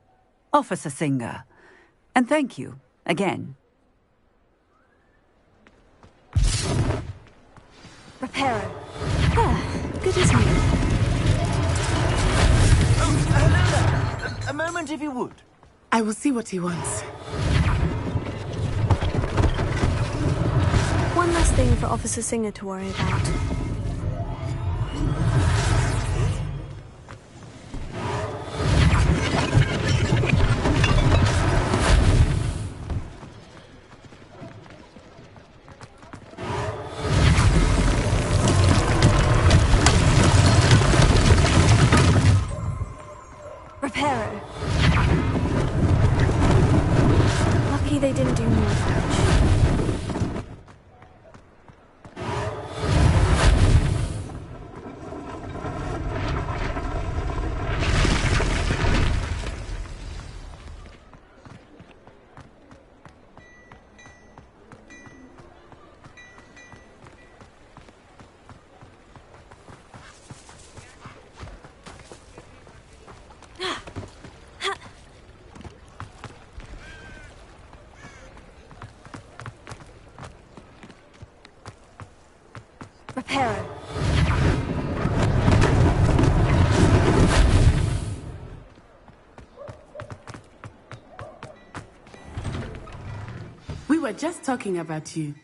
Officer Singer. And thank you, again. Reparo. Ah, good as new. Hello there. A moment if you would. I will see what he wants. One last thing for Officer Singer to worry about. Hero. We were just talking about you.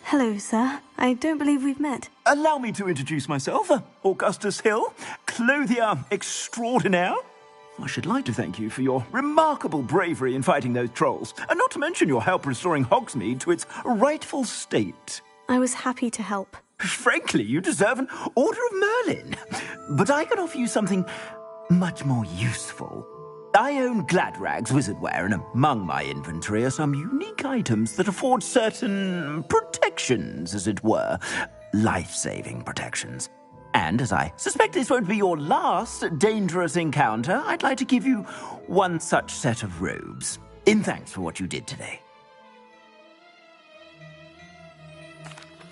Hello, sir. I don't believe we've met. Allow me to introduce myself, Augustus Hill, clothier extraordinaire. I should like to thank you for your remarkable bravery in fighting those trolls, and not to mention your help restoring Hogsmeade to its rightful state. I was happy to help. Frankly, you deserve an Order of Merlin. But I can offer you something much more useful. I own Gladrag's wizardware, and among my inventory are some unique items that afford certain protections, as it were. Life-saving protections. And as I suspect this won't be your last dangerous encounter, I'd like to give you one such set of robes, in thanks for what you did today.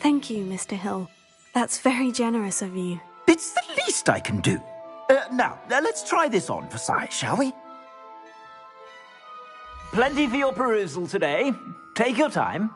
Thank you, Mr. Hill. That's very generous of you. It's the least I can do. Now, let's try this on for size, shall we? Plenty for your perusal today. Take your time.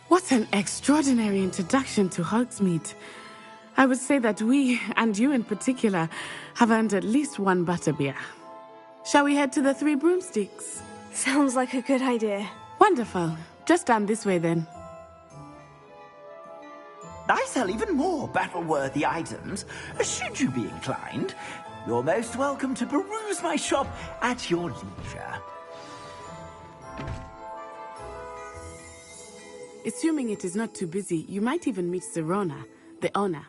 What an extraordinary introduction to Hogsmeade. I would say that we, and you in particular, have earned at least one butterbeer. Shall we head to the Three Broomsticks? Sounds like a good idea. Wonderful. Just down this way then. I sell even more battle-worthy items. Should you be inclined, you're most welcome to peruse my shop at your leisure. Assuming it is not too busy, you might even meet Serona, the owner.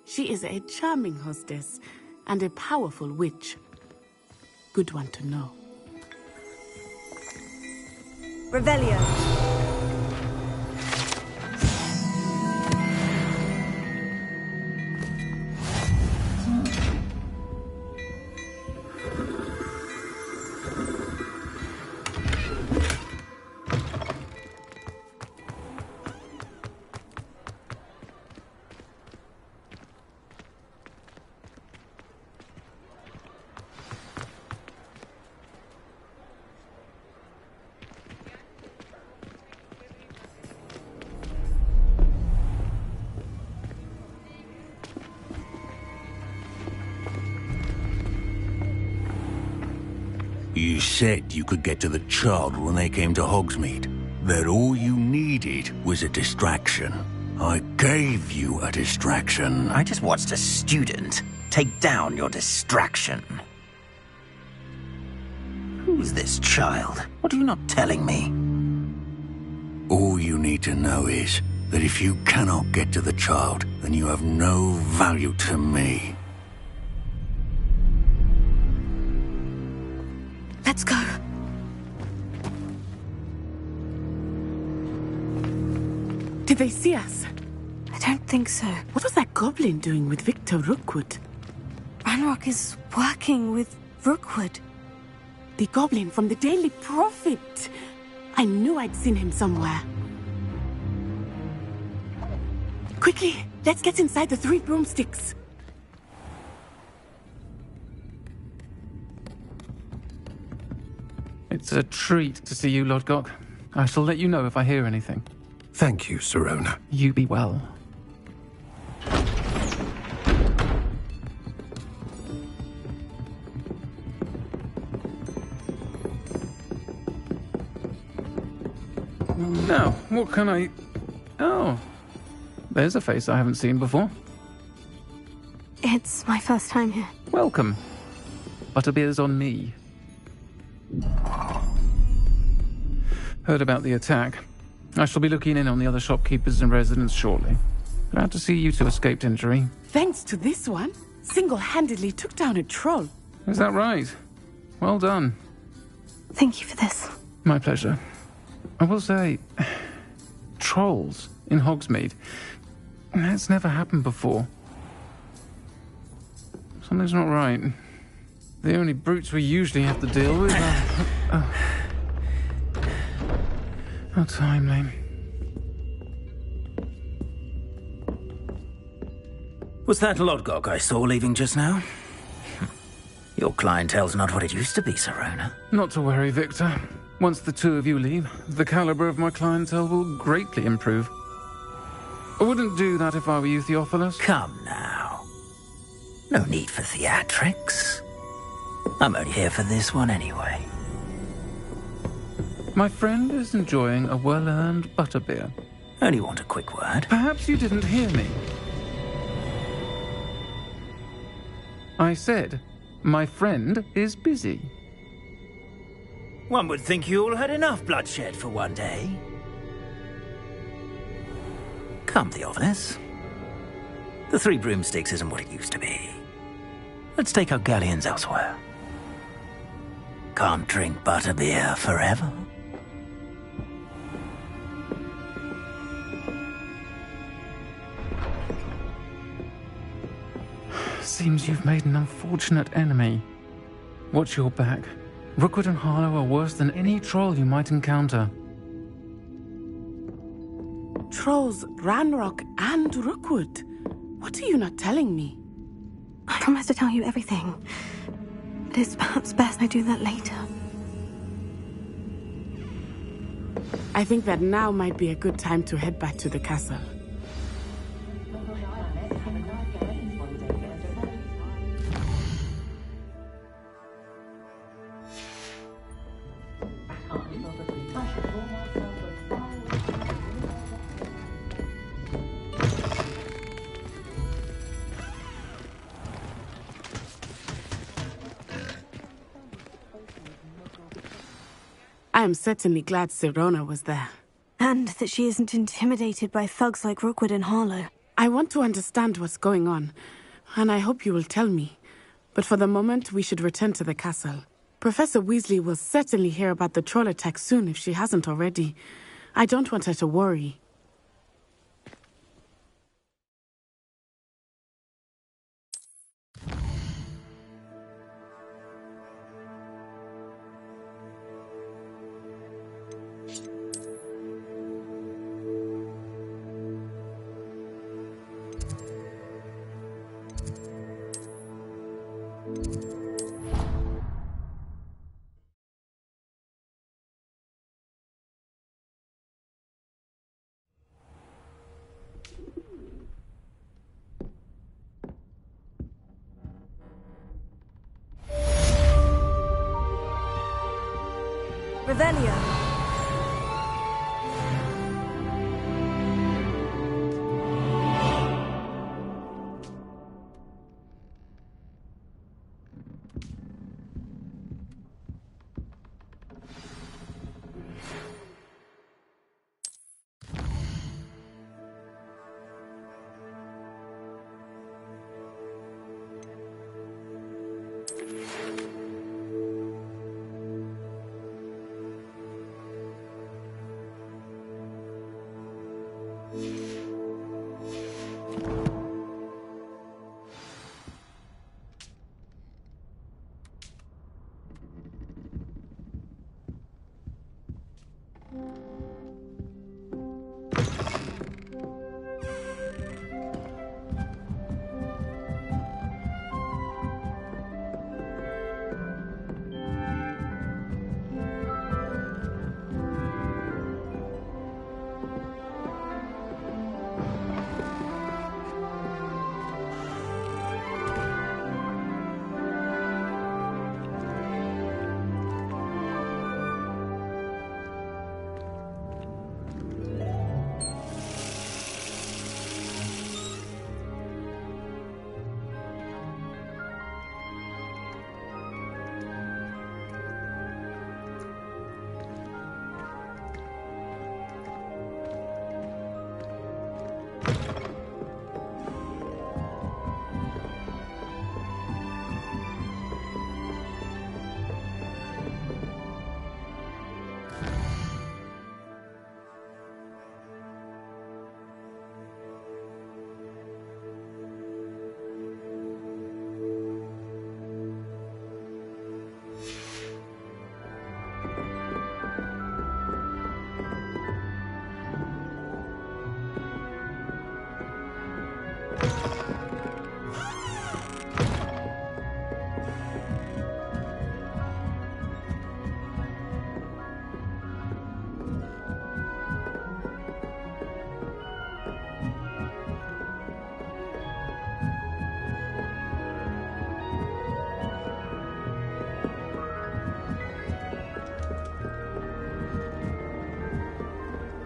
She is a charming hostess and a powerful witch. Good one to know. Revelio. You said you could get to the child when they came to Hogsmeade. That all you needed was a distraction. I gave you a distraction. I just watched a student take down your distraction. Who's this child? What are you not telling me? All you need to know is that if you cannot get to the child, then you have no value to me. Let's go. Did they see us? I don't think so. What was that goblin doing with Victor Rookwood? Ranrock is working with Rookwood. The goblin from the Daily Prophet. I knew I'd seen him somewhere. Quickly, let's get inside the Three Broomsticks. It's a treat to see you, Lord Gok. I shall let you know if I hear anything. Thank you, Serona. You be well. Now, what can I... Oh, there's a face I haven't seen before. It's my first time here. Welcome. Butterbeer's on me. Heard about the attack. I shall be looking in on the other shopkeepers and residents shortly. Glad to see you two escaped injury. Thanks to this one, single-handedly took down a troll. Is that right? Well done. Thank you for this. My pleasure. I will say, trolls in Hogsmeade. That's never happened before. Something's not right. The only brutes we usually have to deal with are... How timely. Was that Lodgok I saw leaving just now? Your clientele's not what it used to be, Serona. Not to worry, Victor. Once the two of you leave, the caliber of my clientele will greatly improve. I wouldn't do that if I were you, Theophilus. Come now. No need for theatrics. I'm only here for this one anyway. My friend is enjoying a well-earned butterbeer. Only want a quick word. Perhaps you didn't hear me. I said, my friend is busy. One would think you all had enough bloodshed for one day. Come, Theophilus. The Three Broomsticks isn't what it used to be. Let's take our galleons elsewhere. Can't drink butterbeer forever. Seems you've made an unfortunate enemy. Watch your back. Rookwood and Harlow are worse than any troll you might encounter. Trolls, Ranrock, and Rookwood. What are you not telling me? I promise to tell you everything. But it's perhaps best I do that later. I think that now might be a good time to head back to the castle. I am certainly glad Serona was there. And that she isn't intimidated by thugs like Rookwood and Harlow. I want to understand what's going on, and I hope you will tell me. But for the moment, we should return to the castle. Professor Weasley will certainly hear about the troll attack soon if she hasn't already. I don't want her to worry. Revelio.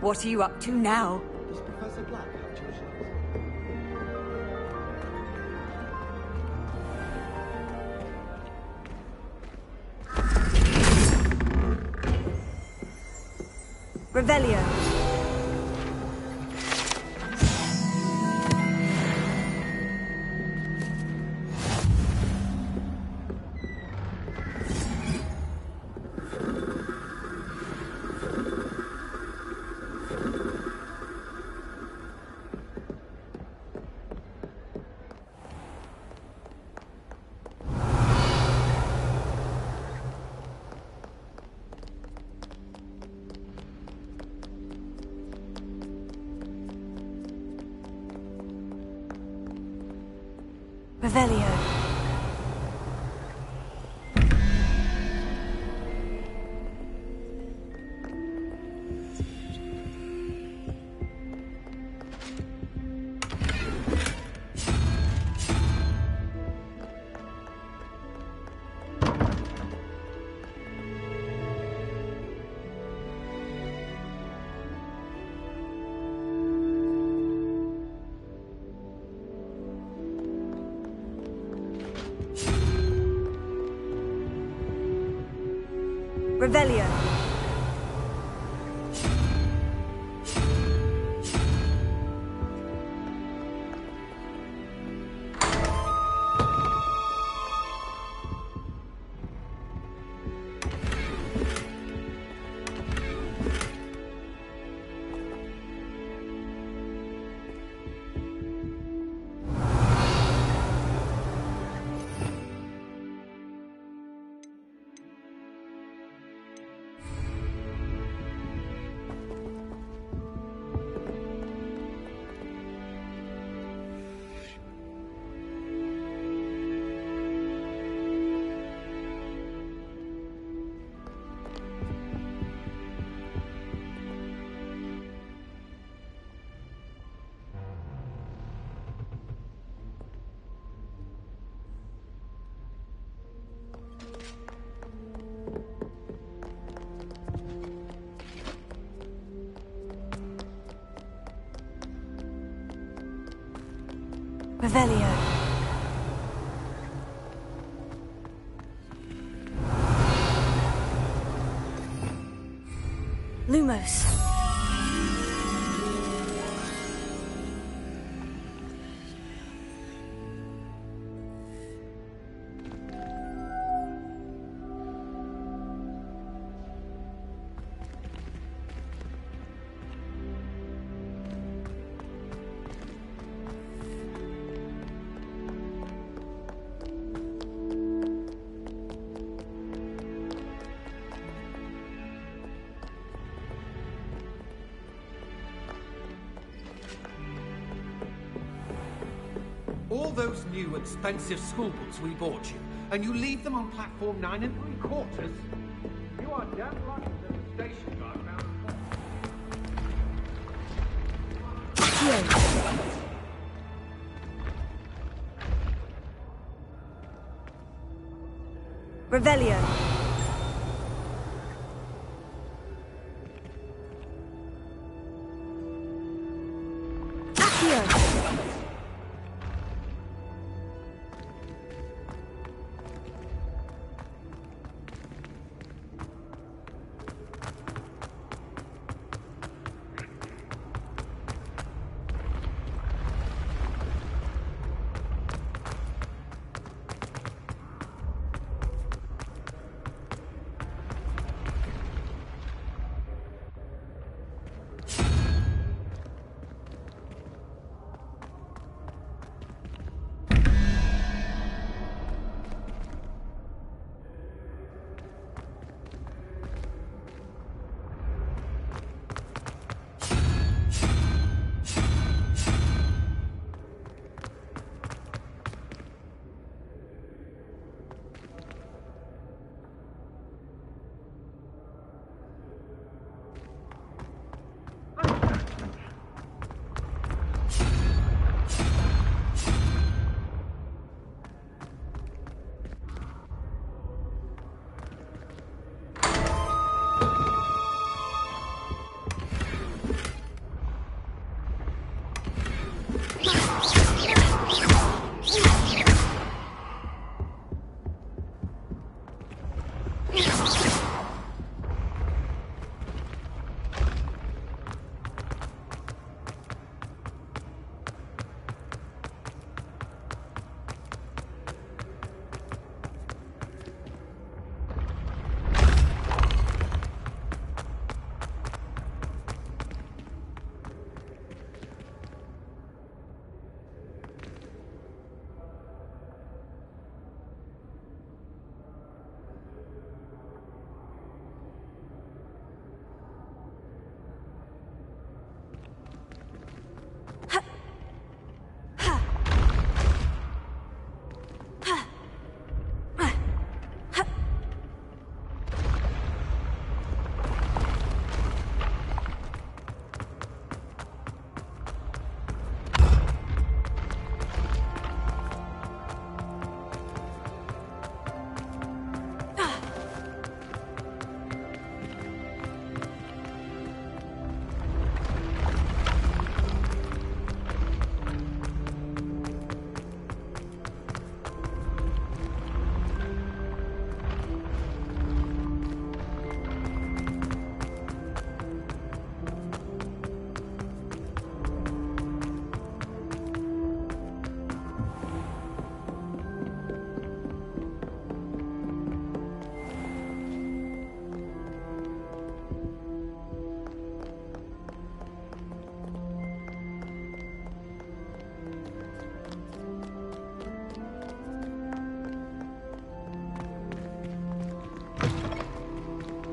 What are you up to now? Does Professor Black have tuition? Revelio. Revelio. Revelio. Revelio. Lumos. All those new expensive school books we bought you, and you leave them on platform 9 3/4? You are damn lucky that the station guard found Revelio.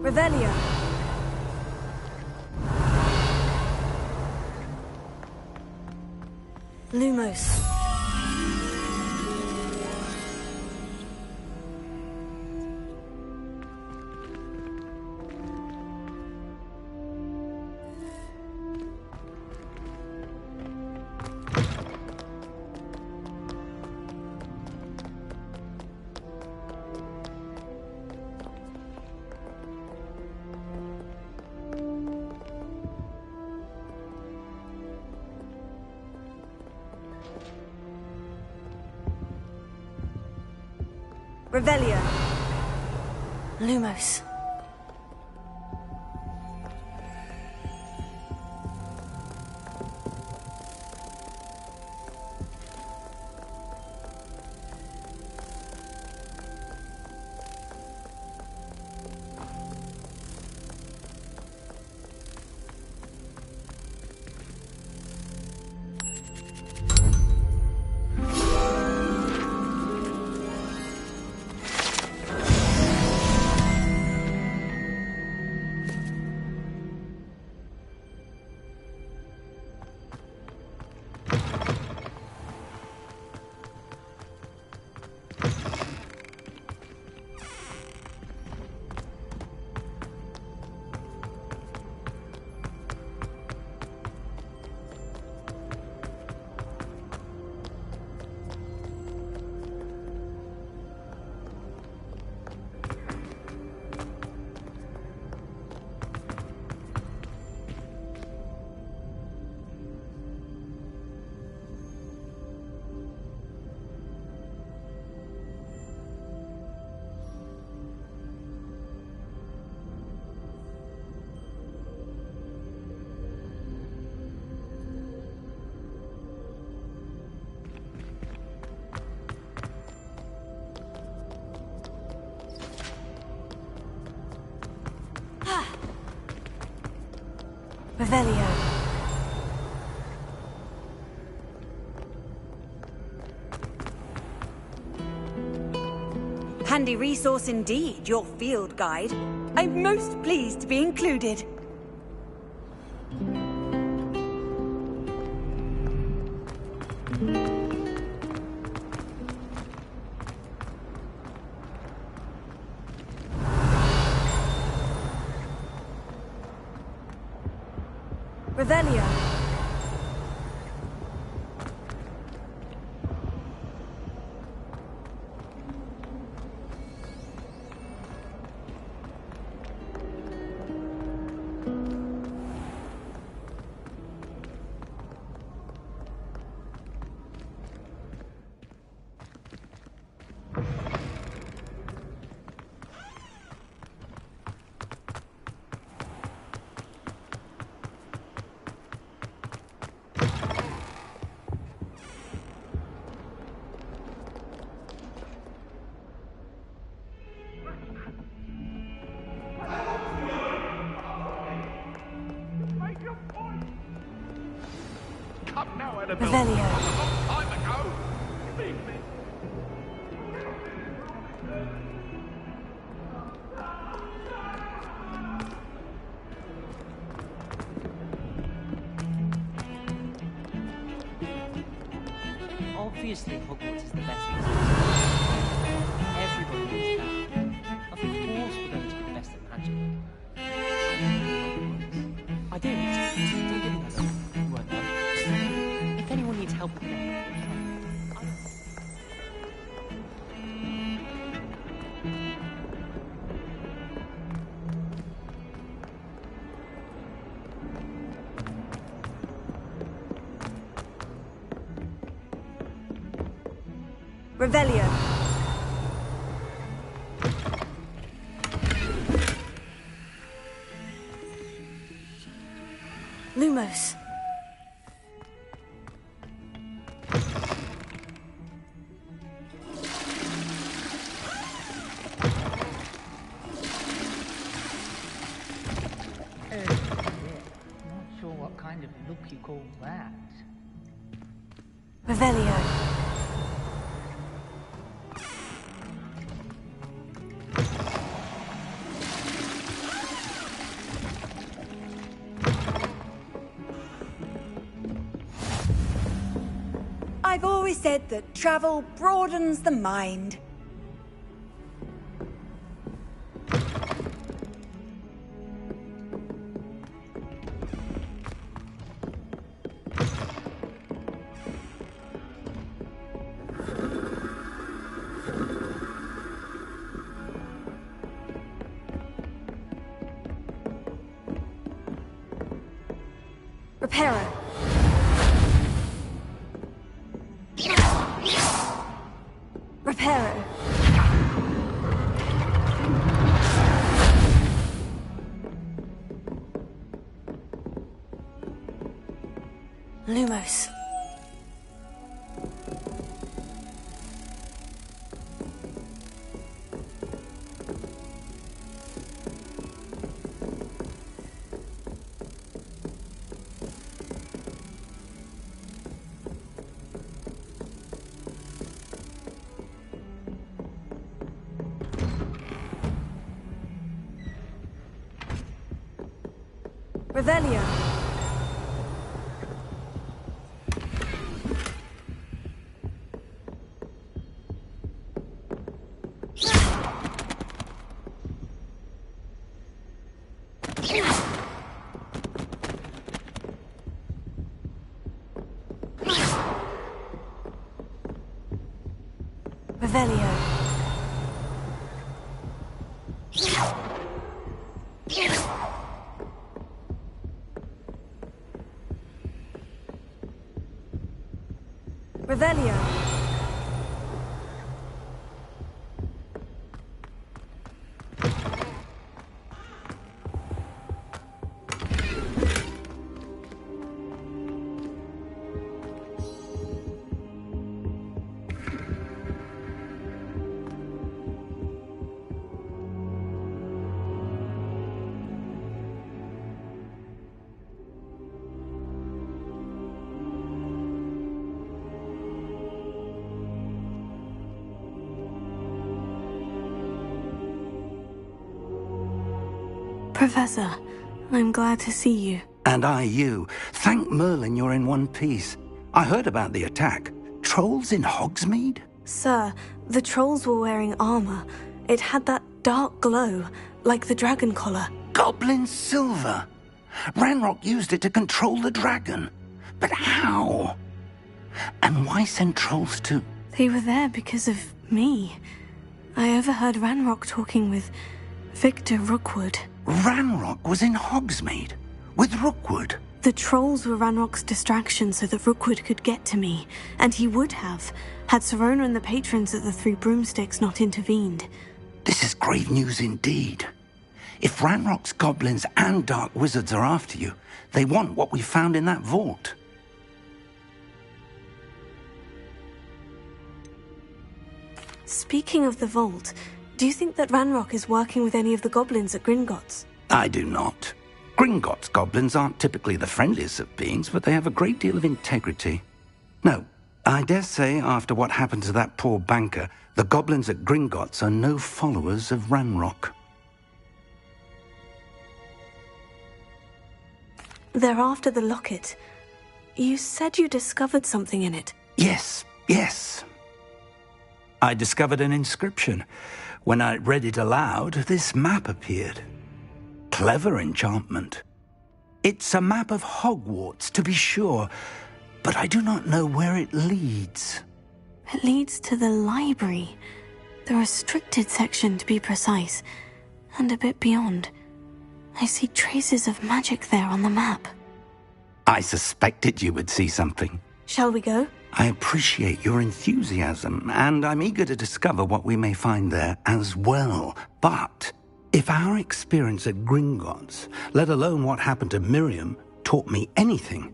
Revelio. Lumos. Revelio. Lumos. Revelio. Handy resource indeed, your field guide. I'm most pleased to be included. Revelio. Revelio. Obviously, HogWarts is the best place. Everybody knows that. Of course we're going to be the best at magic. I did. Don't get me that. You weren't there. If anyone needs help with anything, Revelio. Lumos. not sure what kind of look you call that. Revelio. always said that travel broadens the mind. Repairer. Repairer. Lumos. Revelio. Revelio. Revelio. Professor, I'm glad to see you. And I you. Thank Merlin you're in one piece. I heard about the attack. Trolls in Hogsmeade? Sir, the trolls were wearing armor. It had that dark glow, like the dragon collar. Goblin silver. Ranrock used it to control the dragon. But how? And why send trolls to... They were there because of me. I overheard Ranrock talking with Victor Rookwood. Ranrock was in Hogsmeade? With Rookwood? The trolls were Ranrock's distraction so that Rookwood could get to me. And he would have, had Serona and the patrons at the Three Broomsticks not intervened. This is grave news indeed. If Ranrock's goblins and dark wizards are after you, they want what we found in that vault. Speaking of the vault, do you think that Ranrock is working with any of the goblins at Gringotts? I do not. Gringotts goblins aren't typically the friendliest of beings, but they have a great deal of integrity. No, I dare say after what happened to that poor banker, the goblins at Gringotts are no followers of Ranrock. They're after the locket. You said you discovered something in it. Yes. I discovered an inscription. When I read it aloud, this map appeared. Clever enchantment. It's a map of HogWarts, to be sure, but I do not know where it leads. It leads to the library. The restricted section, to be precise, and a bit beyond. I see traces of magic there on the map. I suspected you would see something. Shall we go? I appreciate your enthusiasm, and I'm eager to discover what we may find there as well. But if our experience at Gringotts, let alone what happened to Miriam, taught me anything,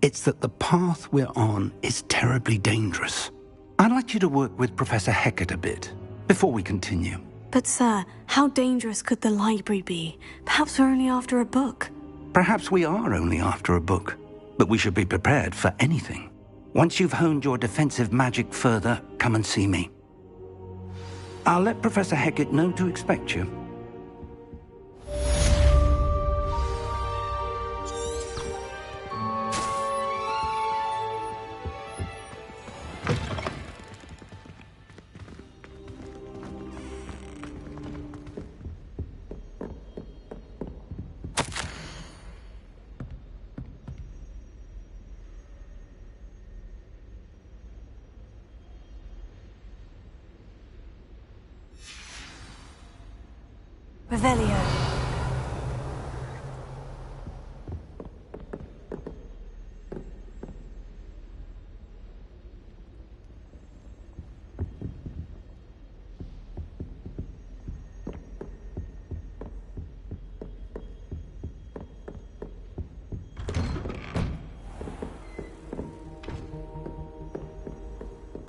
it's that the path we're on is terribly dangerous. I'd like you to work with Professor Hecat a bit before we continue. But sir, how dangerous could the library be? Perhaps we're only after a book. Perhaps we are only after a book, but we should be prepared for anything. Once you've honed your defensive magic further, come and see me. I'll let Professor Hecat know to expect you. Revelio.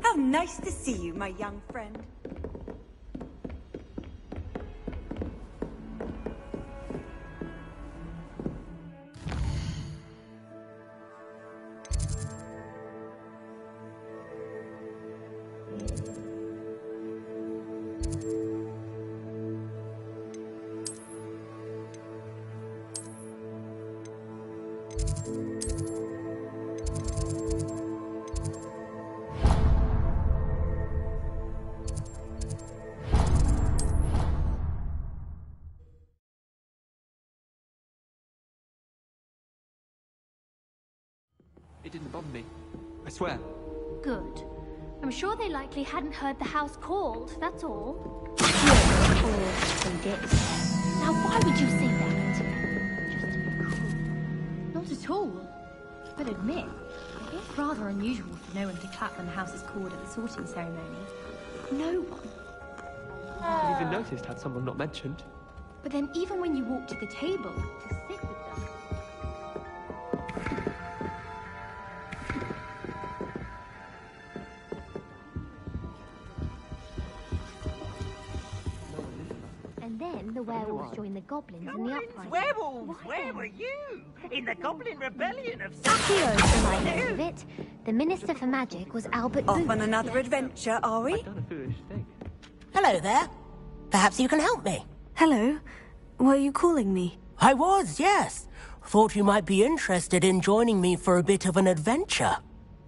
How nice to see you, my young friend. It didn't bother me. I swear. Good. I'm sure they likely hadn't heard the house called, that's all. Or they did. Now why would you say that? Just to be cruel. Not at all. But admit, it is rather unusual for no one to clap when the house is called at the sorting ceremony. No one. I didn't even notice had someone not mentioned. But then even when you walk to the table to sit with them, and then the werewolves join the goblins in the uprising. Werewolves! Where were you? In the Goblin Rebellion of Heroes reminded of it. The Minister for Magic was Albert Off Booth. on another adventure, are we? Hello there. Perhaps you can help me. Hello. Were you calling me? I was, yes. Thought you might be interested in joining me for a bit of an adventure.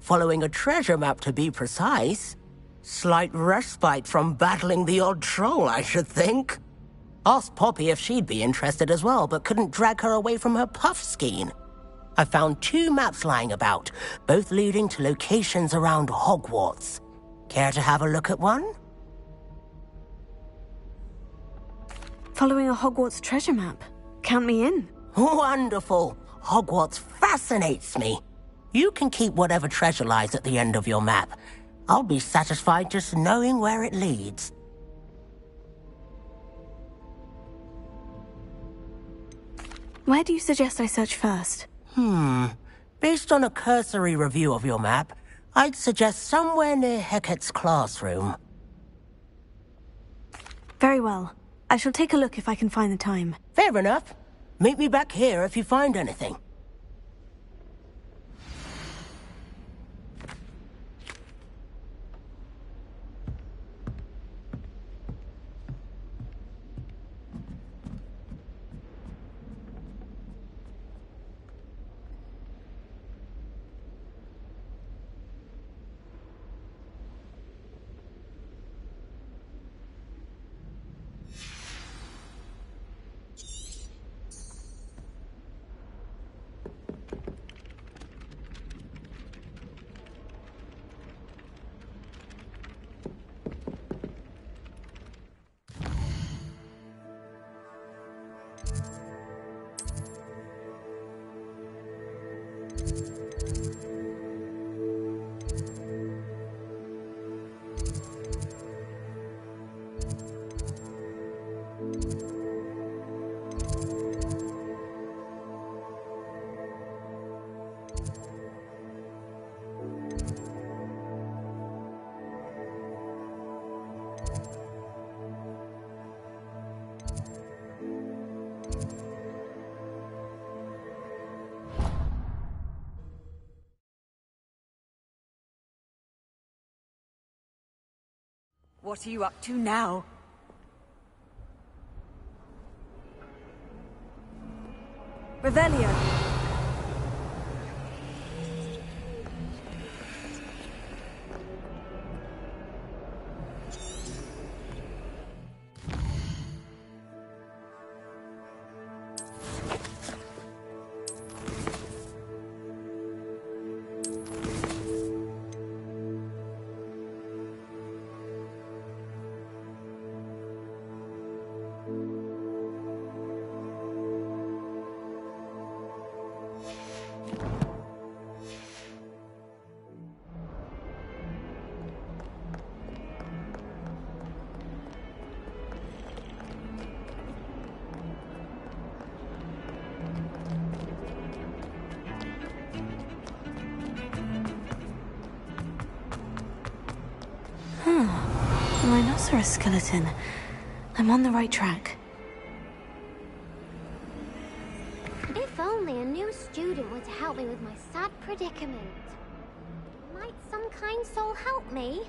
Following a treasure map, to be precise. Slight respite from battling the odd troll, I should think. Asked Poppy if she'd be interested as well, but couldn't drag her away from her puff skein. I found 2 maps lying about, both leading to locations around HogWarts. Care to have a look at one? Following a Hogwarts treasure map. Count me in. Wonderful. Hogwarts fascinates me. You can keep whatever treasure lies at the end of your map. I'll be satisfied just knowing where it leads. Where do you suggest I search first? Based on a cursory review of your map, I'd suggest somewhere near Hecate's classroom. Very well. I shall take a look if I can find the time. Fair enough. Meet me back here if you find anything. What are you up to now? Revelio. Rhinoceros skeleton. I'm on the right track. If only a new student were to help me with my sad predicament. Might some kind soul help me?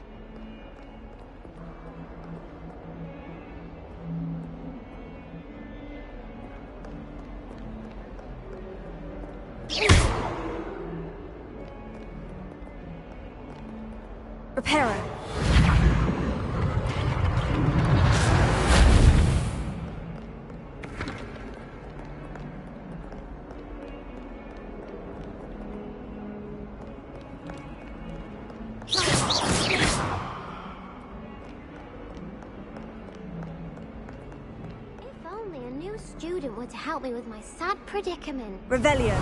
Reparo. If only a new student were to help me with my sad predicament. Revelio.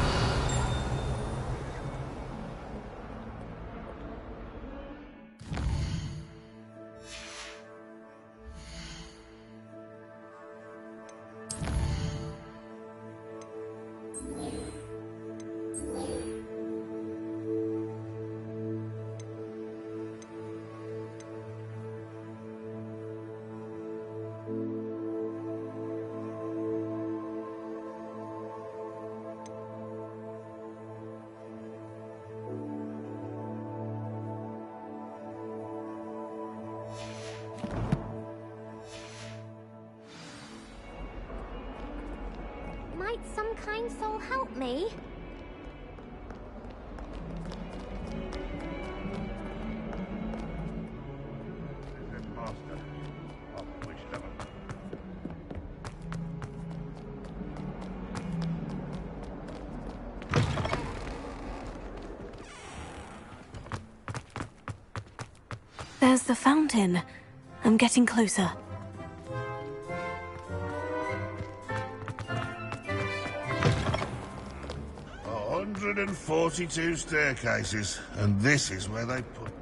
Might some kind soul help me? There's the fountain. I'm getting closer. 142 staircases, and this is where they put me.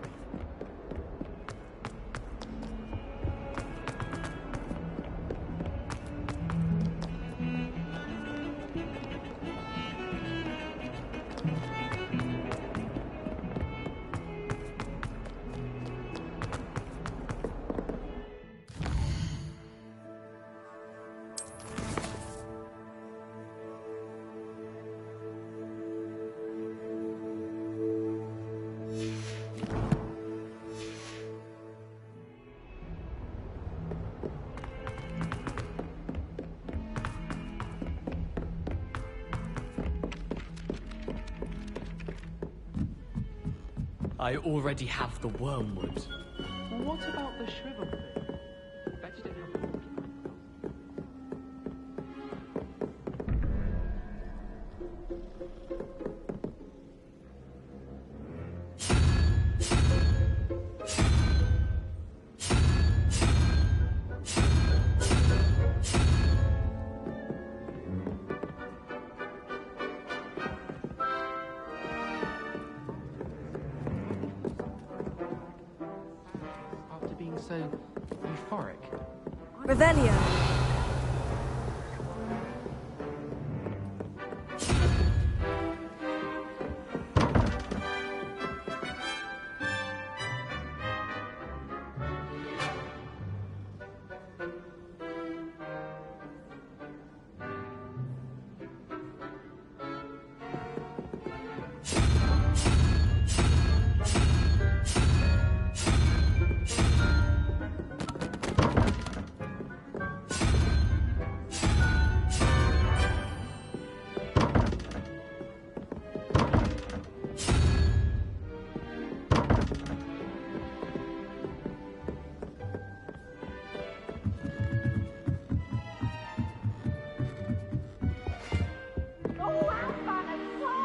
I already have the wormwood. What about the shrivel thing? Bet you didn't have the monkey. So euphoric. Revelio.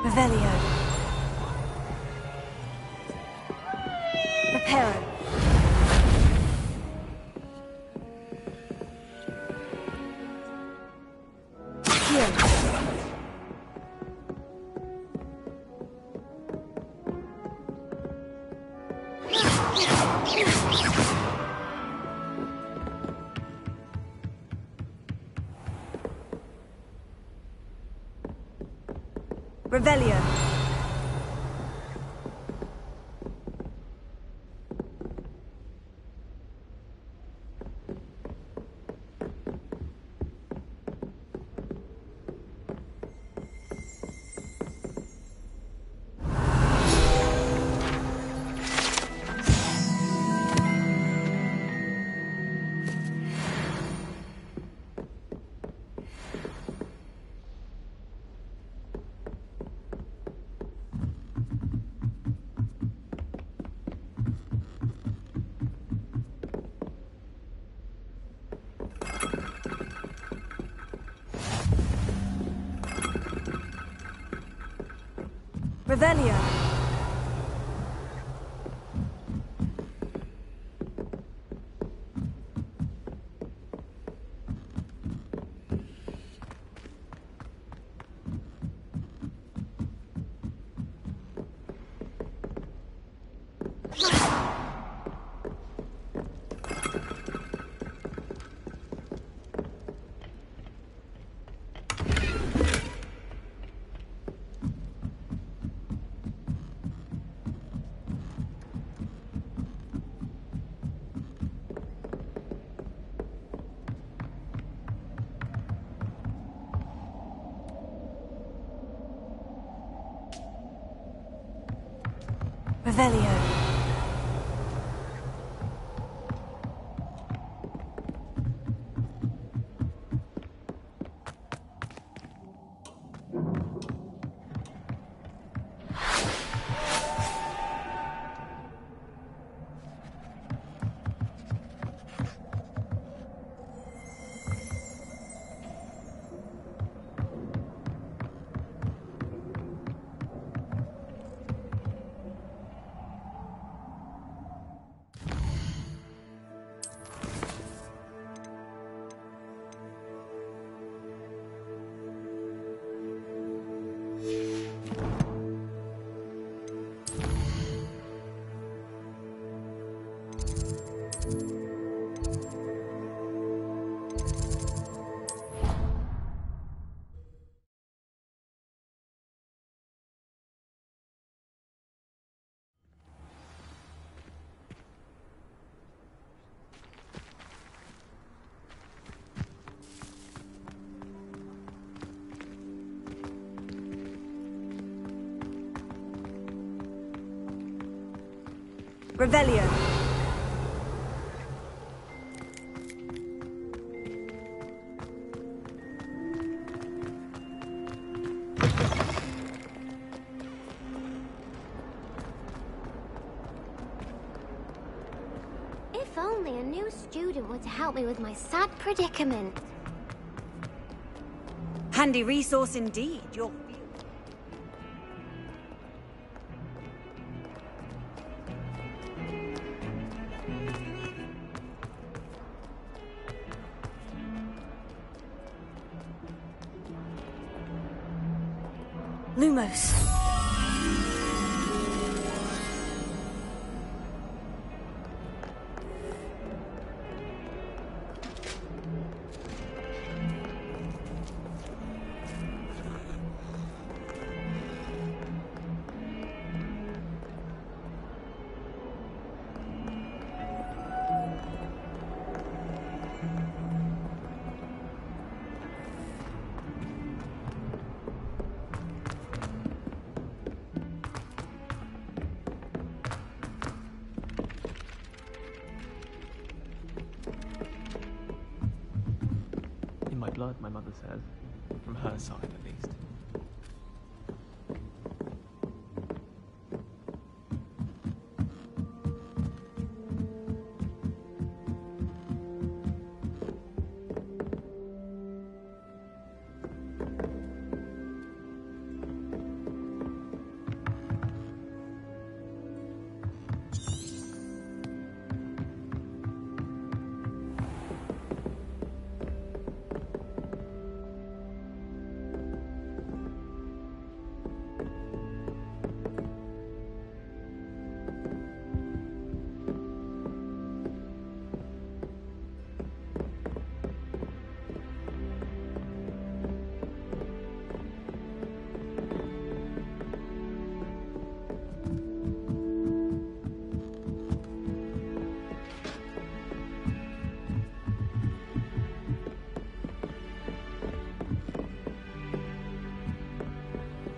Revelio. Reparo. Revelio. Revelio. Revelio. Revelio. If only a new student were to help me with my sad predicament. Handy resource indeed, your field. Lumos. My blood, my mother says. From her side, at least.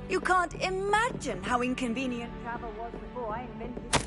You can't imagine how inconvenient travel was before I invented it.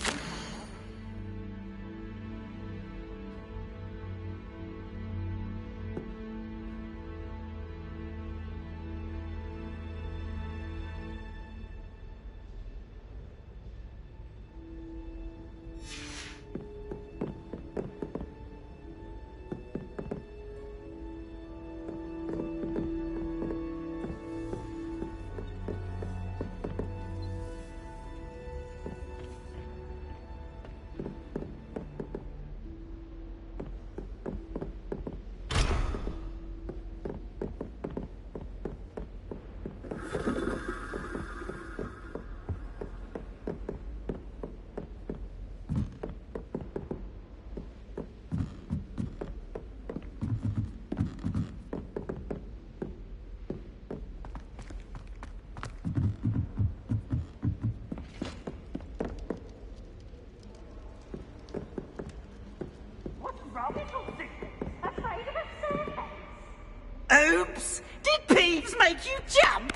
make you jump!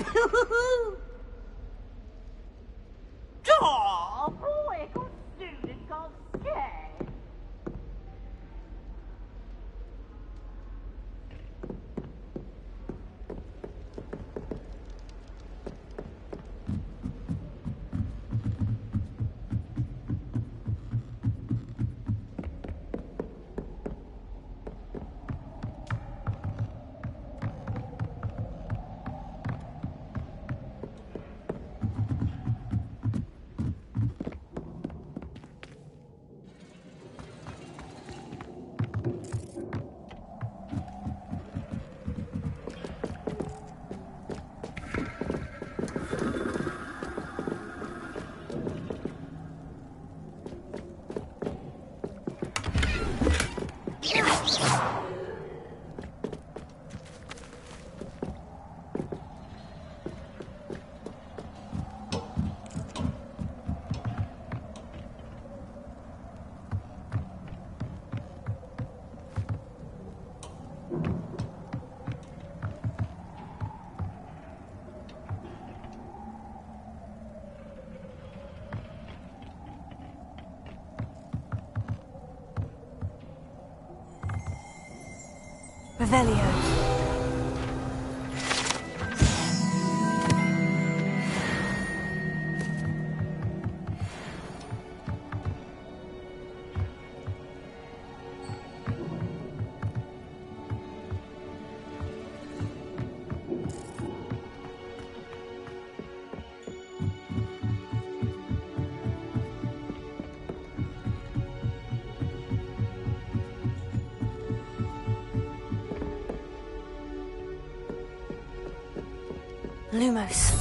Oh, boy, good student got scared. Revelio. Lumos.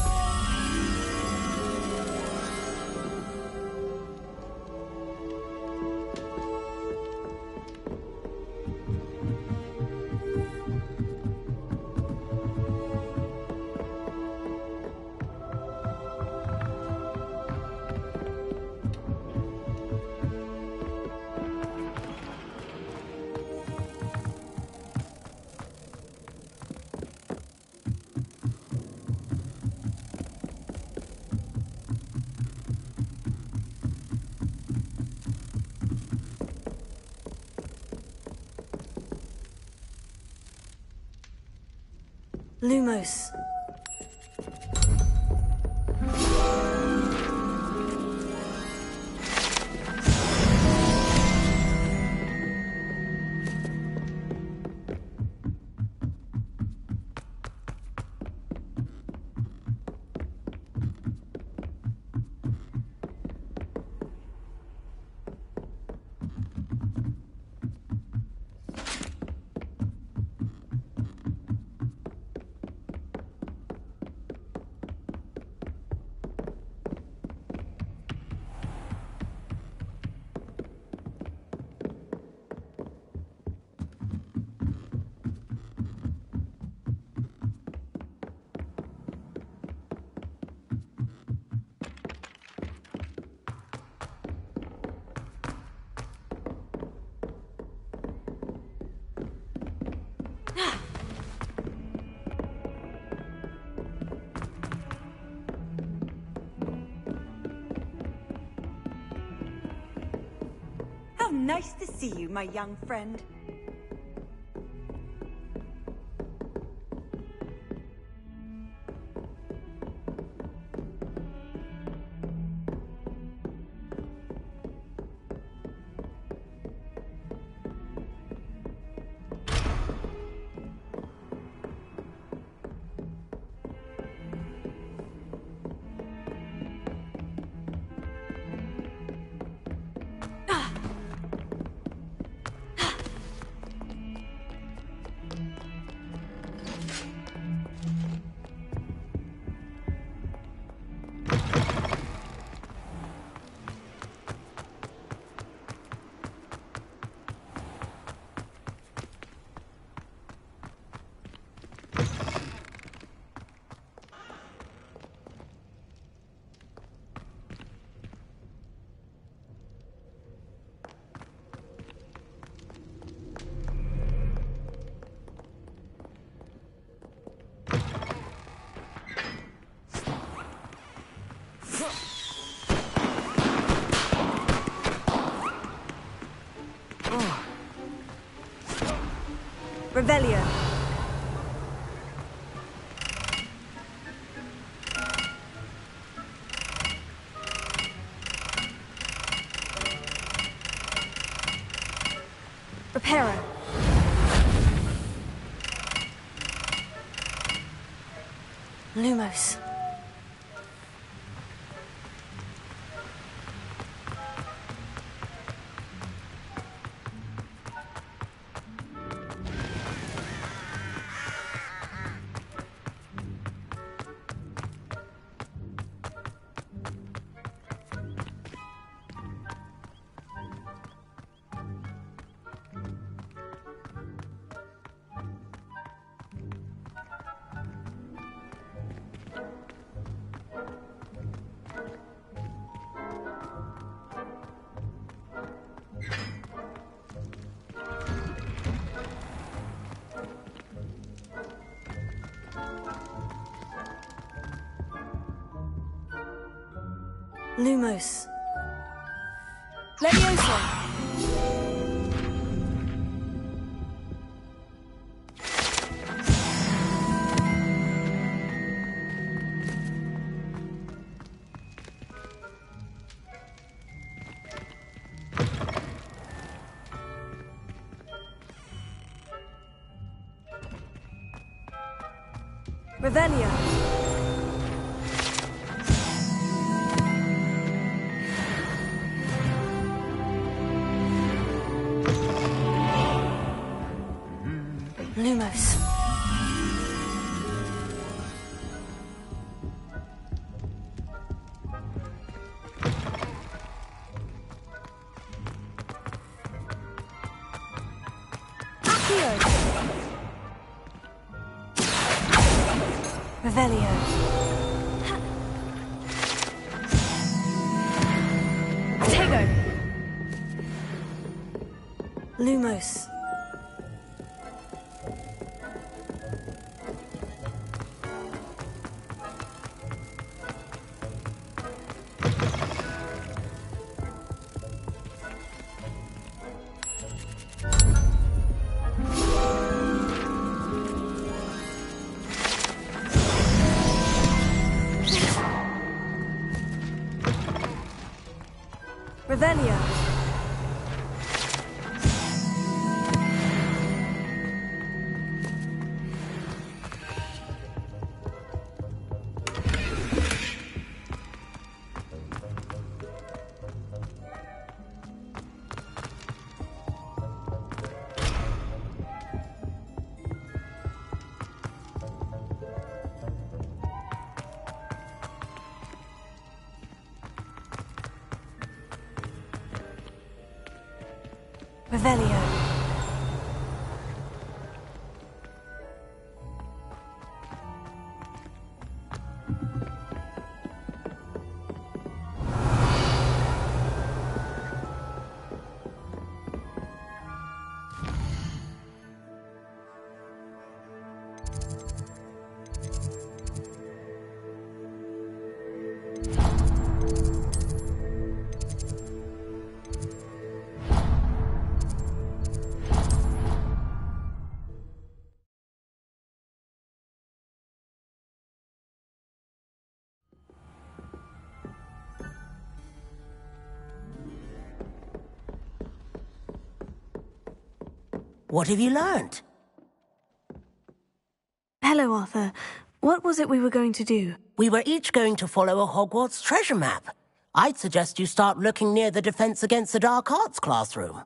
Lumos. How nice to see you, my young friend. Oh. Revelio. Reparo. Lumos. Lumos. LevioSA. Revelio. Lumos. Revelio. Tego. Lumos. Revelio. Revelio. What have you learned? Hello, Arthur. What was it we were going to do? We were each going to follow a Hogwarts treasure map. I'd suggest you start looking near the Defense Against the Dark Arts classroom.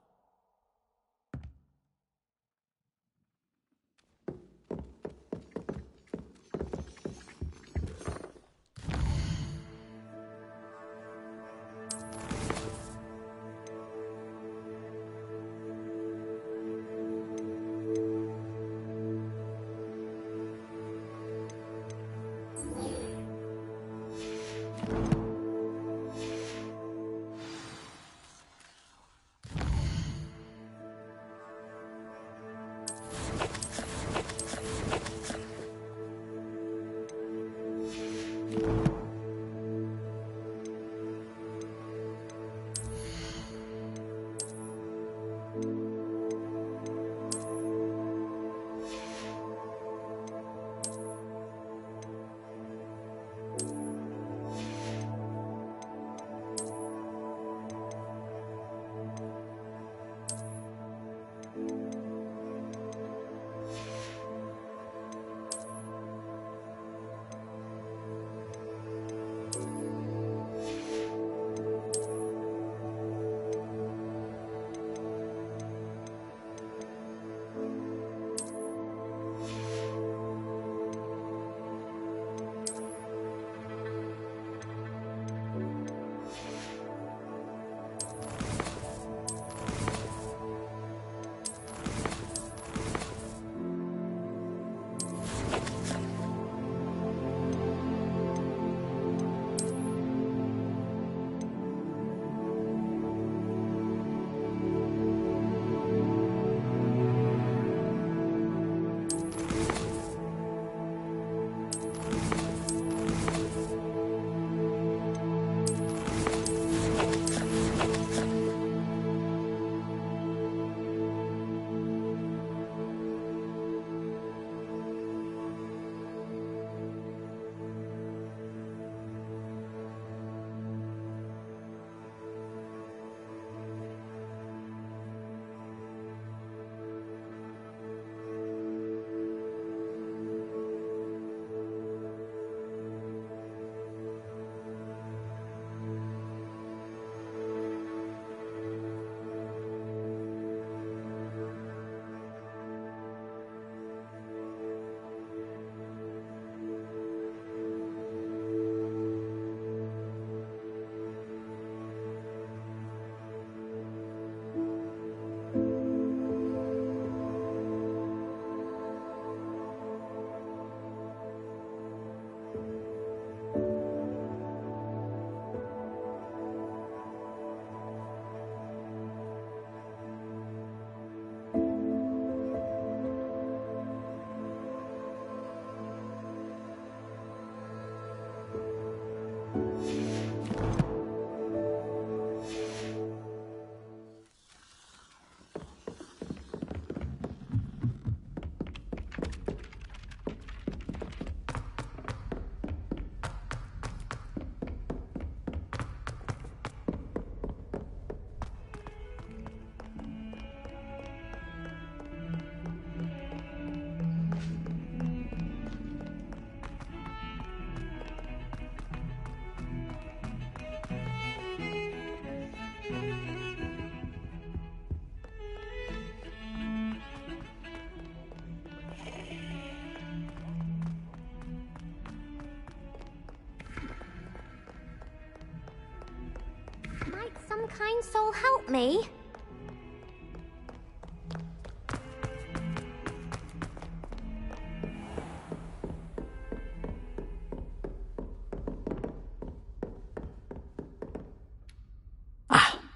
kind soul help me?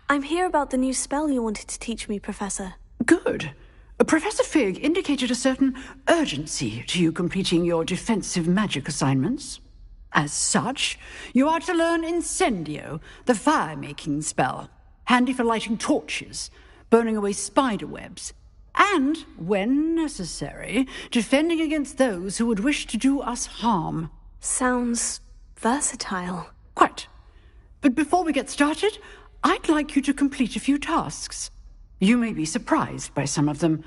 I'm here about the new spell you wanted to teach me, Professor. Good. Professor Fig indicated a certain urgency to you completing your defensive magic assignments. As such, you are to learn Incendio, the fire-making spell, handy for lighting torches, burning away spider webs, and, when necessary, defending against those who would wish to do us harm. Sounds versatile. Quite. But before we get started, I'd like you to complete a few tasks. You may be surprised by some of them.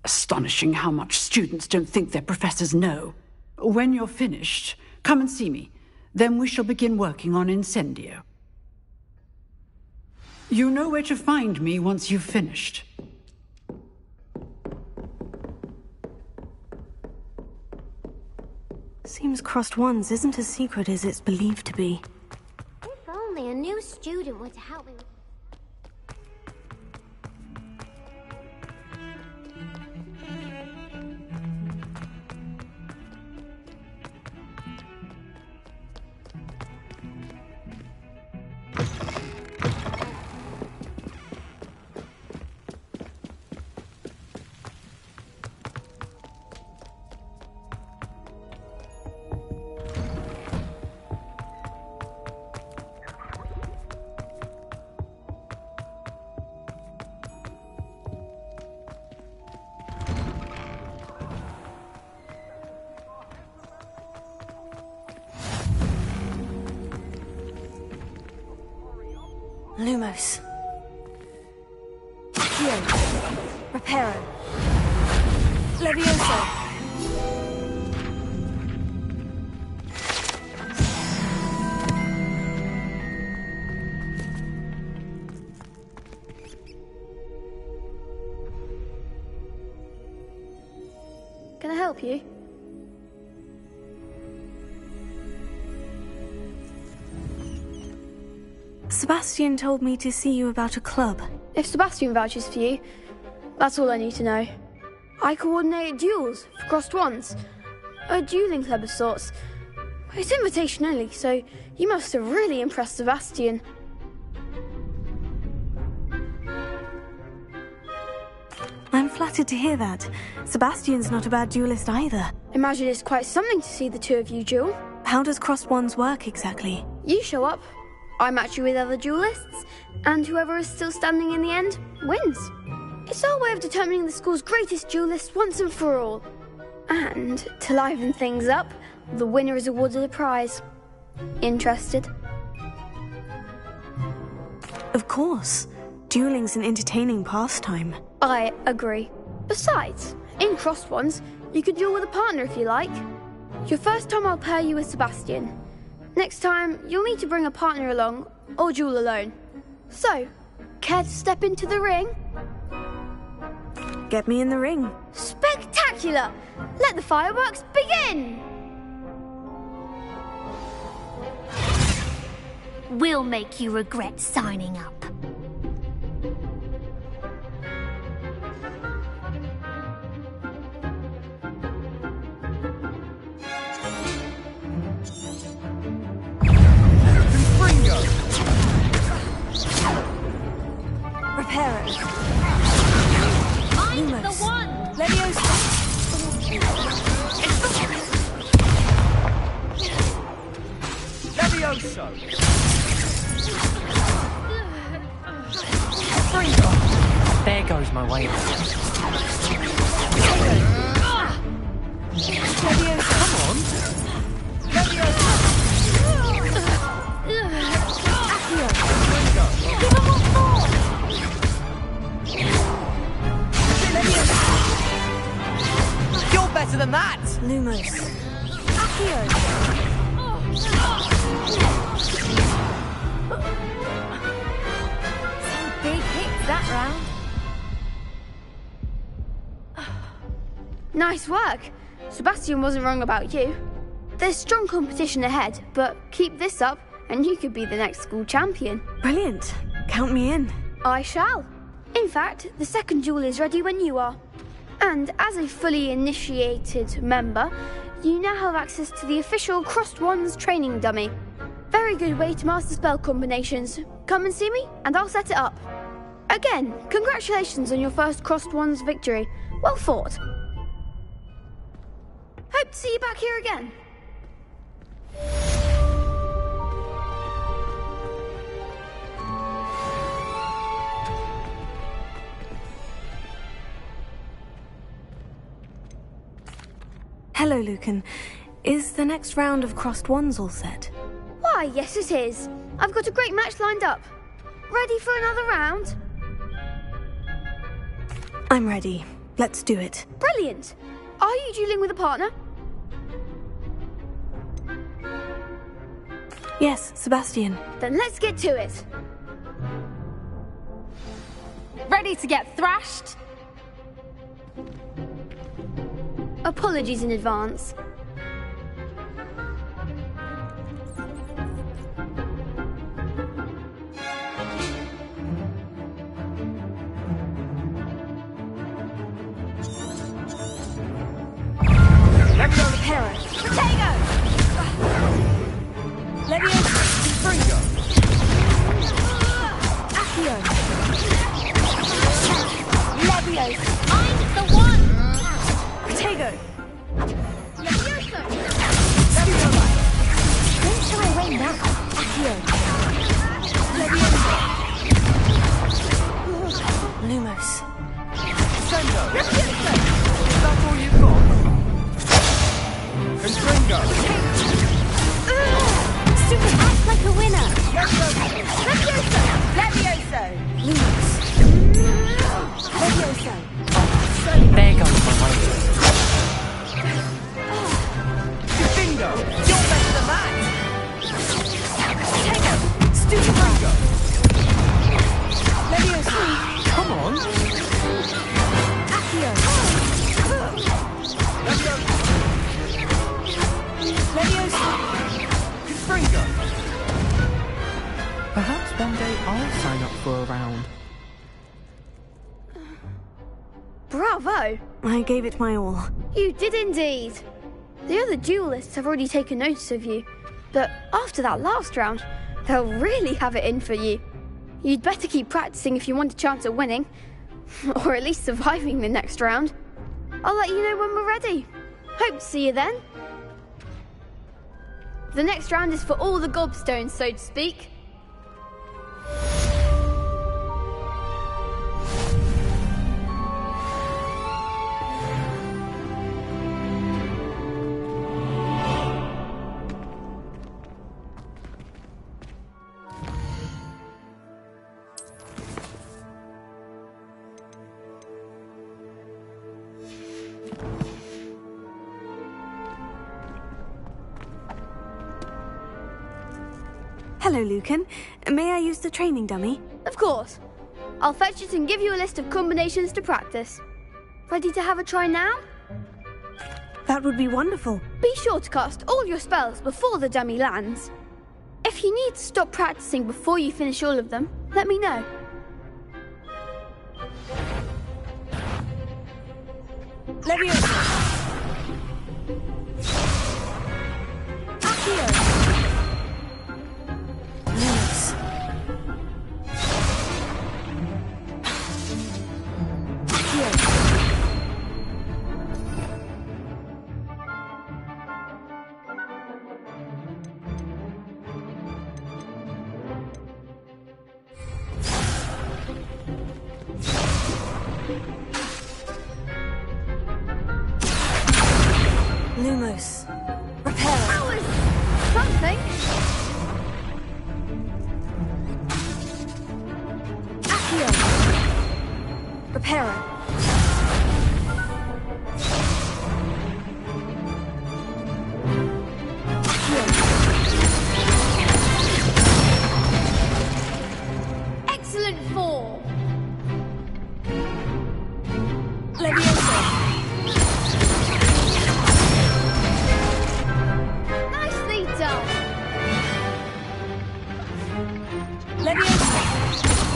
Astonishing how much students don't think their professors know. When you're finished, come and see me. Then we shall begin working on Incendio. You know where to find me once you've finished. Seems Crossed Wands isn't as secret as it's believed to be. If only a new student were to help me with... Lumos. Here. Reparo. LevioSA. Can I help you? Sebastian told me to see you about a club. If Sebastian vouches for you, that's all I need to know. I coordinate duels for Crossed Wands. A dueling club of sorts. It's invitation only, so you must have really impressed Sebastian. I'm flattered to hear that. Sebastian's not a bad duelist either. Imagine it's quite something to see the two of you duel. How does Crossed Wands work exactly? You show up, I match you with other duelists, and whoever is still standing in the end wins. It's our way of determining the school's greatest duelist once and for all. And to liven things up, the winner is awarded a prize. Interested? Of course. Dueling's an entertaining pastime. I agree. Besides, in Crossed Wands, you could duel with a partner if you like. Your first time I'll pair you with Sebastian. Next time, you'll need to bring a partner along, or duel alone. So, care to step into the ring? Get me in the ring. Spectacular! Let the fireworks begin! We'll make you regret signing up. Reparo. I'm the one! LevioSA. LevioSA. There goes my way. LevioSA. Come on. LevioSA. You're better than that! Lumos. Accio. Some big hits that round. Nice work. Sebastian wasn't wrong about you. There's strong competition ahead, but keep this up and you could be the next school champion. Brilliant. Count me in. I shall. In fact, the second duel is ready when you are. And as a fully initiated member, you now have access to the official Crossed Wands training dummy. Very good way to master spell combinations. Come and see me, and I'll set it up. Again, congratulations on your first Crossed Wands victory. Well fought. Hope to see you back here again. Hello, Lucan. Is the next round of Crossed Wands all set? Why, yes it is. I've got a great match lined up. Ready for another round? I'm ready. Let's do it. Brilliant. Are you dueling with a partner? Yes, Sebastian. Then let's get to it. Ready to get thrashed? Apologies in advance. LevioSA. Potato! LevioSA. Springo. Accio. LevioSA. I'm the one! Potato. LevioSA. When shall I win now? Accio. LevioSA. Lumos. Sendo. LevioSA. Is that all you've got? Confringo! Super, act like a winner! LevioSA! LevioSA! Lumos. LevioSA! There goes the way. Bingo! You're better than that! Take it! Stupid! LevioSA! Come on! Accio! LevioSA! Confringo! Perhaps one day I'll sign up for a round. Bravo! I gave it my all. You did indeed. The other duelists have already taken notice of you, but after that last round, they'll really have it in for you. You'd better keep practicing if you want a chance at winning, or at least surviving the next round. I'll let you know when we're ready. Hope to see you then. The next round is for all the gobstones, so to speak. Hello, Lucan. May I use the training dummy? Of course. I'll fetch it and give you a list of combinations to practice. Ready to have a try now? That would be wonderful. Be sure to cast all your spells before the dummy lands. If you need to stop practicing before you finish all of them, let me know. LevioSA! Accio! Lumos. Lumos. Repair it. Hours! Something! Accio. Reparo. Excellent fall! LevioSA! Nicely done! LevioSA!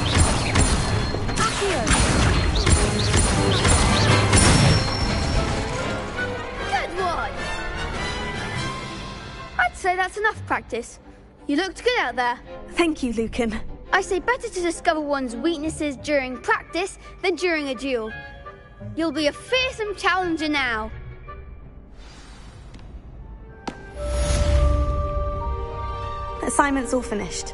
that's enough practice. You looked good out there. Thank you, Lucan. I say better to discover one's weaknesses during practice than during a duel. You'll be a fearsome challenger now. Assignment's all finished.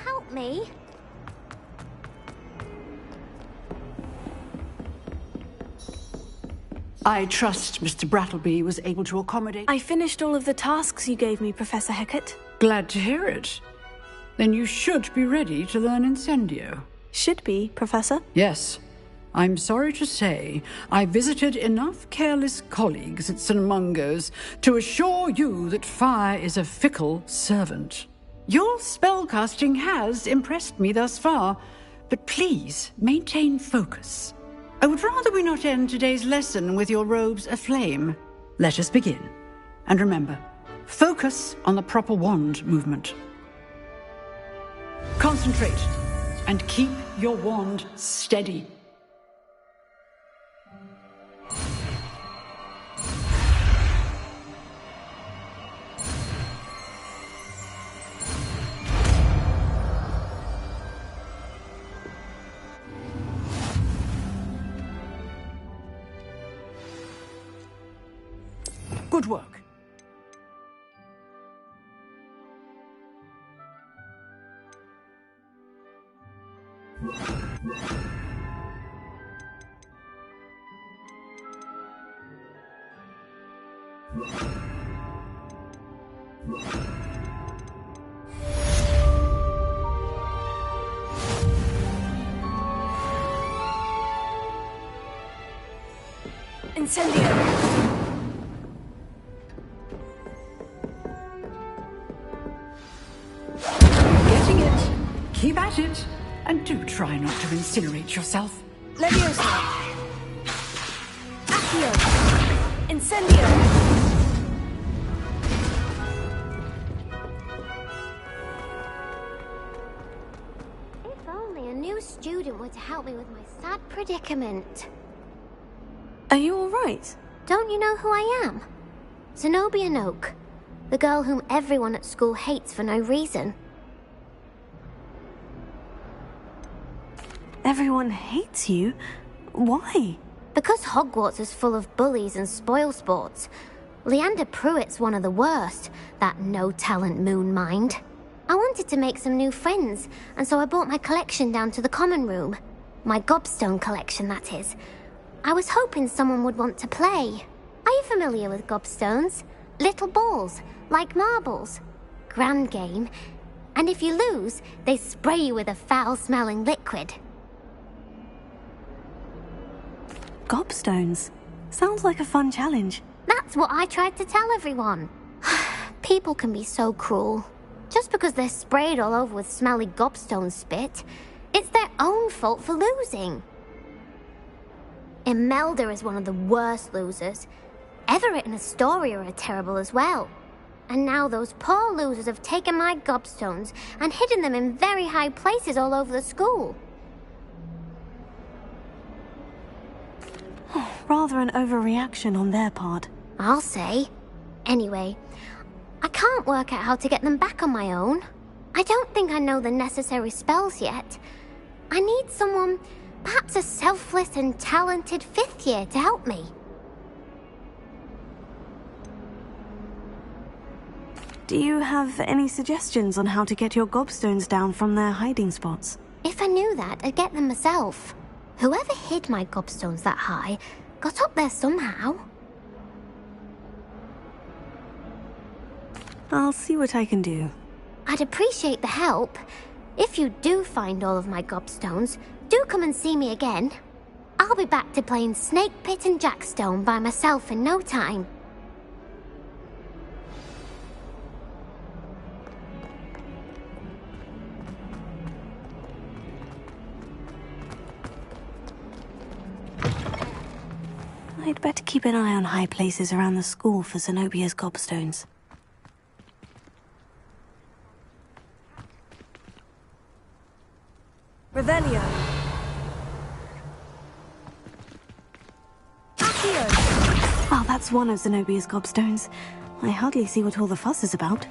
Help me. I trust Mr. Brattleby was able to accommodate... I finished all of the tasks you gave me, Professor Hecat. Glad to hear it. Then you should be ready to learn Incendio. Should be, Professor? Yes. I'm sorry to say, I visited enough careless colleagues at St. Mungo's to assure you that fire is a fickle servant. Your spellcasting has impressed me thus far, but please maintain focus. I would rather we not end today's lesson with your robes aflame. Let us begin. And remember, focus on the proper wand movement. Concentrate and keep your wand steady. Good work. Incendio! Getting it. Keep at it. And do try not to incinerate yourself. LevioSA! Accio! Incendio! If only a new student were to help me with my sad predicament. Are you all right? Don't you know who I am? Zenobia Noak, the girl whom everyone at school hates for no reason. Everyone hates you? Why? Because Hogwarts is full of bullies and spoilsports. Leander Pruitt's one of the worst, that no-talent moon mind. I wanted to make some new friends, and so I brought my collection down to the common room. My gobstone collection, that is. I was hoping someone would want to play. Are you familiar with gobstones? Little balls, like marbles. Grand game. And if you lose, they spray you with a foul-smelling liquid. Gobstones? Sounds like a fun challenge. That's what I tried to tell everyone. People can be so cruel. Just because they're sprayed all over with smelly gobstone spit, it's their own fault for losing. Imelda is one of the worst losers. Everett and Astoria are terrible as well. And now those poor losers have taken my gobstones and hidden them in very high places all over the school. Rather an overreaction on their part. I'll say. Anyway, I can't work out how to get them back on my own. I don't think I know the necessary spells yet. I need someone, perhaps a selfless and talented 5th year to help me. Do you have any suggestions on how to get your gobstones down from their hiding spots? If I knew that, I'd get them myself. Whoever hid my gobstones that high got up there somehow. I'll see what I can do. I'd appreciate the help. If you do find all of my gobstones, do come and see me again. I'll be back to playing Snake Pit and Jackstone by myself in no time. I'd better keep an eye on high places around the school for Zenobia's gobstones. Revelio. Well, that's one of Zenobia's gobstones. I hardly see what all the fuss is about.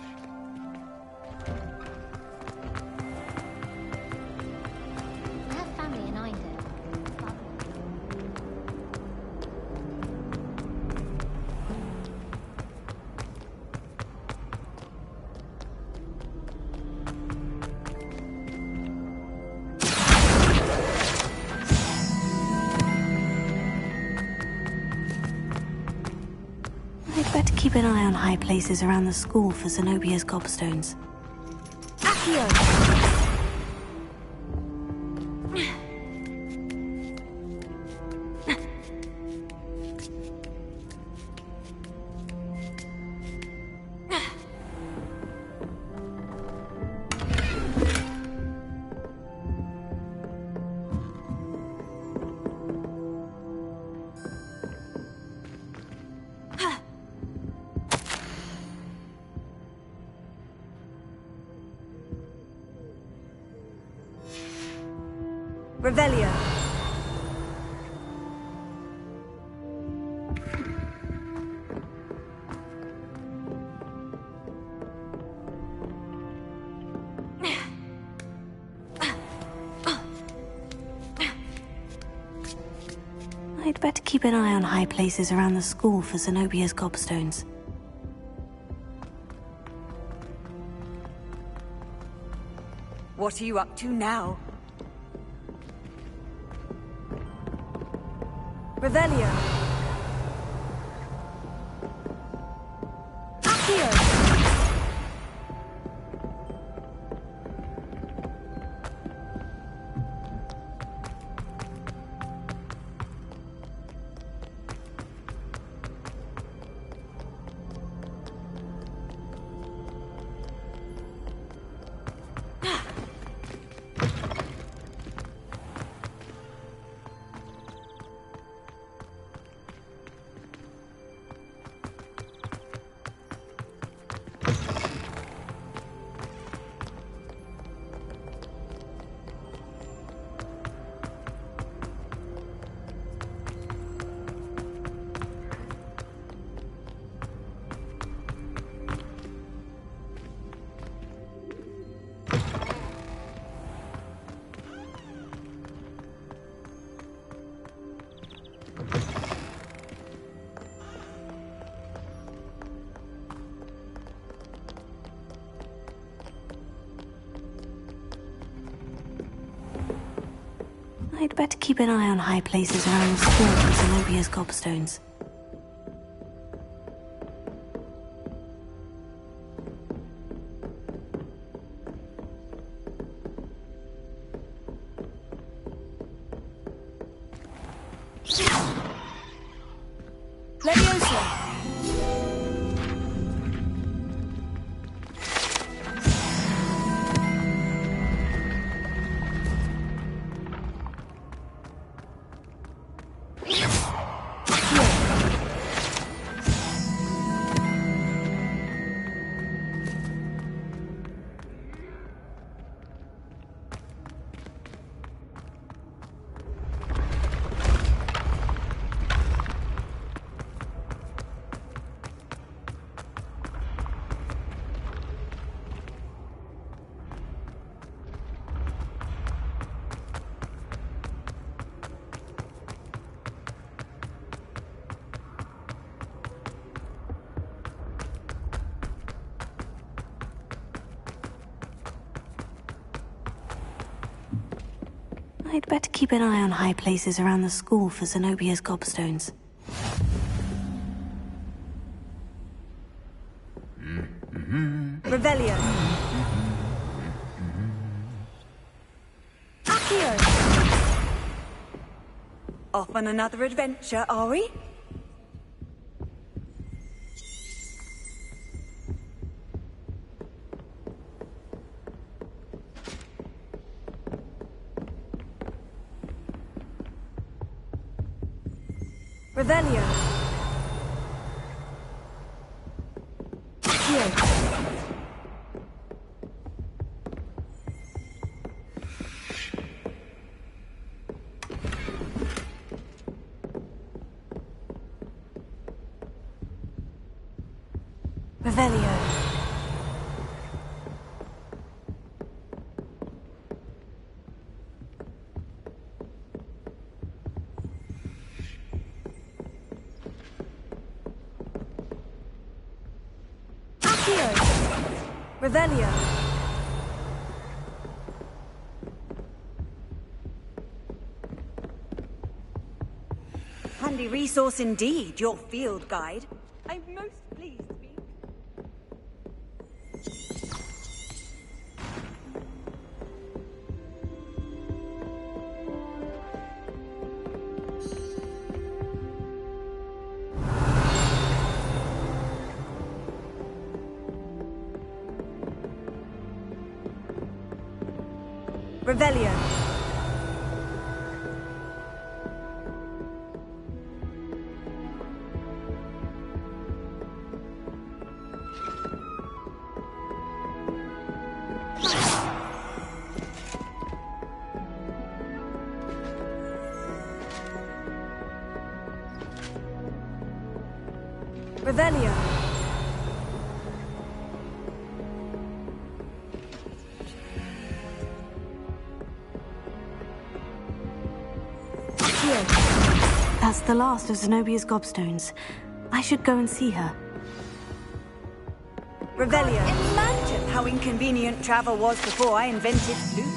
I have family in Inde. I'd better keep an eye on high places around the school for Zenobia's gobstones. Revelio. I'd better keep an eye on high places around the school for Zenobia's gobstones. What are you up to now? Revelio. I'd better keep an eye on high places around the school for Zenobia's gobstones. LevioSA. I'd better keep an eye on high places around the school for Zenobia's gobstones. Revelio. Accio. Off on another adventure, are we? Revelio. Revelio. Revelio. Handy resource indeed, your field guide. I'm most pleased to be... Revelio. Revelio. That's the last of Zenobia's gobstones. I should go and see her. Revelio. Imagine how inconvenient travel was before I invented flute.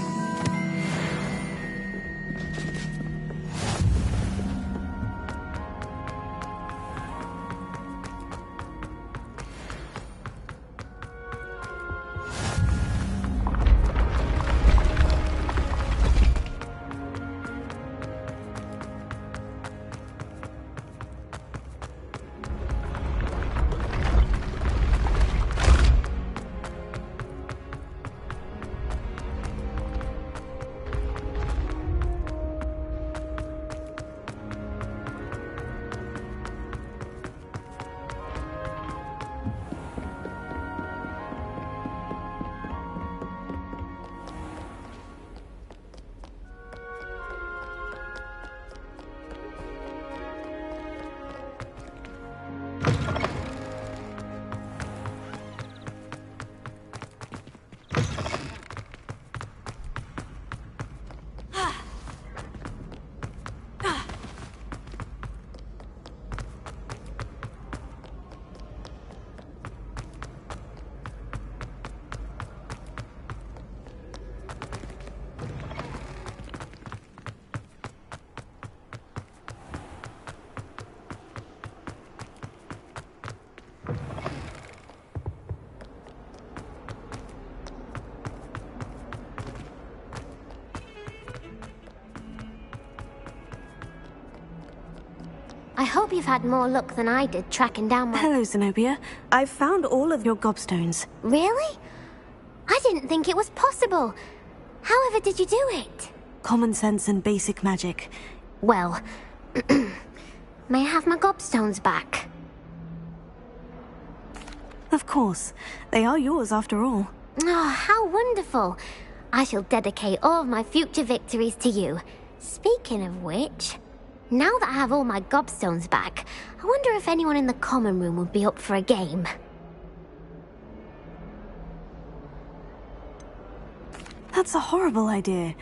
I hope you've had more luck than I did tracking down my... Hello, Zenobia. I've found all of your gobstones. Really? I didn't think it was possible. However did you do it? Common sense and basic magic. Well, may I have my gobstones back? Of course. They are yours after all. Oh, how wonderful. I shall dedicate all of my future victories to you. Speaking of which, now that I have all my gobstones back, I wonder if anyone in the common room would be up for a game. That's a horrible idea.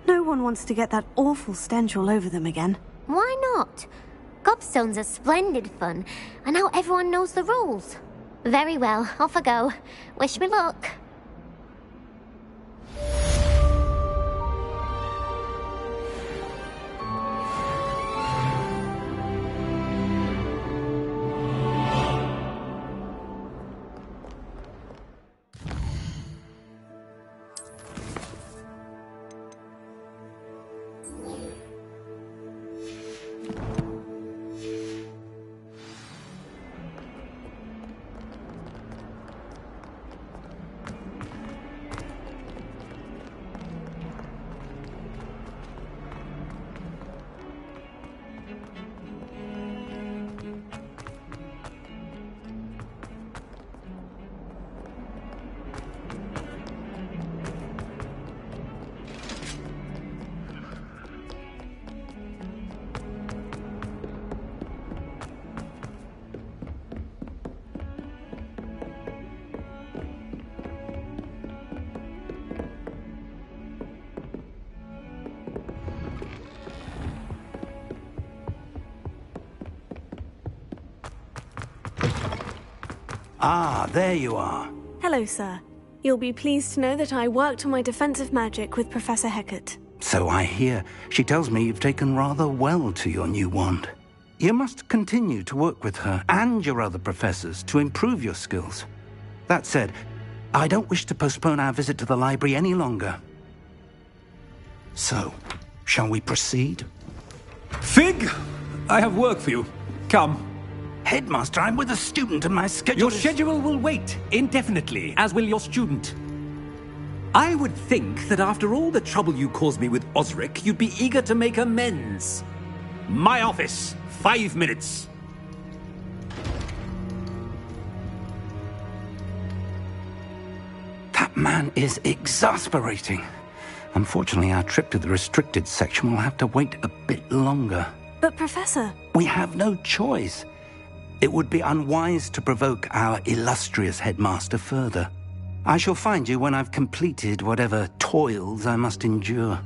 No one wants to get that awful stench all over them again. Why not? Gobstones are splendid fun, and now everyone knows the rules. Very well, off I go. Wish me luck. Ah, there you are. Hello, sir. You'll be pleased to know that I worked on my defensive magic with Professor Hecat. So I hear. She tells me you've taken rather well to your new wand. You must continue to work with her and your other professors to improve your skills. That said, I don't wish to postpone our visit to the library any longer. So, shall we proceed? Fig! I have work for you. Come. Headmaster, I'm with a student and my schedule Your schedule will wait indefinitely, as will your student. I would think that after all the trouble you caused me with Osric, you'd be eager to make amends. My office, 5 minutes. That man is exasperating. Unfortunately, our trip to the restricted section will have to wait a bit longer. But, Professor... We have no choice. It would be unwise to provoke our illustrious headmaster further. I shall find you when I've completed whatever toils I must endure.